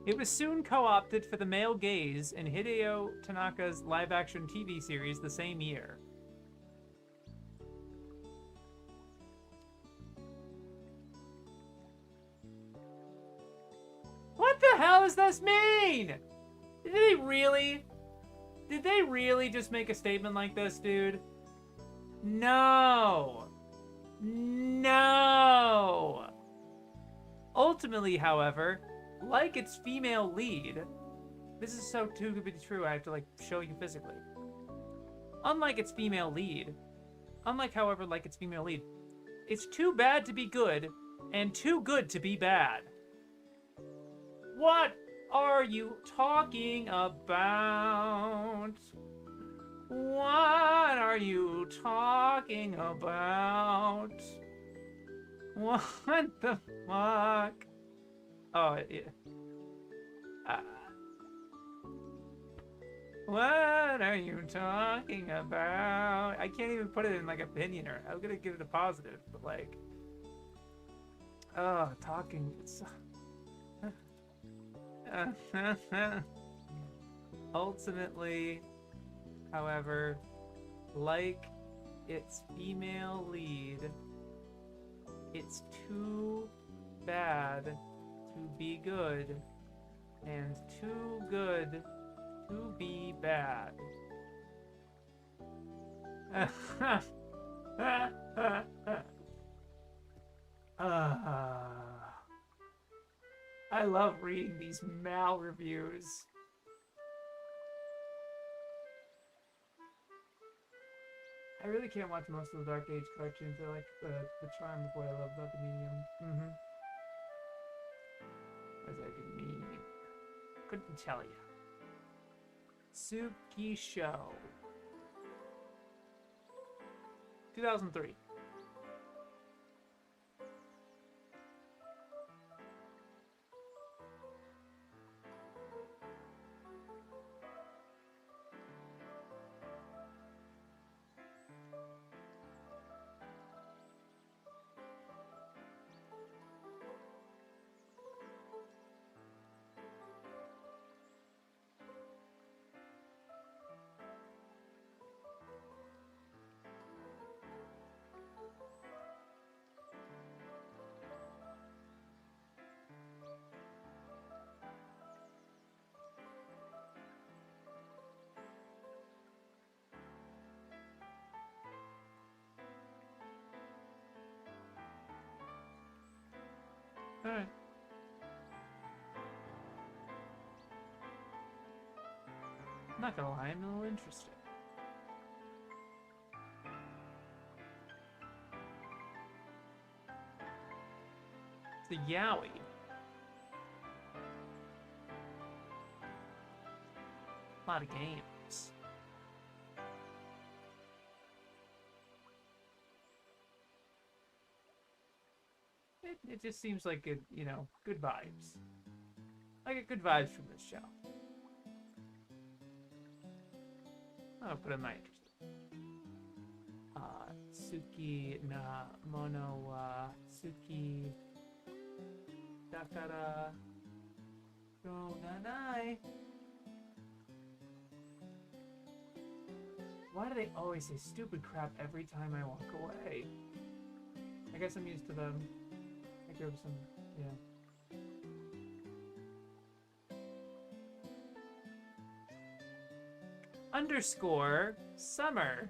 It was soon co-opted for the male gaze in Hideo Tanaka's live-action TV series the same year. What the hell does this mean? Did they really just make a statement like this, dude? No. No. Ultimately, however, like its female lead, this is so too good to be true, I have to, like, show you physically. Unlike its female lead, it's too bad to be good, and too good to be bad. What are you talking about? What are you talking about? What the fuck? Oh, yeah. What are you talking about? I can't even put it in, like, opinion, or I'm gonna give it a positive, but, like... Oh, talking... It's... Ultimately, however, like its female lead, it's too bad to be good and too good to be bad. I love reading these mal reviews. I really can't watch most of the Dark Age cartoons. I like the charm of what I love about the medium. Mm-hmm. What does that even mean? Couldn't tell you. Suki Show. 2003. Alright. I'm not gonna lie, I'm a little interested. It's a yaoi. A lot of games. It just seems like good, you know, good vibes. I get good vibes from this show. I'll put in my interest. Tsuki na mono wa Tsuki dakara shounganai. Why do they always say stupid crap every time I walk away? I guess I'm used to them. I think there was some, yeah. Underscore summer.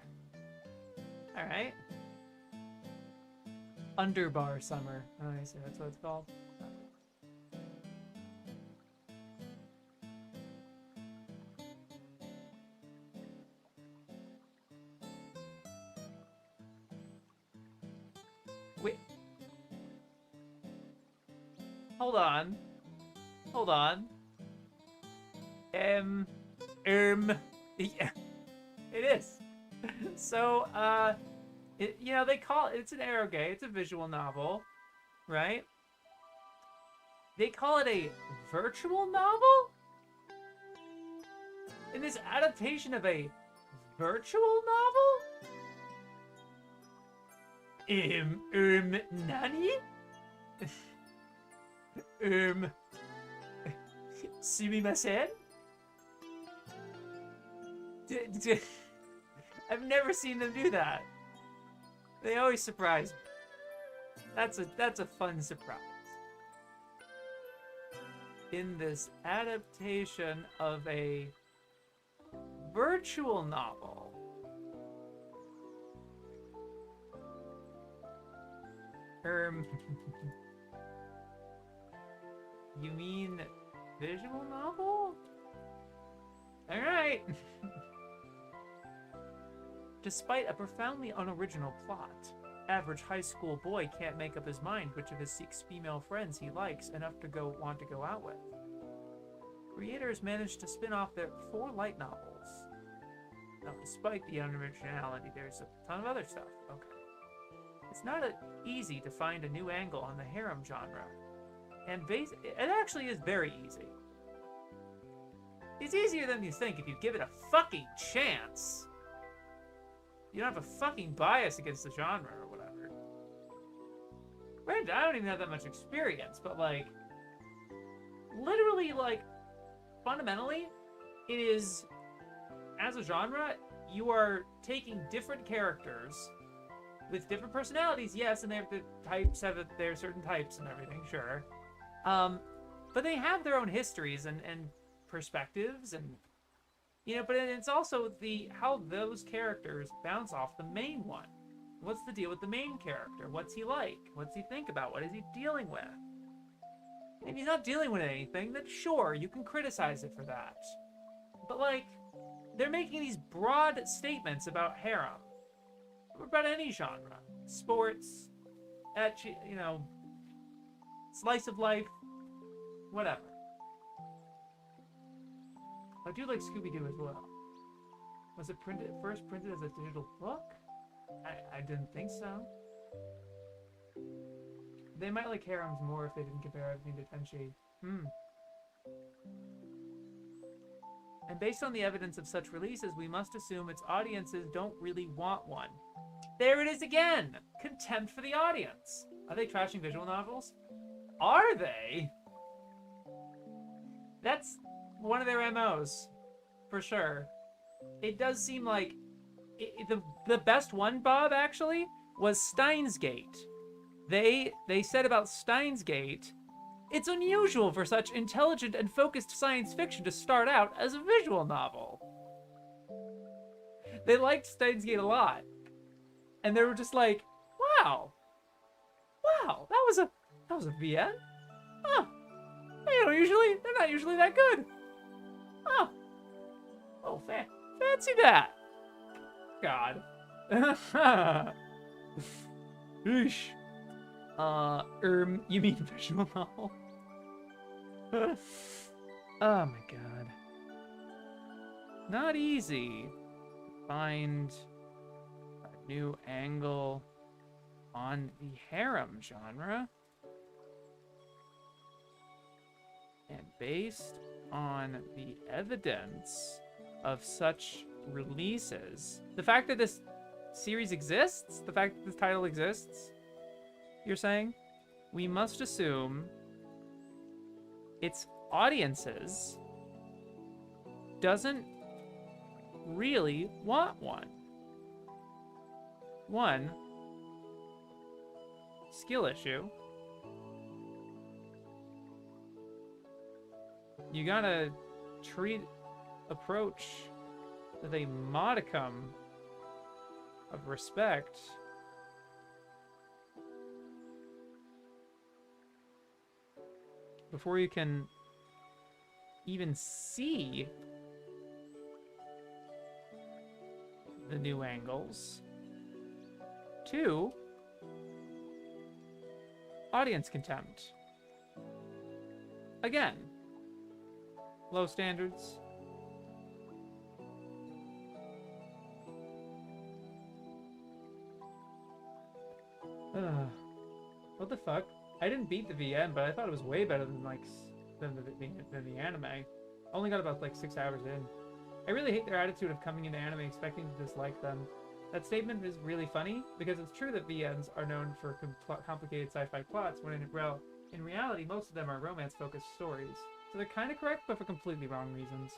Alright. Underbar summer. Oh, I see, that's what it's called. Wait. Hold on. Hold on. Yeah, it is. So, you know, they call it's an eroge, it's a visual novel, right? They call it a virtual novel? In this adaptation of a virtual novel? Nani? Sumimasen? I've never seen them do that. They always surprise me. That's a fun surprise. In this adaptation of a virtual novel. You mean visual novel? All right. Despite a profoundly unoriginal plot, average high school boy can't make up his mind which of his 6 female friends he likes enough to want to go out with. Creators managed to spin off their 4 light novels. Now, despite the unoriginality, there's a ton of other stuff. Okay. It's not easy to find a new angle on the harem genre. And it actually is very easy. It's easier than you think if you give it a fucking chance. You don't have a fucking bias against the genre or whatever. Granted, I don't even have that much experience, but like, literally, like, fundamentally, it is, as a genre, you are taking different characters with different personalities, yes, and they have the types, there are certain types and everything, sure. But they have their own histories and perspectives, and you know, but it's also how those characters bounce off the main one. What's the deal with the main character? What's he like? What's he think about? What is he dealing with? If he's not dealing with anything, then sure, you can criticize it for that. But like, they're making these broad statements about harem. about any genre. Sports, ecchi, you know, slice of life, whatever. I do like Scooby-Doo as well. Was it first printed as a digital book? I didn't think so. They might like harems more if they didn't compare everything to Tenchi. And based on the evidence of such releases, we must assume its audiences don't really want one. There it is again! Contempt for the audience. Are they trashing visual novels? Are they? That's one of their MOs, for sure. It does seem like the best one, Bob, actually, was Steins Gate. They said about Steins Gate, it's unusual for such intelligent and focused science fiction to start out as a visual novel. They liked Steins Gate a lot. And they were just like, wow, that was a VN? Huh. They're not usually that good. Huh. Oh, fancy that. God. Eesh. You mean visual novel? Oh my god. Not easy to find a new angle on the harem genre. And based on the evidence of such releases, the fact that this series exists, the fact that this title exists, you're saying, we must assume its audiences doesn't really want one. One, skill issue. You gotta approach with a modicum of respect. Before you can even see the new angles. 2, audience contempt. Again, low standards. What the fuck? I didn't beat the VN, but I thought it was way better than the anime. Only got about like 6 hours in. I really hate their attitude of coming into anime expecting to dislike them. That statement is really funny because it's true that VNs are known for complicated sci-fi plots when in reality most of them are romance-focused stories. So they're kind of correct, but for completely wrong reasons.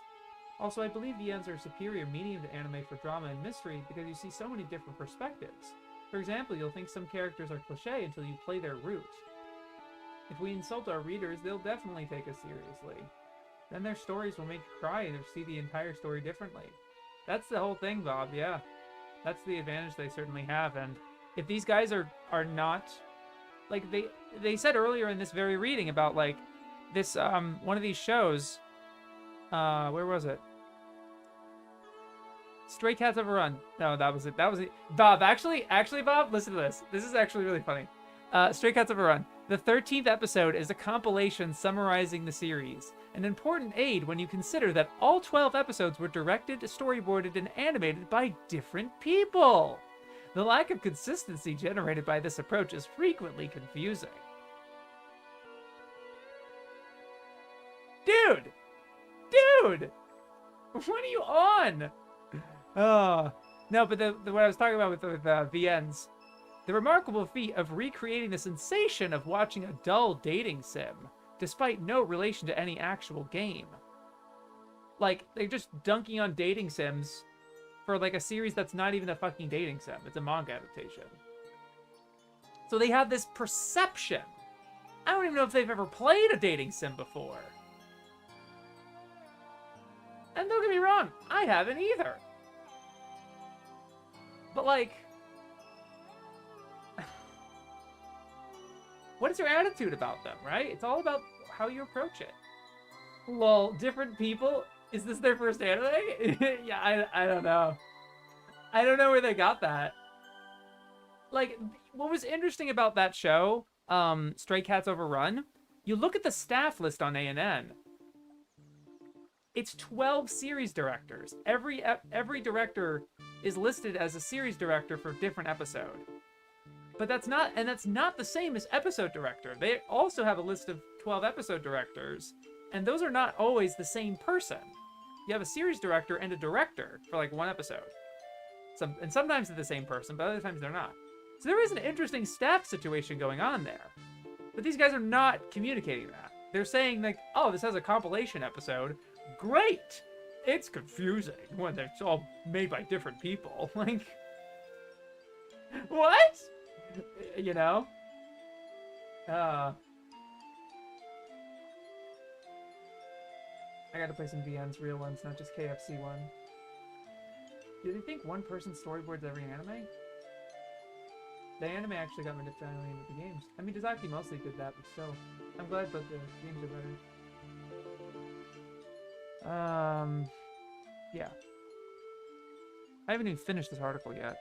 Also, I believe VNs are a superior medium to anime for drama and mystery because you see so many different perspectives. For example, you'll think some characters are cliché until you play their route. If we insult our readers, they'll definitely take us seriously. Then their stories will make you cry and see the entire story differently. That's the whole thing, Bob, yeah. That's the advantage they certainly have, and if these guys are not... Like, they said earlier in this very reading about, like, this, one of these shows... where was it? Stray Cats Overrun. No, that was it. Bob, actually, Bob, listen to this. This is actually really funny. Stray Cats Overrun. The 13th episode is a compilation summarizing the series. An important aid when you consider that all 12 episodes were directed, storyboarded, and animated by different people. The lack of consistency generated by this approach is frequently confusing. Dude! What are you on? Oh, no, but what I was talking about with VNs, the remarkable feat of recreating the sensation of watching a dull dating sim, despite no relation to any actual game. Like, they're just dunking on dating sims for, like, a series that's not even a fucking dating sim. It's a manga adaptation. So they have this perception. I don't even know if they've ever played a dating sim before. And don't get me wrong, I haven't either. But, like... what is your attitude about them, right? It's all about how you approach it. Lol, different people? Is this their first anime? Yeah, I don't know. I don't know where they got that. like, what was interesting about that show, Stray Cats Overrun, you look at the staff list on ANN. It's 12 series directors. Every director is listed as a series director for a different episode. But that's not the same as episode director. They also have a list of 12 episode directors, and those are not always the same person. You have a series director and a director for like one episode. And sometimes they're the same person, but other times they're not. So there is an interesting staff situation going on there. But these guys are not communicating that. They're saying like, oh, this has a compilation episode. Great! It's confusing when it's all made by different people. Like, what? You know? I gotta play some VNs, real ones, not just KFC one. Do they think one person storyboards every anime? The anime actually got me finally into the games. I mean, Dazaki mostly did that, but still. I'm glad that the games are better. Yeah. I haven't even finished this article yet.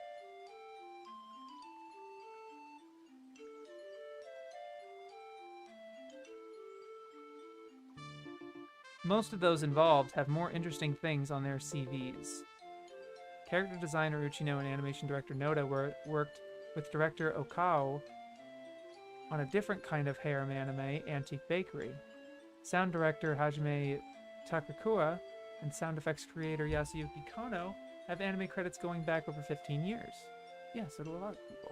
Most of those involved have more interesting things on their CVs. Character designer Uchino and animation director Noda worked with director Okao on a different kind of harem anime, Antique Bakery. Sound director Hajime Takakura and sound effects creator Yasuyuki Kono have anime credits going back over 15 years. Yeah, so do a lot of people.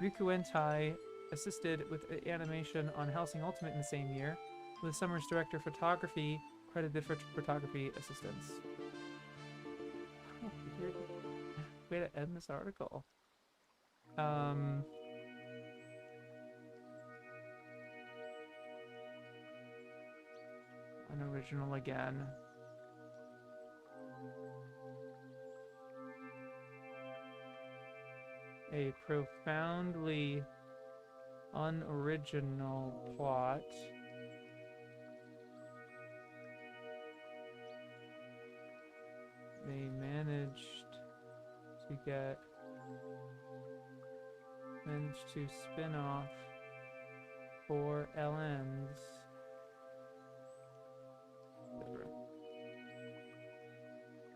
Riku Entai assisted with animation on Hellsing Ultimate in the same year, with Summer's director photography credited for photography assistance. Way to end this article. Unoriginal again. A profoundly unoriginal plot. They managed to spin off 4 LNs.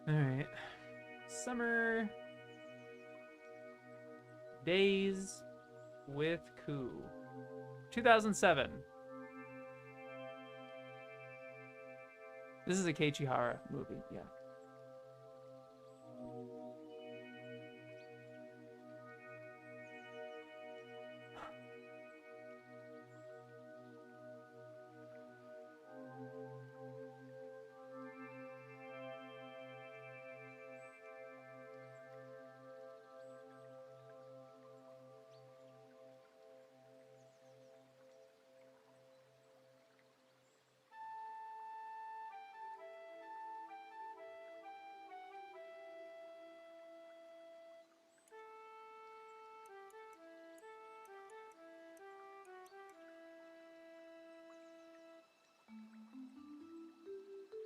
Alright. Summer Days with Ku. 2007. This is a Keiichihara movie, yeah.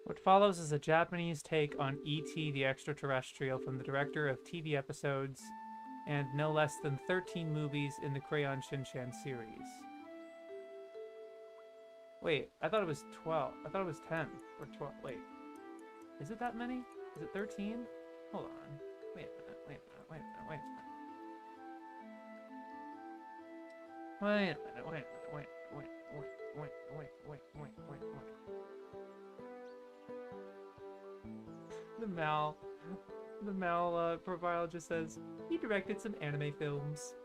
What follows is a Japanese take on E.T. the Extraterrestrial from the director of TV episodes and no less than 13 movies in the Crayon Shinchan series. Wait, I thought it was 12. I thought it was 10 or 12. Wait. Is it that many? Is it 13? Hold on. Wait a minute. Wait a minute. Wait a minute. Wait a minute. Wait a minute. Wait a minute. Wait. The Mal profile just says he directed some anime films.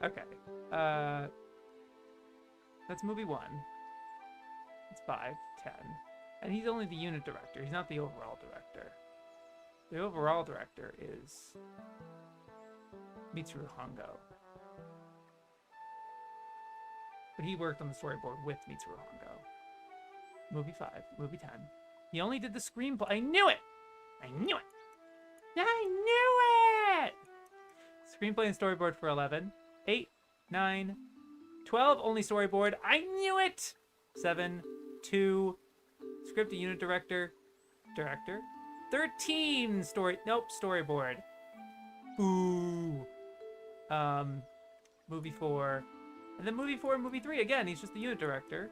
Okay. That's movie 1. It's 5, 10. And he's only the unit director. He's not the overall director. The overall director is Mitsuru Hongo. But he worked on the storyboard with Mitsuru Hongo. Movie 5, movie 10. He only did the screenplay. I knew it! I knew it! I knew it! Screenplay and storyboard for 11. 8, 9, 12, only storyboard. I knew it! 7, 2, script, a unit director. 13, storyboard. Boo. Movie 4. And then movie 4 and movie 3, again, he's just the unit director.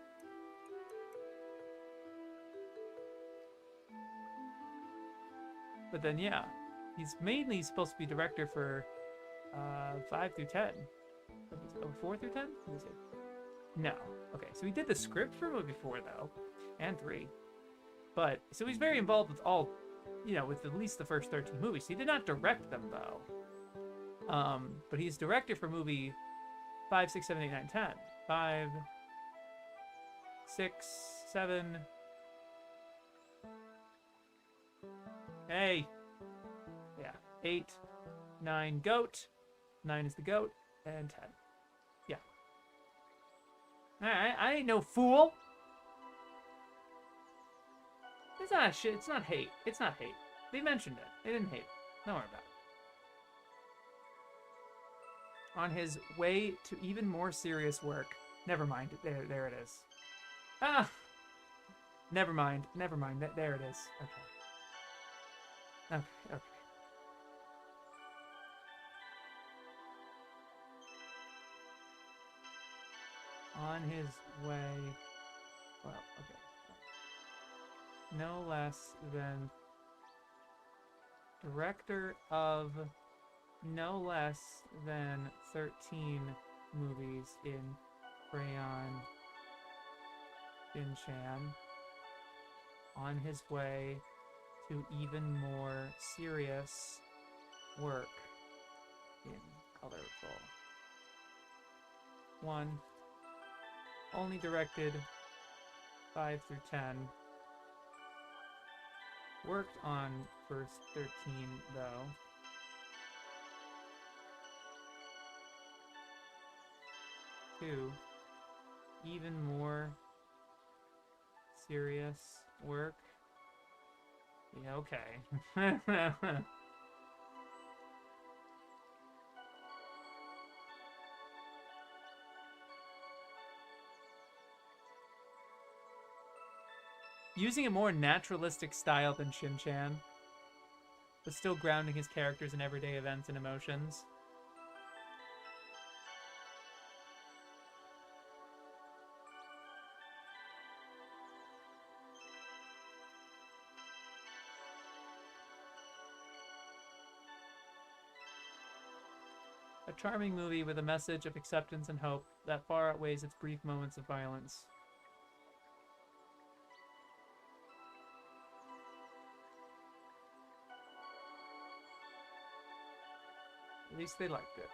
But then, yeah, he's mainly supposed to be director for 5 through 10. Oh, 4 through 10? No. Okay, so he did the script for movie 4, though, and 3. But, so he's very involved with all, with at least the first 13 movies. He did not direct them, though. But he's director for movie 5, 6, 7, 8, 9, 10. 5, 6, 7. Hey. Yeah. 8, 9, goat. 9 is the goat. And 10. Yeah. Alright, I ain't no fool. It's not shit. It's not hate. It's not hate. They mentioned it. They didn't hate it. Don't worry about it. On his way to even more serious work. Never mind. There it is. Ah! Never mind. Never mind. There it is. Okay. Okay. On his way... Well, okay. No less than... Director of no less than 13 movies in Crayon Shin-chan. On his way to even more serious work in Colorful. 1. Only directed 5 through 10. Worked on first 13, though. Two, even more serious work. Yeah, okay. Using a more naturalistic style than Shin-chan, but still grounding his characters in everyday events and emotions. A charming movie with a message of acceptance and hope that far outweighs its brief moments of violence. At least they liked it.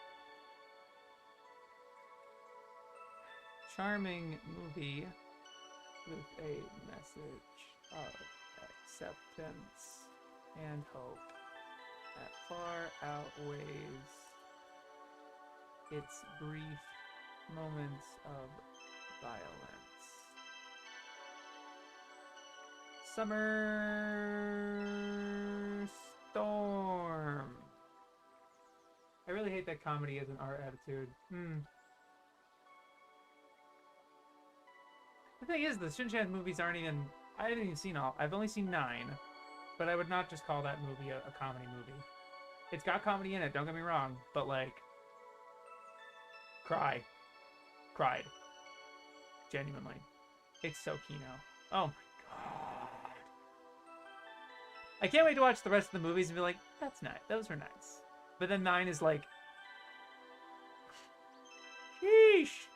Charming movie with a message of acceptance and hope that far outweighs its brief moments of violence. Summer Storm. I really hate that comedy as an art attitude. The thing is, the Shin-chan movies aren't even... I haven't even seen all. I've only seen 9. But I would not just call that movie a comedy movie. It's got comedy in it, don't get me wrong. But, like... Cried. Genuinely. It's so Kino. Oh my god. I can't wait to watch the rest of the movies and be like, that's nice. Those were nice. But then 9 is like... Sheesh.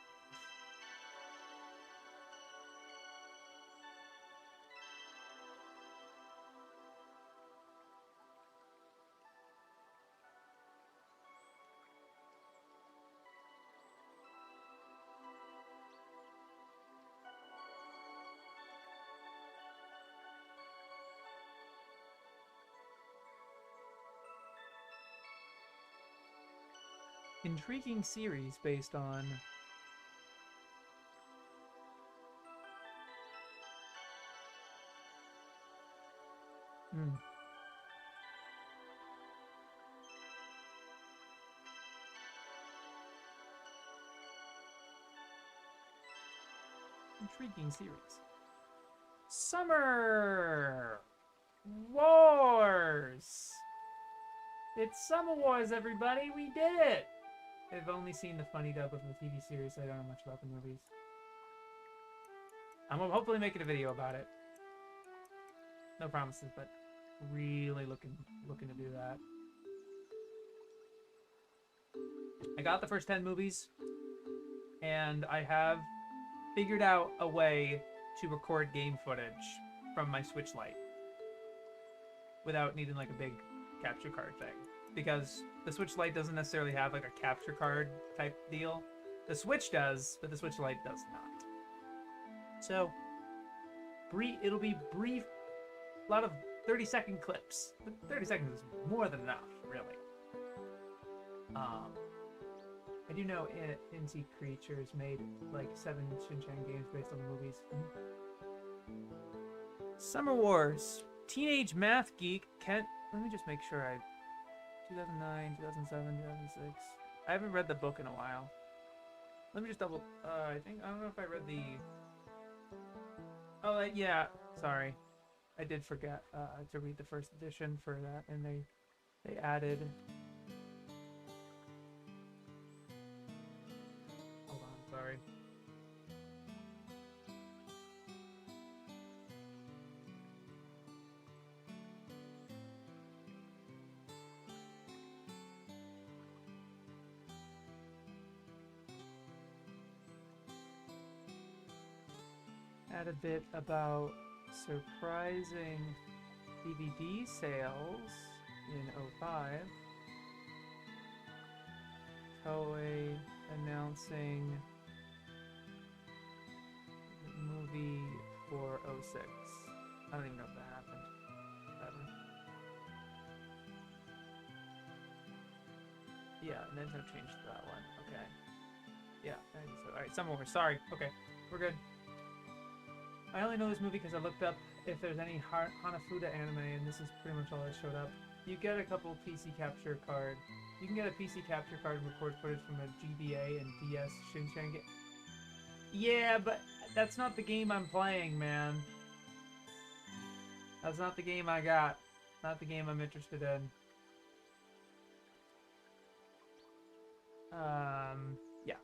Intriguing series based on... Intriguing series. Summer Wars! It's Summer Wars, everybody! We did it! I've only seen the funny dub of the TV series, so I don't know much about the movies. I'm hopefully making a video about it. No promises, but really looking to do that. I got the first 10 movies, and I have figured out a way to record game footage from my Switch Lite without needing like a big capture card thing. Because the Switch Lite doesn't necessarily have like a capture card type deal. The Switch does, but the Switch Lite does not. So, it'll be brief, a lot of 30-second clips. But 30 seconds is more than enough, really. I do know Incy Creatures made like 7 Shin-chan games based on the movies. Summer Wars. Teenage Math Geek. Let me just make sure 2009, 2007, 2006. I haven't read the book in a while. Let me just double... I don't know if I read the... Oh, yeah. Sorry. I did forget to read the first edition for that, and they added... Hold on, sorry. Add a bit about surprising DVD sales in 2005. Toei announcing movie for 2006. I don't even know if that happened. Whatever. Yeah, there's no change to that one. Okay. Yeah, I think so. Alright, Summer Wars. Sorry. Okay, we're good. I only know this movie because I looked up if there's any Hanafuda anime, and this is pretty much all that showed up. You get a couple PC capture card. You can get a PC capture card and record footage from a GBA and DS Shinchan game. Yeah, but that's not the game I'm playing, man. That's not the game I got. Not the game I'm interested in. Yeah.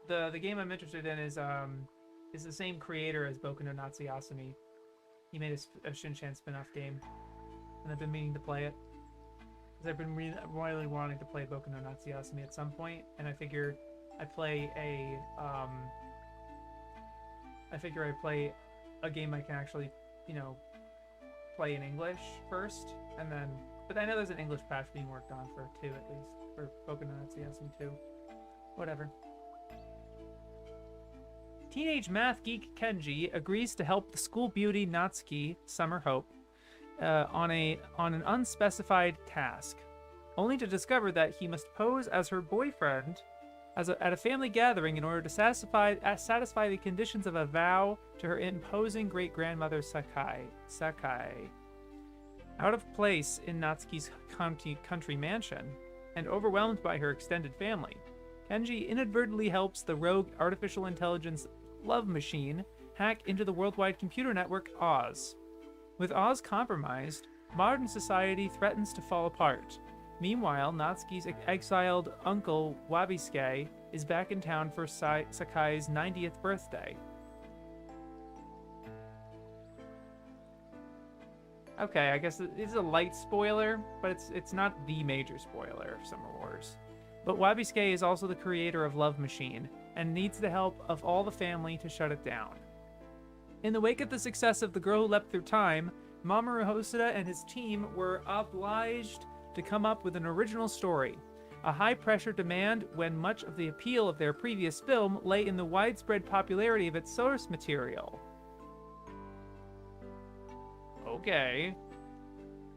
The game I'm interested in is the same creator as Boku no Natsu Yasumi. He made a Shinchan spin-off game, and I've been meaning to play it. Because I've been really wanting to play Boku no Natsu Yasumi at some point, and I figure I play a game I can actually, you know, play in English first, and then... But I know there's an English patch being worked on for 2 at least, for Boku no Natsu Yasumi 2. Whatever. Teenage math geek Kenji agrees to help the school beauty Natsuki, Summer Hope, on an unspecified task, only to discover that he must pose as her boyfriend at a family gathering in order to satisfy the conditions of a vow to her imposing great-grandmother Sakai. Out of place in Natsuki's country mansion, and overwhelmed by her extended family, Kenji inadvertently helps the rogue artificial intelligence Love Machine hack into the worldwide computer network Oz. With Oz compromised, modern society threatens to fall apart. Meanwhile, Natsuki's exiled uncle Wabisuke is back in town for Sakai's 90th birthday. Okay, I guess it's a light spoiler, but it's not the major spoiler of Summer Wars. But Wabisuke is also the creator of Love Machine, and needs the help of all the family to shut it down. In the wake of the success of The Girl Who Leapt Through Time, Mamoru Hosoda and his team were obliged to come up with an original story, a high-pressure demand when much of the appeal of their previous film lay in the widespread popularity of its source material. Okay.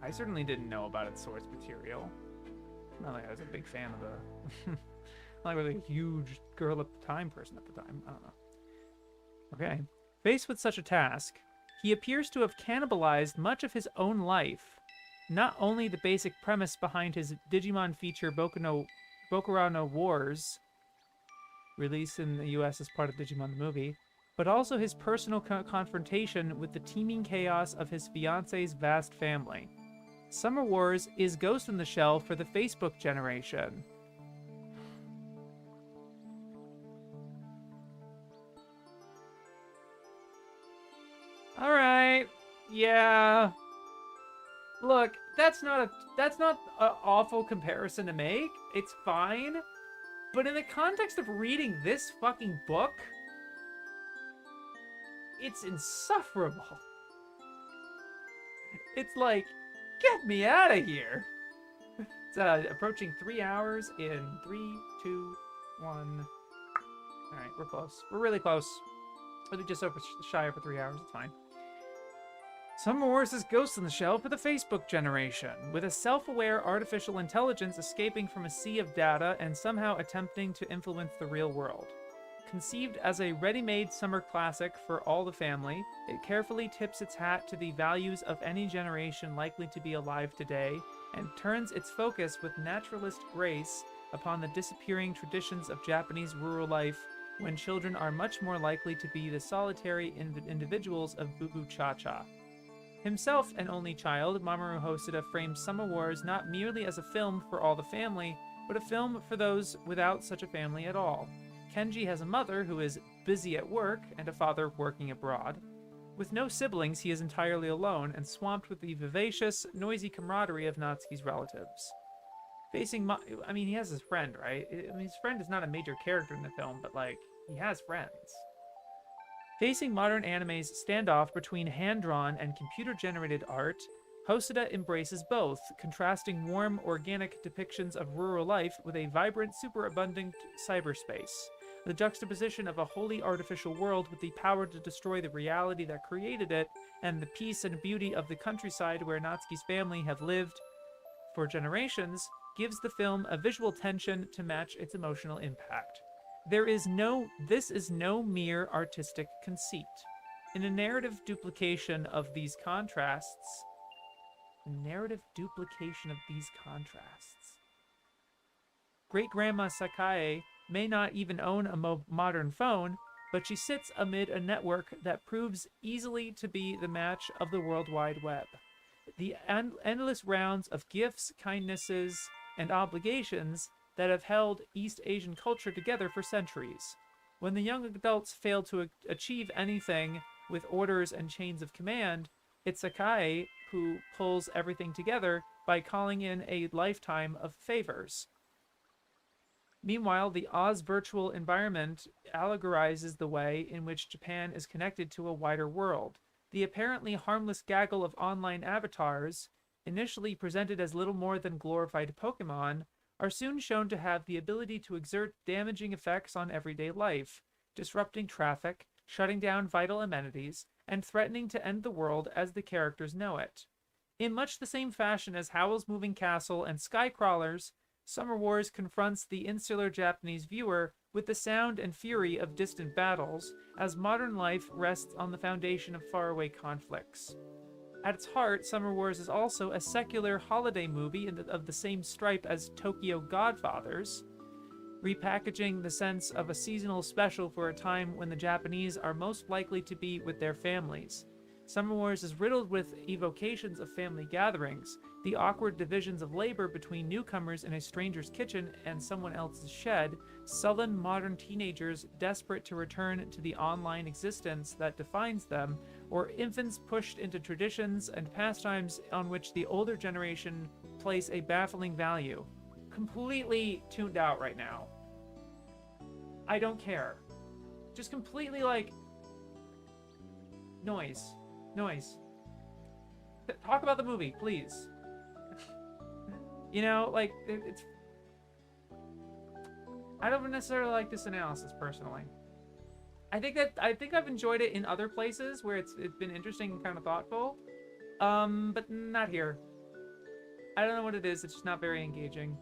I certainly didn't know about its source material. Not like I was a big fan of the... Not really a huge Girl at the Time person at the time. I don't know. Okay. Faced with such a task, he appears to have cannibalized much of his own life. Not only the basic premise behind his Digimon feature Bokura no Wars, released in the US as part of Digimon the movie, but also his personal confrontation with the teeming chaos of his fiancé's vast family. Summer Wars is Ghost in the Shell for the Facebook generation. All right. Yeah. Look, that's not an awful comparison to make. It's fine. But in the context of reading this fucking book, it's insufferable. It's like, get me out of here. It's approaching 3 hours in 3, 2, 1. All right, we're close. We're really close. We're just over shy over 3 hours. It's fine. Summer Wars is Ghost in the Shell for the Facebook generation, with a self-aware artificial intelligence escaping from a sea of data and somehow attempting to influence the real world. Conceived as a ready-made summer classic for all the family, it carefully tips its hat to the values of any generation likely to be alive today, and turns its focus with naturalist grace upon the disappearing traditions of Japanese rural life, when children are much more likely to be the solitary individuals of Boo Cha-Cha. Himself an only child, Mamoru Hosoda frames Summer Wars not merely as a film for all the family, but a film for those without such a family at all. Kenji has a mother who is busy at work and a father working abroad. With no siblings, he is entirely alone and swamped with the vivacious, noisy camaraderie of Natsuki's relatives. I mean, he has his friend, right? I mean, his friend is not a major character in the film, but, like, he has friends. Facing modern anime's standoff between hand-drawn and computer-generated art, Hosoda embraces both, contrasting warm, organic depictions of rural life with a vibrant, superabundant cyberspace. The juxtaposition of a wholly artificial world with the power to destroy the reality that created it, and the peace and beauty of the countryside where Natsuki's family have lived for generations, gives the film a visual tension to match its emotional impact. This is no mere artistic conceit. In a narrative duplication of these contrasts, Great-Grandma Sakae may not even own a modern phone, but she sits amid a network that proves easily to be the match of the World Wide Web. The endless rounds of gifts, kindnesses, and obligations that have held East Asian culture together for centuries. When the young adults fail to achieve anything with orders and chains of command, it's Sakae who pulls everything together by calling in a lifetime of favors. Meanwhile, the Oz virtual environment allegorizes the way in which Japan is connected to a wider world. The apparently harmless gaggle of online avatars, initially presented as little more than glorified Pokemon, are soon shown to have the ability to exert damaging effects on everyday life, disrupting traffic, shutting down vital amenities, and threatening to end the world as the characters know it. In much the same fashion as Howl's Moving Castle and Skycrawlers, Summer Wars confronts the insular Japanese viewer with the sound and fury of distant battles, as modern life rests on the foundation of faraway conflicts. At its heart, Summer Wars is also a secular holiday movie of the same stripe as Tokyo Godfathers, repackaging the sense of a seasonal special for a time when the Japanese are most likely to be with their families. Summer Wars is riddled with evocations of family gatherings, the awkward divisions of labor between newcomers in a stranger's kitchen and someone else's shed, sullen modern teenagers desperate to return to the online existence that defines them, or infants pushed into traditions and pastimes on which the older generation place a baffling value. Completely tuned out right now. I don't care. Just completely, like, noise. Talk about the movie, please. You know, like, it's... I don't necessarily like this analysis, personally. I think I've enjoyed it in other places where it's been interesting and kind of thoughtful. But not here. I don't know what it is, it's just not very engaging.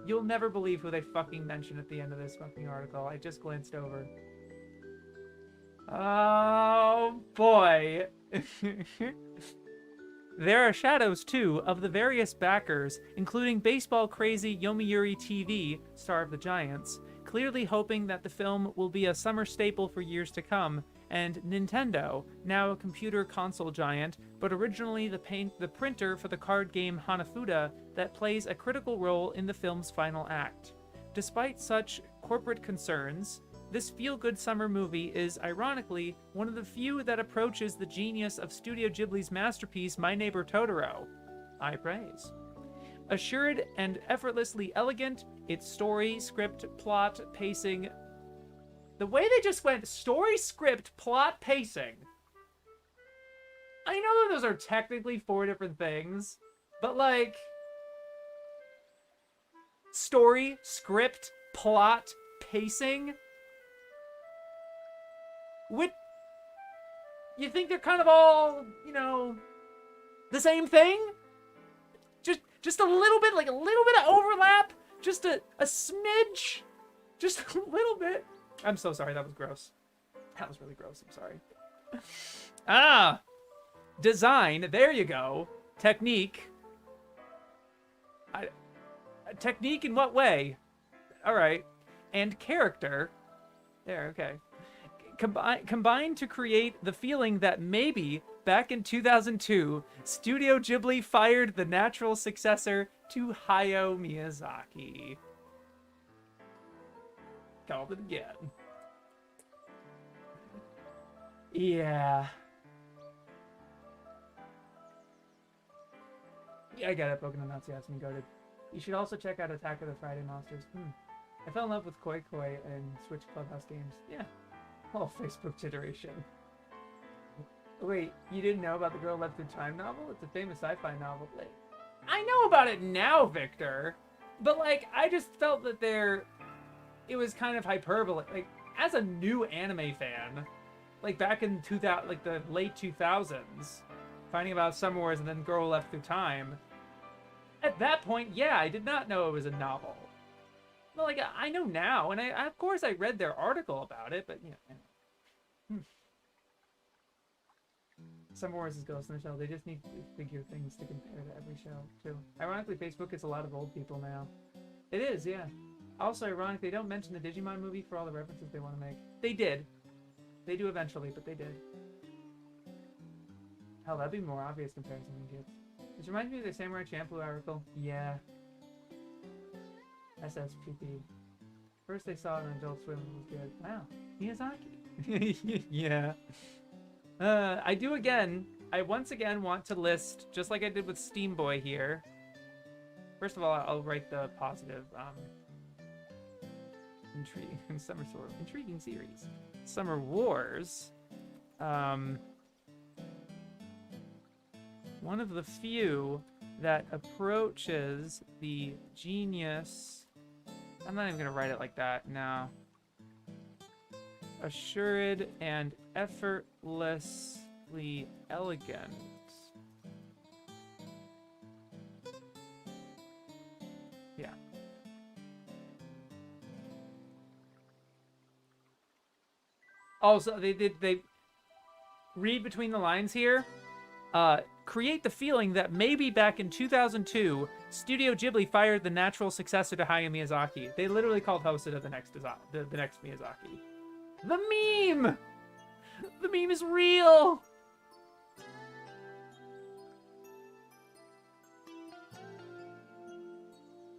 You'll never believe who they fucking mention at the end of this fucking article. I just glanced over. Oh, boy. There are shadows, too, of the various backers, including baseball-crazy Yomiuri TV, star of the Giants, clearly hoping that the film will be a summer staple for years to come, and Nintendo, now a computer console giant, but originally the printer for the card game Hanafuda that plays a critical role in the film's final act. Despite such corporate concerns, this feel-good summer movie is, ironically, one of the few that approaches the genius of Studio Ghibli's masterpiece My Neighbor Totoro. I praise. Assured and effortlessly elegant, its story, script, plot, pacing... The way they just went story, script, plot, pacing. I know that those are technically 4 different things, but like... Story, script, plot, pacing... You think they're kind of all, you know, the same thing? Just a little bit, like a little bit of overlap? Just a smidge? Just a little bit? I'm so sorry, that was gross. That was really gross, I'm sorry. Design, there you go. Technique. Technique in what way? Alright. And character. There, okay. Combined to create the feeling that maybe, back in 2002, Studio Ghibli fired the natural successor to Hayao Miyazaki. Called it again. Yeah. Yeah, I get it. Pokemon Nazi has me goated. You should also check out Attack of the Friday Monsters. I fell in love with Koi Koi and Switch Clubhouse games. Yeah. Oh, Facebook generation. Wait, you didn't know about the Girl Left Through Time novel? It's a famous sci-fi novel. Like, I know about it now, Victor. But, like, I just felt that it was kind of hyperbole. Like, as a new anime fan, like, back in like, the late 2000s, finding about Summer Wars and then Girl Left Through Time, at that point, yeah, I did not know it was a novel. But, like, I know now, and of course I read their article about it, but, you know. Summer Wars is Ghost in the Shell. They just need to figure things to compare to every show, too. Ironically, Facebook is a lot of old people now. It is, yeah. Also, ironic, they don't mention the Digimon movie for all the references they want to make. They did. They do eventually, but they did. Hell, that'd be more obvious comparison than kids. This reminds me of the Samurai Champloo article. Yeah. SSPP. First they saw it on Adult Swim and it was good. Wow. Miyazaki. Yeah. I do again. I once again want to list, just like I did with Steam Boy here. First of all, I'll write the positive. Intriguing intriguing series. Summer Wars. One of the few that approaches the genius. I'm not even gonna write it like that. No. Assured and effortlessly elegant. Yeah. Also, they read between the lines here. Create the feeling that maybe back in 2002, Studio Ghibli fired the natural successor to Hayao Miyazaki. They literally called Hosoda the next Miyazaki. The meme! The meme is real!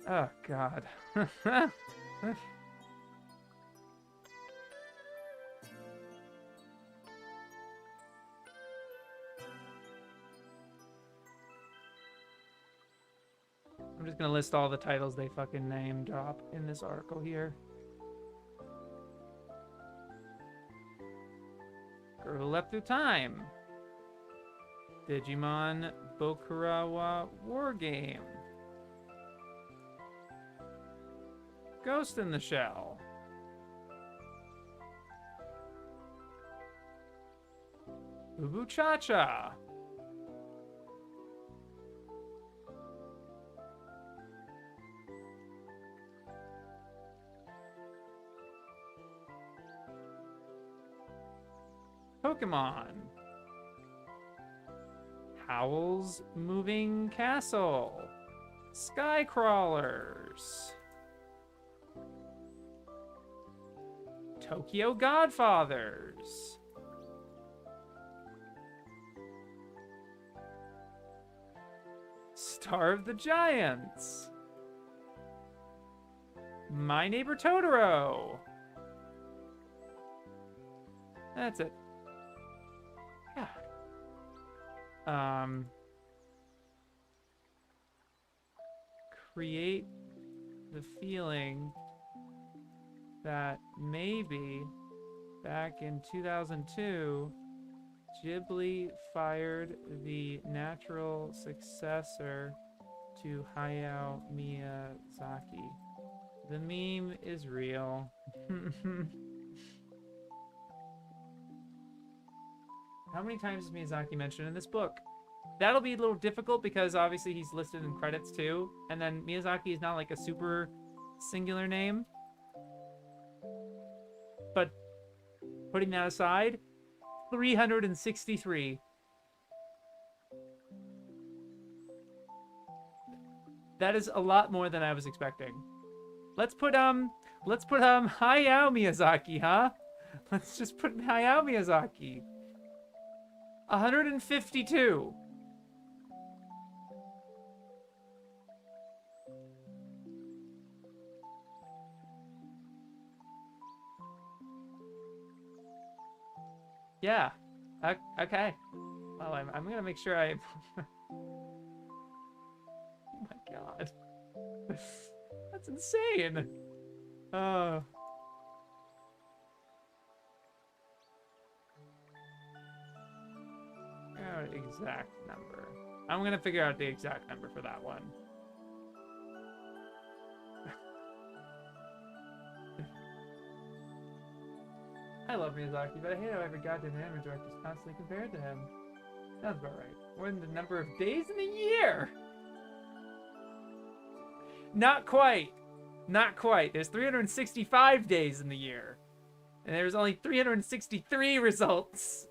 Oh, God. I'm just gonna list all the titles they fucking name drop in this article here. Girl Left Through Time. Digimon Bokurawa War Game. Ghost in the Shell. Ubu Cha Cha. Pokemon. Howl's Moving Castle. Skycrawlers. Tokyo Godfathers. Avatar of the Giants. My Neighbor Totoro. That's it. Yeah. Create the feeling that maybe back in 2002, Ghibli fired the natural successor to Hayao Miyazaki. The meme is real. How many times is Miyazaki mentioned in this book? That'll be a little difficult because obviously he's listed in credits too. And then Miyazaki is not like a super singular name. But putting that aside, 363. That is a lot more than I was expecting. Let's put Hayao Miyazaki, huh? Let's just put Hayao Miyazaki. 152. Yeah. Okay. Well, I'm gonna make sure I... Oh my god. That's insane. Exact number. I'm gonna figure out the exact number for that one. I love Miyazaki, but I hate how every goddamn anime director is constantly compared to him. Sounds about right. More than the number of days in a year! Not quite. Not quite. There's 365 days in the year. And there's only 363 results.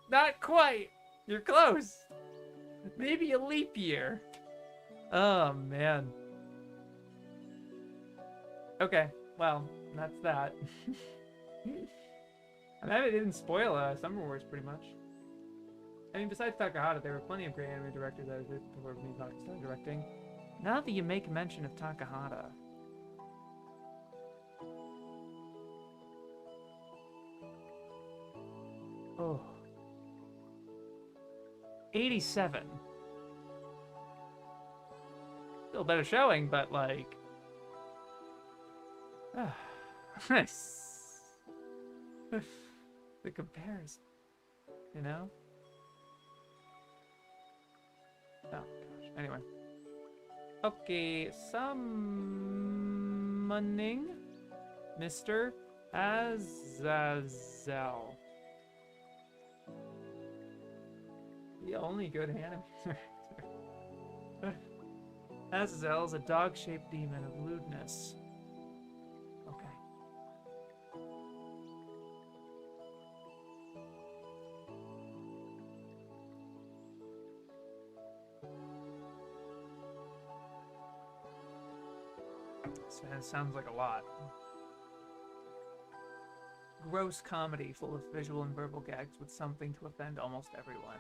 Not quite. You're close. Maybe a leap year. Oh, man. Okay. Well, that's that. I mean, it didn't spoil Summer Wars pretty much. I mean, besides Takahata, there were plenty of great anime directors that did before Miyazaki started directing. Now that you make mention of Takahata. Oh. 87. Still better showing, but like... Nice. The comparison. You know? Oh, gosh. Anyway. Okay, summoning Mr. Azazel. The only good anime director. Azazel is a dog-shaped demon of lewdness. Okay. That sounds like a lot. Gross comedy full of visual and verbal gags with something to offend almost everyone.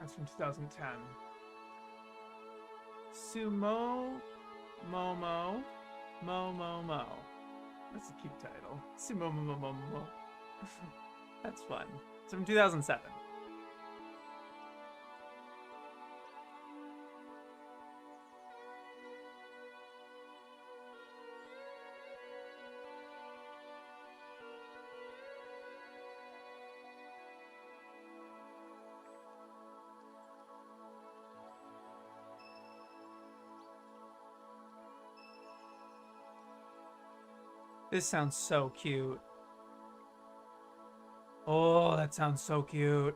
That's from 2010. Sumo Momo Mo. That's a cute title. Sumo Momo. That's fun. It's from 2007. This sounds so cute. Oh, that sounds so cute.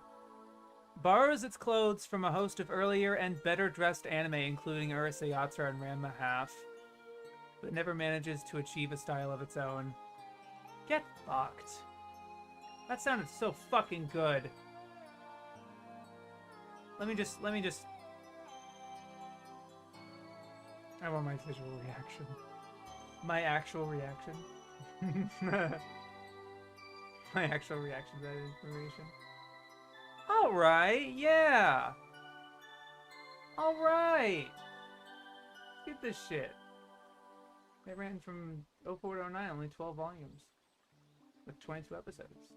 Borrows its clothes from a host of earlier and better-dressed anime, including Urusei Yatsura and Ranma Half, but never manages to achieve a style of its own. Get fucked. That sounded so fucking good. Let me just... I want my visual reaction. My actual reaction. My actual reaction to that information. Alright, yeah! Alright! Get this shit. They ran from 04 to 09, only 12 volumes. With 22 episodes.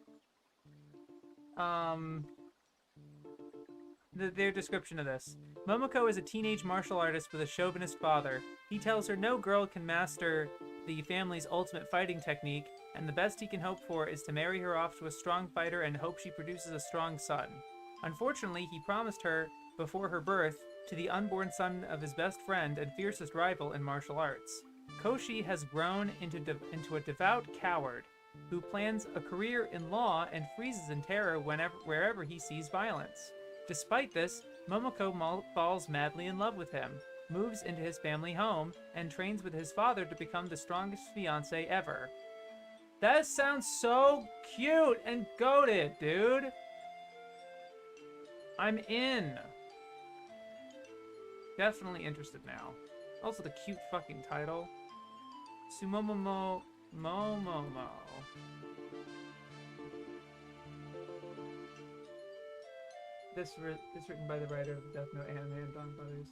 Their description of this. Momoko is a teenage martial artist with a chauvinist father. He tells her no girl can master the family's ultimate fighting technique, and the best he can hope for is to marry her off to a strong fighter and hope she produces a strong son. Unfortunately, he promised her, before her birth, to the unborn son of his best friend and fiercest rival in martial arts. Koshi has grown into a devout coward who plans a career in law and freezes in terror wherever he sees violence. Despite this, Momoko falls madly in love with him, moves into his family home, and trains with his father to become the strongest fiancé ever. That sounds so cute and goated, dude! I'm in! Definitely interested now. Also the cute fucking title. Sumomomo Momomo. This written by the writer of the Death Note anime and Dawn Brothers.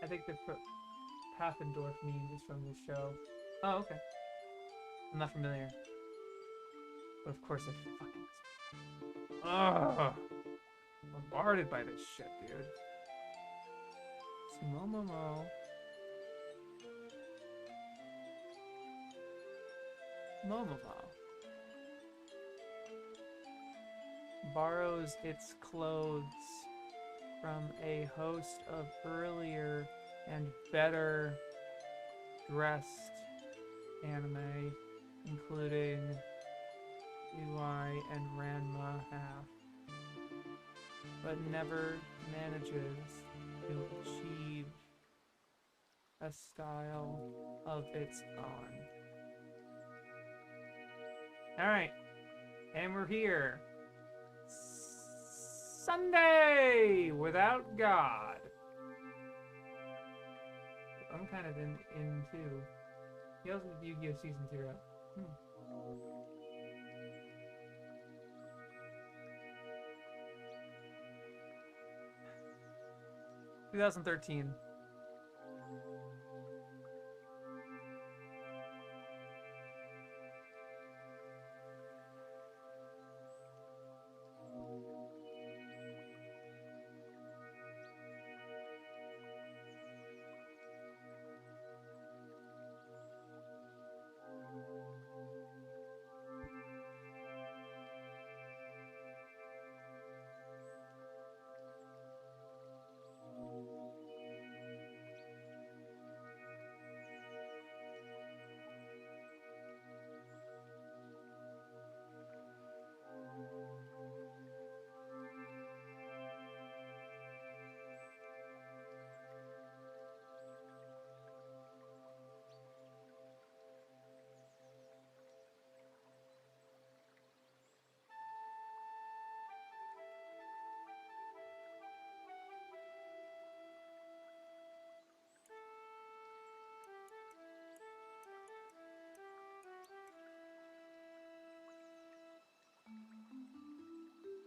I think the Paffendorf meme is from this show. Oh, okay. I'm not familiar. But of course I fucking... Ugh! Bombarded by this shit, dude. Sumomomo. Momomo. Borrows its clothes from a host of earlier and better dressed anime, including UI and Ranma Half, but never manages to achieve a style of its own. Alright, and we're here. Sunday without God. I'm kind of in too. He also did Yu-Gi-Oh! Season 0. 2013.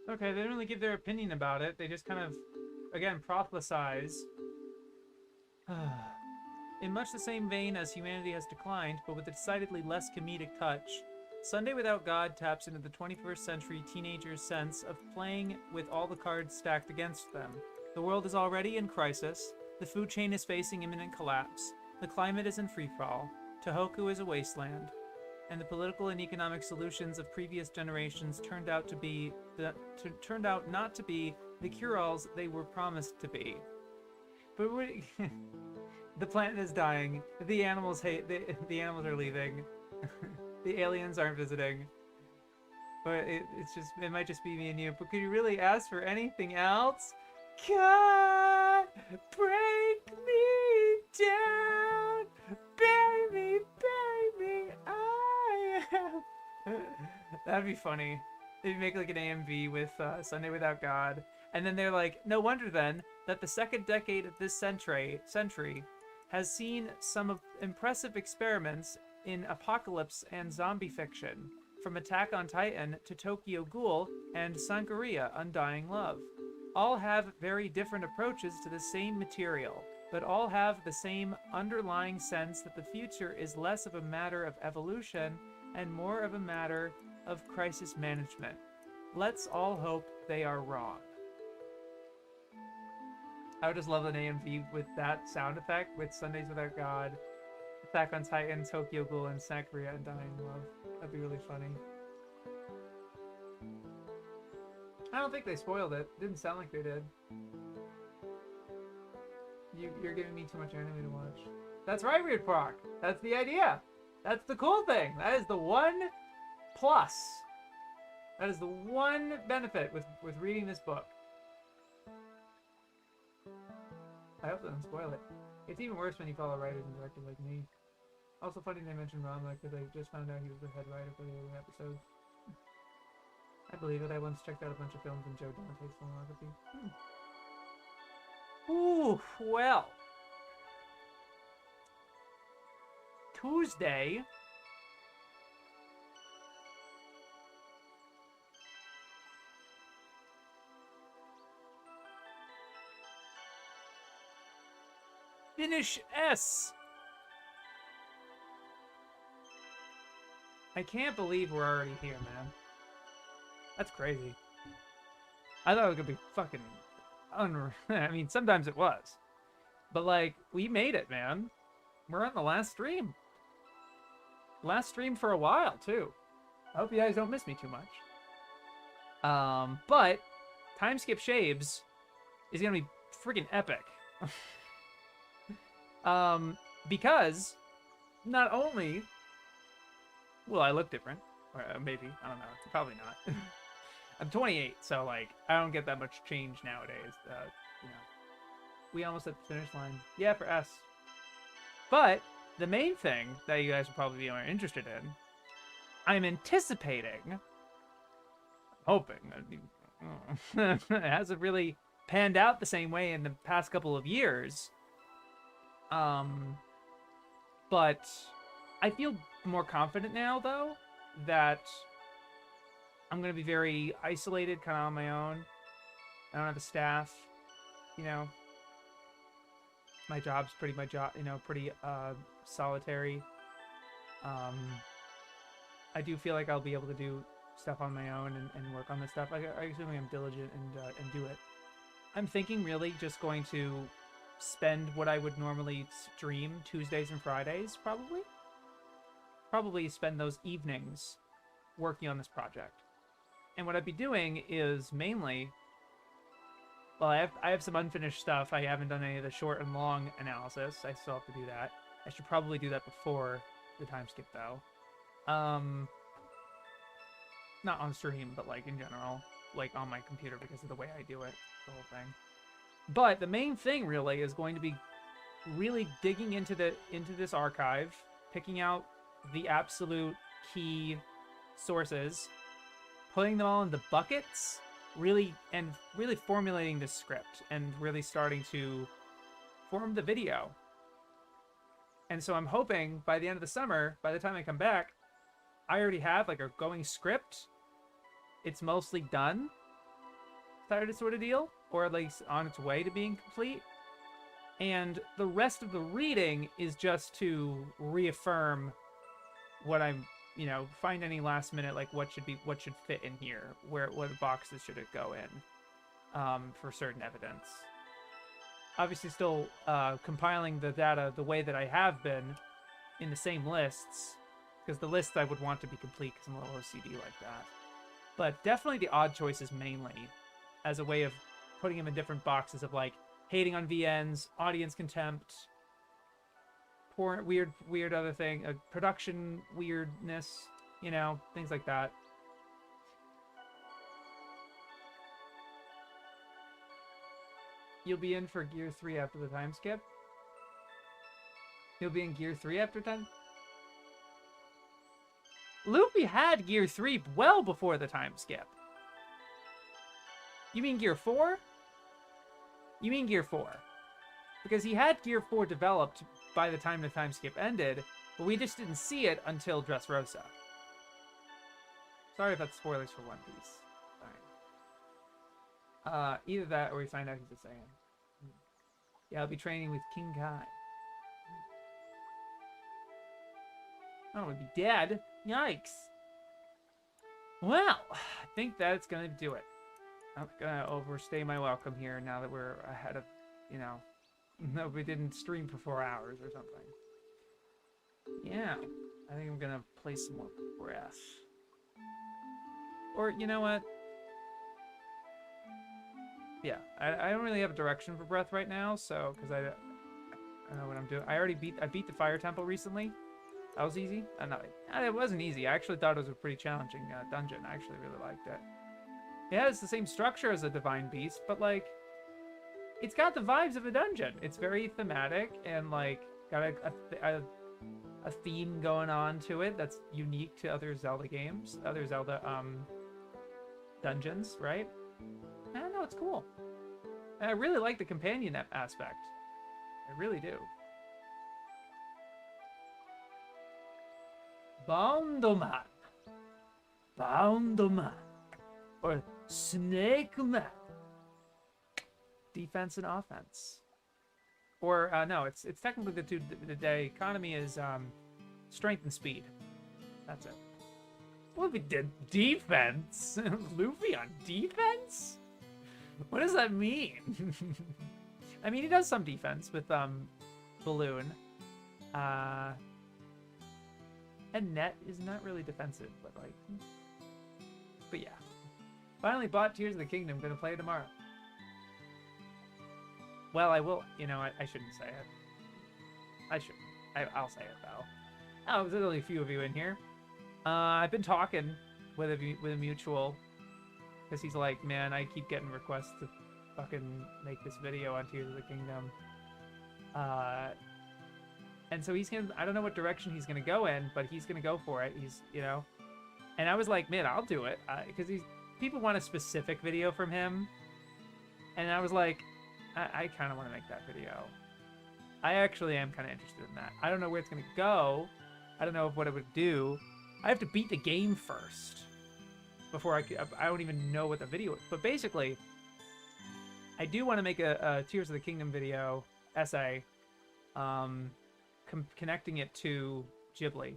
Okay, they didn't really give their opinion about it. They just kind of, again, prophesize. In much the same vein as humanity has declined, but with a decidedly less comedic touch, Sunday Without God taps into the 21st century teenager's sense of playing with all the cards stacked against them. The world is already in crisis, the food chain is facing imminent collapse, the climate is in freefall, Tohoku is a wasteland, and the political and economic solutions of previous generations turned out not to be the cure-alls they were promised to be. But the planet is dying. The animals hate. The animals are leaving. The aliens aren't visiting. But it might just be me and you. But could you really ask for anything else? God, break me down, bury me, I am. That'd be funny. They'd make like an AMV with Sunday Without God, and then they're like, no wonder then that the second decade of this century has seen some of impressive experiments in apocalypse and zombie fiction, from Attack on Titan to Tokyo Ghoul and Sankaria Undying Love. All have very different approaches to the same material, but all have the same underlying sense that the future is less of a matter of evolution and more of a matter of crisis management. Let's all hope they are wrong. I would just love an AMV with that sound effect, with Sundays Without God, Attack on Titan, Tokyo Ghoul, and Sankaria Undying Love. That'd be really funny. I don't think they spoiled it. Didn't sound like they did. You're giving me too much anime to watch. That's right, Weird Proc. That's the idea. That's the cool thing. That is the one plus. That is the one benefit with reading this book. I hope they don't spoil it. It's even worse when you follow writers and directors like me. Also funny they mentioned Rama because I just found out he was the head writer for the early episodes. I believe it. I once checked out a bunch of films in Joe Dante's filmography. Ooh, well. Tuesday. Finish S. I can't believe we're already here, man. That's crazy. I thought it was gonna be fucking unreal. I mean, sometimes it was. But, like, we made it, man. We're on the last stream. Last stream for a while, too. I hope you guys don't miss me too much. But Time Skip Shaves is gonna be freaking epic. Because not only will I look different, or maybe, I don't know, probably not. I'm 28, so, like, I don't get that much change nowadays. You know, we almost at the finish line. Yeah, for S. But the main thing that you guys will probably be more interested in, I'm anticipating, hoping, it hasn't really panned out the same way in the past couple of years. But I feel more confident now, though, that I'm going to be very isolated, kind of on my own. I don't have a staff, you know. My job's pretty, pretty solitary. I do feel like I'll be able to do stuff on my own and work on this stuff. I assuming I'm diligent and do it. I'm thinking really just going to spend what I would normally stream Tuesdays and Fridays, probably. Probably spend those evenings working on this project. And what I'd be doing is mainly, well, I have some unfinished stuff. I haven't done any of the short and long analysis. I still have to do that. I should probably do that before the time skip, though. Not on stream, but like in general, like on my computer because of the way I do it, the whole thing. But the main thing really is going to be really digging into this archive, picking out the absolute key sources, putting them all into buckets, really formulating this script and really starting to form the video. And so I'm hoping by the end of the summer, by the time I come back, I already have like a going script. It's mostly done, sort of deal, or at least on its way to being complete. And the rest of the reading is just to reaffirm what I'm, find any last minute, like what should fit in here, what boxes should it go in, for certain evidence. Obviously still compiling the data the way that I have been in the same lists, because the lists I would want to be complete because I'm a little OCD like that. But definitely the odd choices mainly as a way of putting them in different boxes of like hating on VNs, audience contempt, poor, weird other thing, production weirdness, things like that. You'll be in for Gear 3 after the time skip? He'll be in Gear 3 after time? Luffy had Gear 3 well before the time skip. You mean Gear 4? You mean Gear 4. Because he had Gear 4 developed by the time the time skip ended, but we just didn't see it until Dressrosa. Sorry if that's spoilers for One Piece. Fine. Either that or we find out he's a Saiyan. Yeah, I'll be training with King Kai. I don't want to be dead. Yikes. Well, I think that's going to do it. I'm not going to overstay my welcome here now that we're ahead of, you know, no, we didn't stream for 4 hours or something. Yeah, I think I'm going to play some more breath. Or, you know what? Yeah, I don't really have a direction for breath right now, so, because I don't know what I'm doing. I beat the Fire Temple recently. That was easy. No, it wasn't easy. I actually thought it was a pretty challenging dungeon. I actually really liked it. It has the same structure as a Divine Beast, but, like, it's got the vibes of a dungeon. It's very thematic and, like, got a theme going on to it that's unique to other Zelda games, other Zelda dungeons, right? I don't know, it's cool. And I really like the companion aspect. I really do. Boundoman. Boundoman. Or Snake Man. Defense and offense. Or, no, it's technically the economy is strength and speed. That's it. Luffy did defense? Luffy on defense? What does that mean? I mean, he does some defense with Balloon. And Net is not really defensive, but like... But yeah. Finally bought Tears of the Kingdom. Gonna play it tomorrow. Well, I will... You know, I shouldn't say it. I shouldn't. I'll say it, though. Oh, there's only a few of you in here. I've been talking with a mutual. Because he's like, man, I keep getting requests to fucking make this video on Tears of the Kingdom. And so he's gonna, I don't know what direction he's gonna go in, but he's gonna go for it. He's, you know, and I was like, man, I'll do it, because people want a specific video from him, and I was like, I kind of want to make that video. I actually am kind of interested in that. I don't know where it's gonna go. I don't know what it would do. I have to beat the game first before I don't even know what the video is. But basically, I do want to make a Tears of the Kingdom video essay. Connecting it to Ghibli,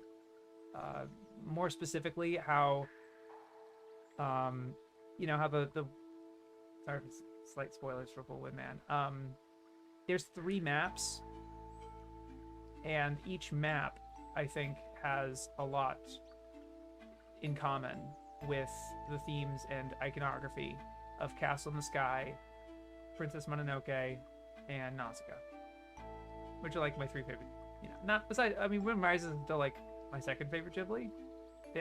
more specifically how, you know, how the sorry, slight spoilers for Bullwood Man. There's 3 maps, and each map I think has a lot in common with the themes and iconography of Castle in the Sky, Princess Mononoke, and Nausicaa, which are like my 3 favorite. You know, not besides. I mean, Wind Rises is still like my 2nd favorite Ghibli.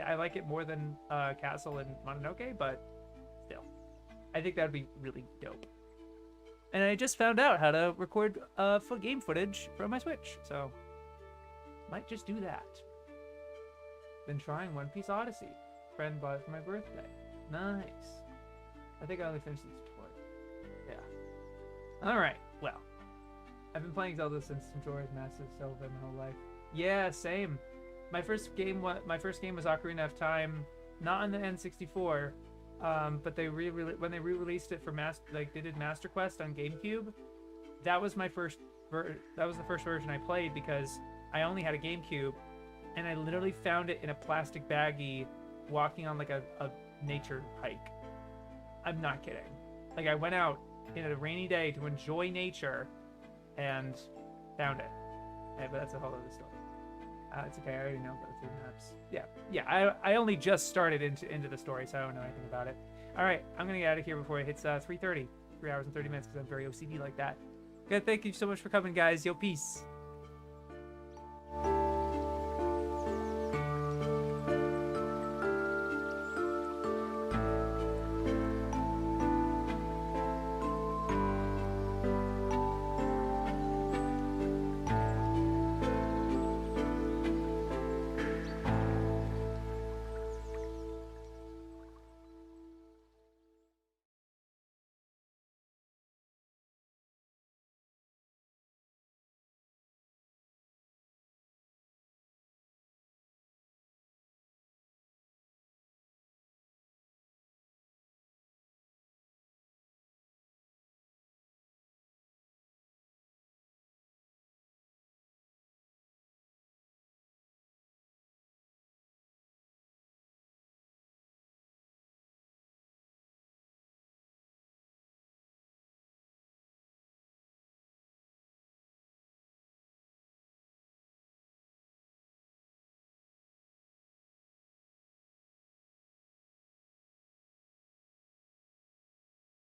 I like it more than Castle and Mononoke, but still, I think that would be really dope. And I just found out how to record game footage from my Switch, so might just do that. Been trying One Piece Odyssey. Friend bought it for my birthday. Nice. I think I only finished the tutorial. Yeah. All right. Well. I've been playing Zelda since Majora's Mask Zelda my whole life. Yeah, same. My first game was Ocarina of Time, not on the N64, but when they re-released it for they did Master Quest on GameCube. That was my first that was the first version I played because I only had a GameCube, and I literally found it in a plastic baggie, walking on like a nature hike. I'm not kidding. Like I went out in a rainy day to enjoy nature. And found it. But that's a whole other story. It's okay, I already know about the 3 maps. Yeah. I only just started into the story, so I don't know anything about it. Alright, I'm gonna get out of here before it hits 3:30. 3 hours and 30 minutes, because I'm very OCD like that. Good, thank you so much for coming, guys. Yo, peace.